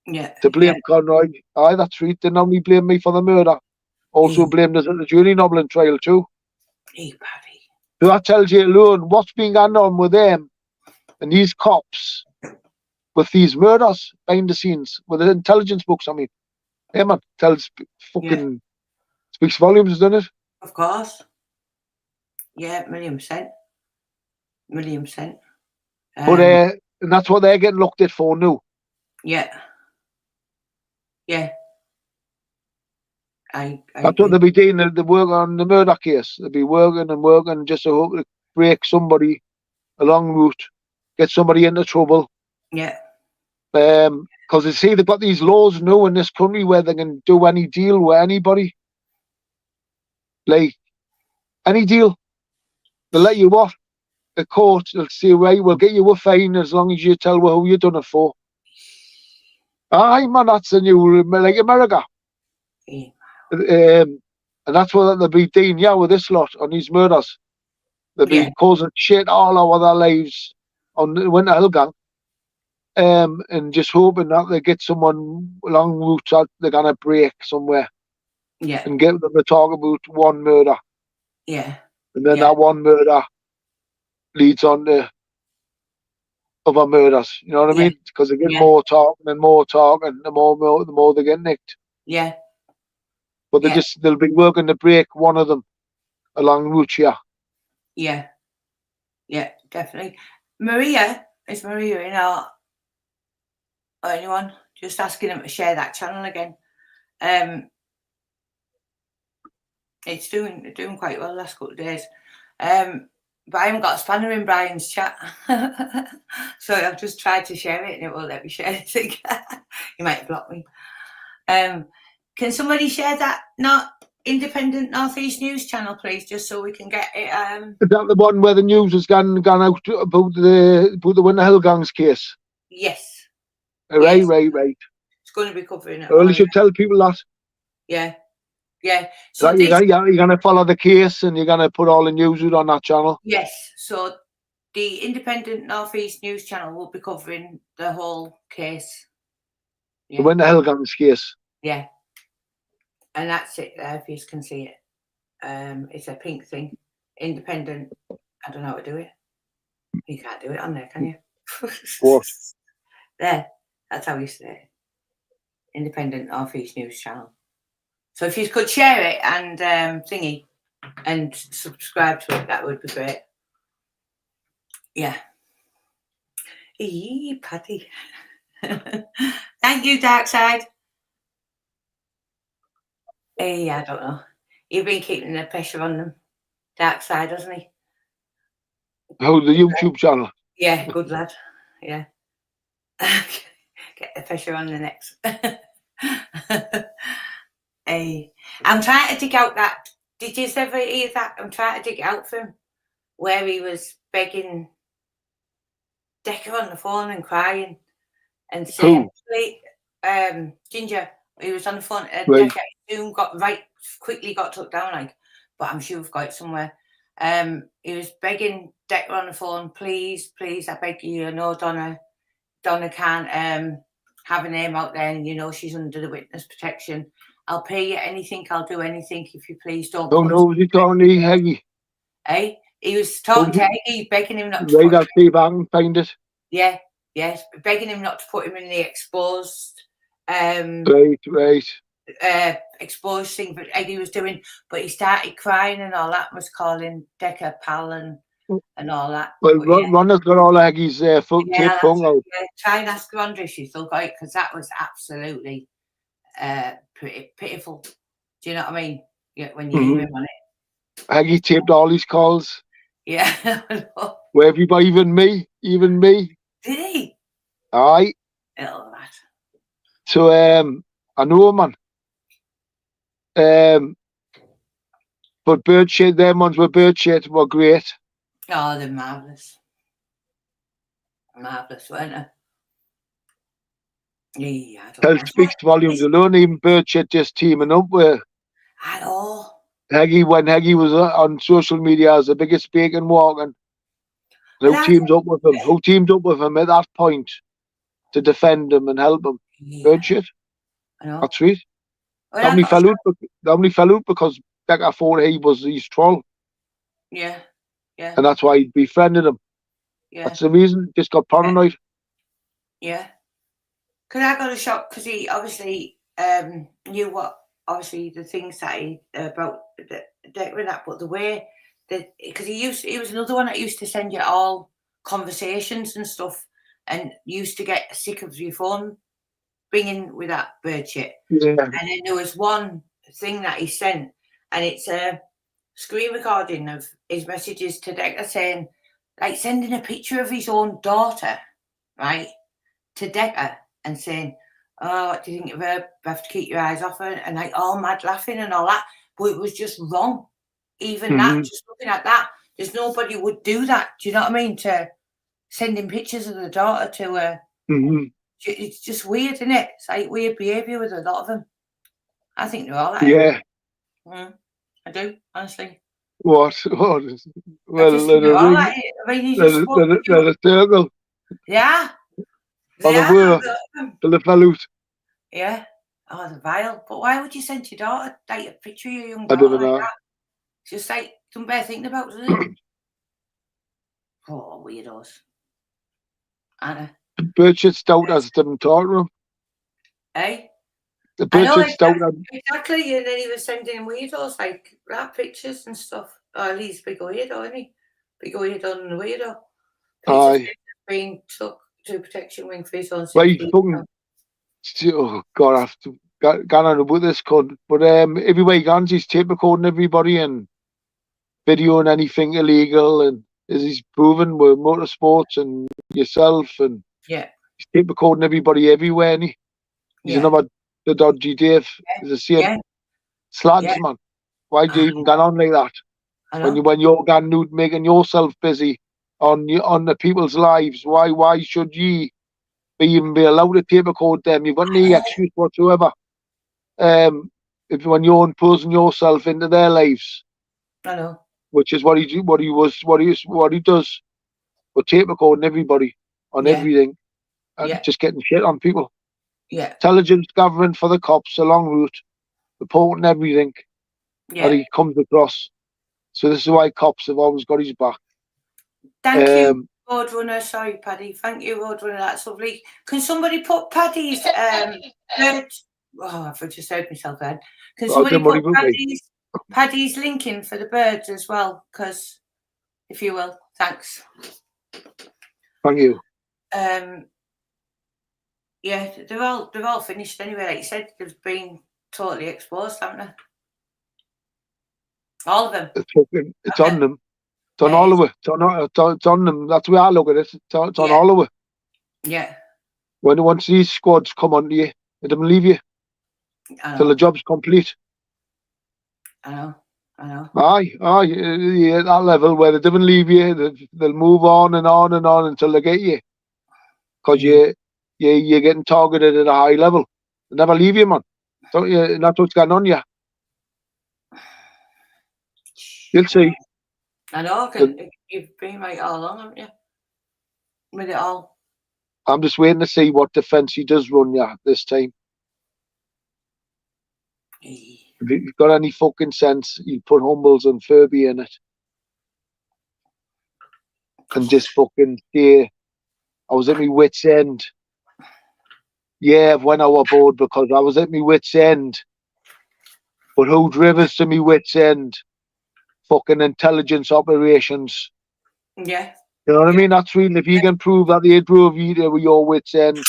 Yeah. To blame Conroy. Aye, that's right. They normally blame me for the murder. Also blamed us at the jury nobbling trial too. Hey, Paddy. So that tells you alone what's been going on with them and these cops with these murders behind the scenes, with the intelligence books, I mean. Hey, man, speaks volumes, doesn't it? Of course. Yeah, 1,000,000%. 1,000,000%. But and that's what they're getting looked at for now. Yeah. Yeah. I That's what they'll be doing. They'll work on the murder case. They'll be working just to hope to break somebody along route, get somebody into trouble. Yeah. Because they see they've got these laws now in this country where they can do any deal with anybody. Like, any deal. They'll let you off. The court will say, right, we'll get you a fine as long as you tell who you done it for. Aye, man, that's the new, like America. Yeah. And that's what they'll be doing, with this lot on these murders. They'll be causing shit all over their lives on the Winter Hill Gang. And just hoping that they get someone along route that they're going to break somewhere. Yeah. And get them to talk about one murder. Yeah. And then that one murder leads on to other murders. You know what I mean? Because they get more talking and more talking, the more they get nicked. Yeah. But they'll be working to break one of them along route, Yeah. Yeah, definitely. Maria, is Maria in or anyone? Just asking them to share that channel again. It's doing quite well the last couple of days. But I haven't got a spanner in Brian's chat. So I've just tried to share it and it won't let me share anything. He might block me. Can somebody share that independent Northeast News channel, please, just so we can get it? Is that the one where the news has gone out about the Winter Hill Gang's case? Yes. Right. It's going to be covering it. Well, you should tell people that. Yeah. So you're going to follow the case and you're going to put all the news out on that channel. Yes. So the independent Northeast News channel will be covering the whole case. The Winter Hill Gang's case. Yeah. And that's it there, if you can see it. It's a pink thing. Independent. I don't know how to do it. You can't do it on there, can you? What? There. That's how you say it. Independent Northeast News channel. So if you could share it and thingy and subscribe to it, that would be great. Yeah. Paddy. Thank you, Darkside. I don't know. You've been keeping the pressure on them. Darkside, hasn't he? Oh, the YouTube channel. Yeah, good lad. Yeah. Get the pressure on the next. I'm trying to dig out that. Did you ever hear that? I'm trying to dig it out for him, where he was begging Decker on the phone and crying and saying, Ginger, he was on the phone. Decker soon quickly got took down, but I'm sure we've got it somewhere. He was begging Decker on the phone, please, I beg you, Donna can't have a name out there, and she's under the witness protection. I'll pay you anything, I'll do anything if you please don't. Oh no, was he talking to Heggie? He was talking to Heggie, begging him not to put I'll see if I can find it. Yeah, yes, begging him not to put him in the exposed exposed thing that Eddie was doing, but he started crying and all that, was calling Decker pal and all that. Well, Ronna's got all Eggie's tip phone out. Try and ask Rhonda if she's still got it, because that was absolutely pretty pitiful. Do you know what I mean? Yeah, when you hear him on it. Eggie taped all his calls. Yeah. Where everybody, even me. Did he? Aye. Little lad. So I know him, man. But bird shit, them ones with bird shit were great. Oh, they're marvellous. Marvellous, weren't they? Yeah, That speaks volumes alone. Even bird shit just teaming up with. I know. Heggie, when Heggie was on social media as the biggest bacon walking, who teamed up with him? Who teamed up with him at that point to defend him and help him? Bird shit. I know. That's right. How many fell out because Becca thought he was his troll. Yeah. And that's why he befriended him. Yeah. That's the reason. Just got paranoid. Yeah. Because I got a shock because he obviously knew what, obviously, the things that he about Decker and that, but the way because he was another one that used to send you all conversations and stuff, and used to get sick of your phone ringing with that bird shit. Yeah. And then there was one thing that he sent, and it's a screen recording of his messages to Decker saying, like, sending a picture of his own daughter, right, to Decker and saying, oh, what do you think of her? You have to keep your eyes off her, and like all mad laughing and all that. But it was just wrong. Even that, just looking at that, there's nobody would do that. Do you know what I mean? To sending pictures of the daughter to her. It's just weird, isn't it? It's like weird behaviour with a lot of them. I think they're all like Yeah. I do, honestly. What? Well, they're all like it. I mean, you just let a circle. Yeah. On the word, to the fellows. Yeah. Oh, the vile. But why would you send your daughter, like, a picture of your young I daughter don't know. like that? It's just like, don't bear thinking about, does it? Oh, weirdos. Anna. The bird shit stout as them talking to him. Eh? The bird shit stout. Exactly, and then he was sending weirdos, like, rap pictures and stuff. Oh, he's a big weirdo, isn't he? Big weirdo and a weirdo. Aye. Being took to protection wing for his own Right, safety. fucking. Oh, God, I've gone on about this cunt. But everywhere he goes, he's tape recording everybody and videoing anything illegal. And as he's proven with motorsports and yourself, and yeah, he's tape recording everybody everywhere. And he's another the dodgy Dave. He's the same slads, man. Why do you even get on like that? When you're going nude, making yourself busy on the people's lives, why should ye even be allowed to tape record them? You've got no excuse whatsoever. When you're imposing yourself into their lives, I know, which is what he does. But tape recording everybody on everything, and just getting shit on people. Yeah, intelligence government for the cops, a long route, reporting everything that he comes across. So this is why cops have always got his back. Thank you, Roadrunner. Sorry, Paddy. Thank you, Roadrunner. That's lovely. Can somebody put Paddy's bird? Oh, I've just heard myself then. Can somebody put Paddy's link in for the birds as well? Because, if you will, thanks. Thank you. Yeah, they're all finished anyway. Like you said, they've been totally exposed, haven't they? All of them. It's on them. It's on all of it. It's on them. That's the way I look at it. It's on all of it. Yeah. Once these squads come onto you, they don't leave you till the job's complete. I know. Aye, at that level where they don't leave you, they'll move on and on and on until they get you. Because you're getting targeted at a high level. They never leave you, man. Don't you? And that's what's going on, yeah. You'll see. I know. You've been right all along, haven't you? With it all. I'm just waiting to see what defence he does run, yeah, this time. If you've got any fucking sense, you put Humbles and Furby in it. And just fucking stay. I was at my wit's end. Yeah, I've went overboard because I was at my wit's end. But who drove us to my wit's end? Fucking intelligence operations. Yeah. You know what I mean? That's real. If you can prove that they drove you there with your wit's end,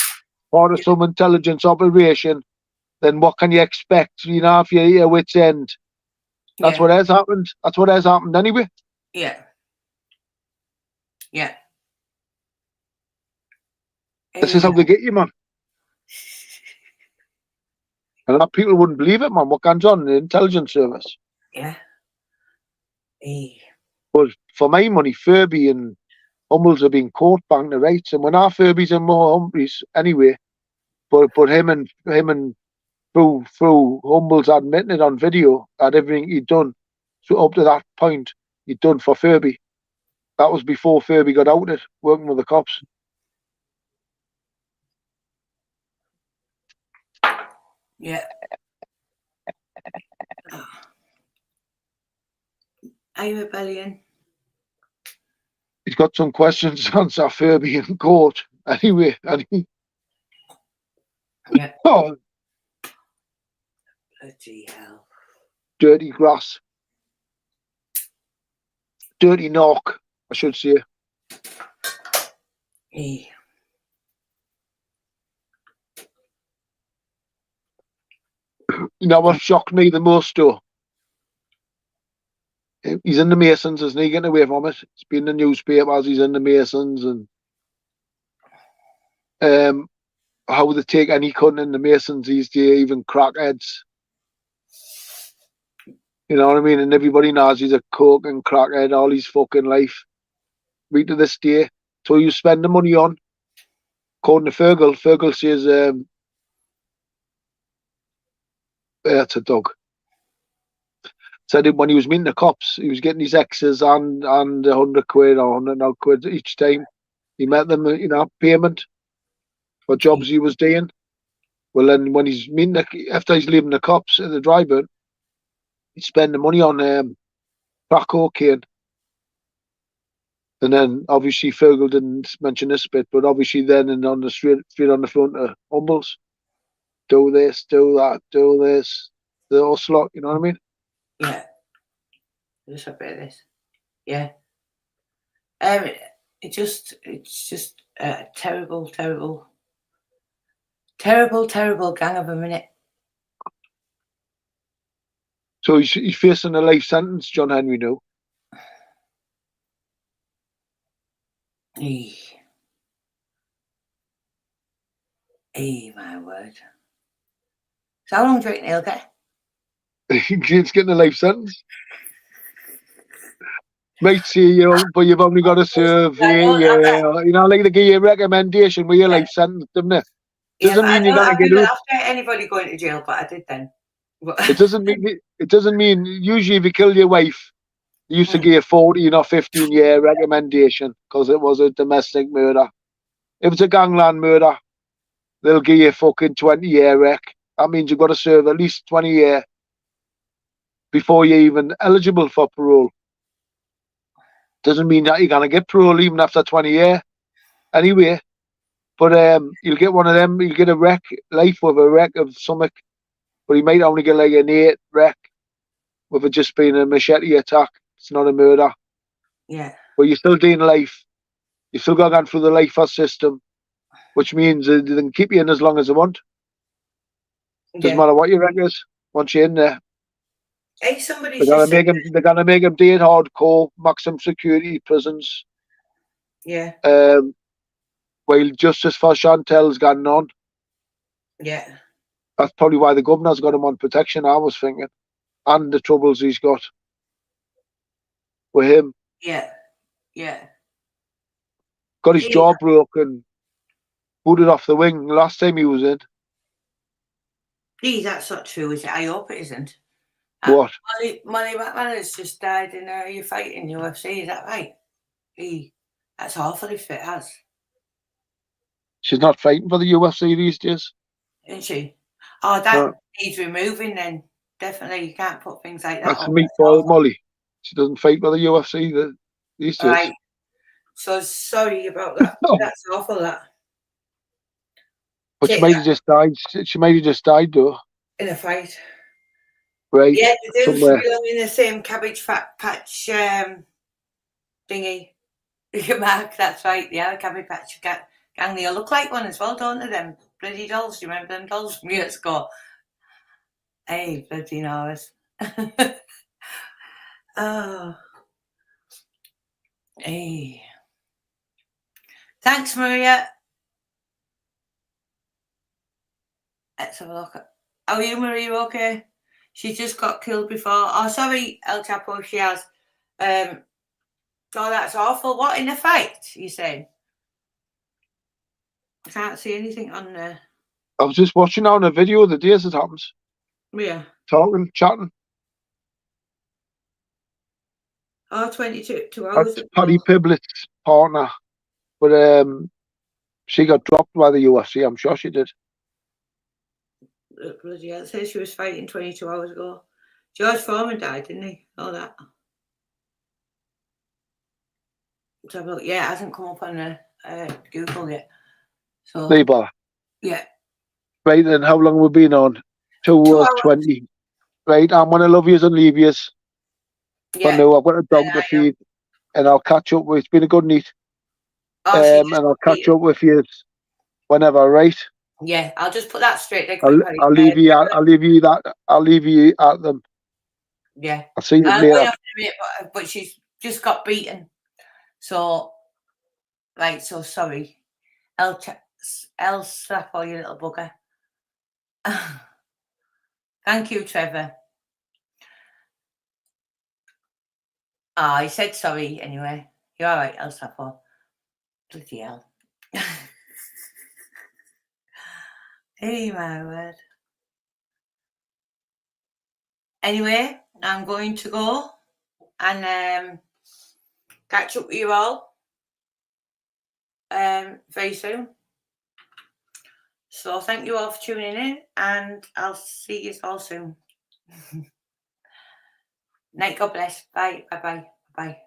part of some intelligence operation, then what can you expect? You know, if you're at your wit's end. That's what has happened. That's what has happened anyway. Yeah. Yeah. This is how they get you, man. And that people wouldn't believe it, man. What goes on in the intelligence service? Yeah. But for my money, Furby and Humbles have been court banged the rights, and when our Furbies and more Humphreys anyway, but him and through Humbles admitting it on video that everything he'd done, so up to that point he'd done for Furby. That was before Furby got outed, working with the cops. Yeah. Are you rebellion? He's got some questions to answer Furby in court anyway. Yeah. Oh, bloody hell. Dirty grass. dirty knock, I should say. He What shocked me the most, though, he's in the Masons, isn't he? Getting away from it. It's been in the newspapers, he's in the Masons, and how they take any cunt in the Masons these days, even crackheads. You know what I mean? And everybody knows he's a coke and crackhead all his fucking life. Right to this day. So you spend the money on, according to Fergal says, that's a dog. Said that when he was meeting the cops, he was getting his exes and 100 quid or 100 odd quid each time he met them, payment for jobs he was doing. Well, then when he's meeting after he's leaving the cops at the drive-in, he'd spend the money on crack cocaine. And then obviously Fergal didn't mention this bit, but obviously then and on the straight on the front of Humbles, do this, do that, do this, the whole slot, you know what I mean? Yeah. Just a bit of this. Yeah. It's just a terrible gang of a minute. So he's facing a life sentence, John Henry now. My word. So how long do you reckon he'll get? He's getting a life sentence. Might say, but you've only got to serve, like they give you a recommendation with your life sentence, doesn't it? Doesn't mean you're going to get out. After anybody going to jail, but I did then. It doesn't mean usually if you kill your wife, they used to give you 14 or 15-year recommendation because it was a domestic murder. If it's a gangland murder, they'll give you a fucking 20-year rec. That means you've got to serve at least 20 years before you're even eligible for parole. Doesn't mean that you're going to get parole even after 20 years. Anyway, but you'll get one of them, you'll get a wreck, life with a wreck of something, but you might only get like an 8 wreck with it just being a machete attack. It's not a murder. Yeah. But you're still doing life. You've still got to go through the life system, which means they can keep you in as long as they want. Doesn't matter what your wreck is, once you're in there. Hey, they're gonna make him do it hardcore, maximum security prisons. Yeah. While justice for Chantel's gone on. Yeah. That's probably why the governor's got him on protection, I was thinking. And the troubles he's got with him. Yeah. Yeah. Got his jaw broken, booted off the wing last time he was in. Please, that's not true, is it? I hope it isn't. What? Molly McManus just died in your fight in UFC, is that right? That's awful if it has. She's not fighting for the UFC these days. Isn't she? Oh, that needs removing then. Definitely, you can't put things like that. That's me fault, Molly. She doesn't fight for the UFC these days. Right. So sorry about that. That's awful, that. But she might have just died. She might have just died, though. In a fight. Right. Yeah, they do belong in the same cabbage patch thingy. Mark, that's right. Yeah, the cabbage patch gang. They all look like one as well, don't they? Them bloody dolls. Do you remember them dolls from years ago? Hey, bloody knows. Oh. Hey. Thanks, Maria. Let's have a look. Are you, Maria, okay? She just got killed before. Oh, sorry, El Chapo, she has. Oh, that's awful. What, in a fight, you saying? I can't see anything on there. I was just watching on a video of the days it happens. Yeah. Talking, chatting. Oh, 22 hours. That's Paddy Piblit's partner. But she got dropped by the UFC, I'm sure she did. Bloody hell, it says she was fighting 22 hours ago. George Foreman died, didn't he? All that. So, yeah, it hasn't come up on Google yet. So, yeah. Right then, how long have we been on? 2 hours 20. Right, I'm going to love yous and leave yous. Yeah. But no, I've got a dog to feed. and I'll catch up with. It's been a good night. Oh, she And I'll catch up with you whenever, right? Yeah, I'll just put that straight there I'll quickly. leave you at them. Yeah. I'll see you Going later. off in a minute, but she's just got beaten. So, right, so sorry. El slap all you little bugger. Thank you, Trevor. Ah, he said sorry anyway. You're all right, El Sapo. Bloody hell. Hey, my word. Anyway, I'm going to go and catch up with you all very soon. So thank you all for tuning in, and I'll see you all soon. Night, God bless. Bye, bye, bye, bye.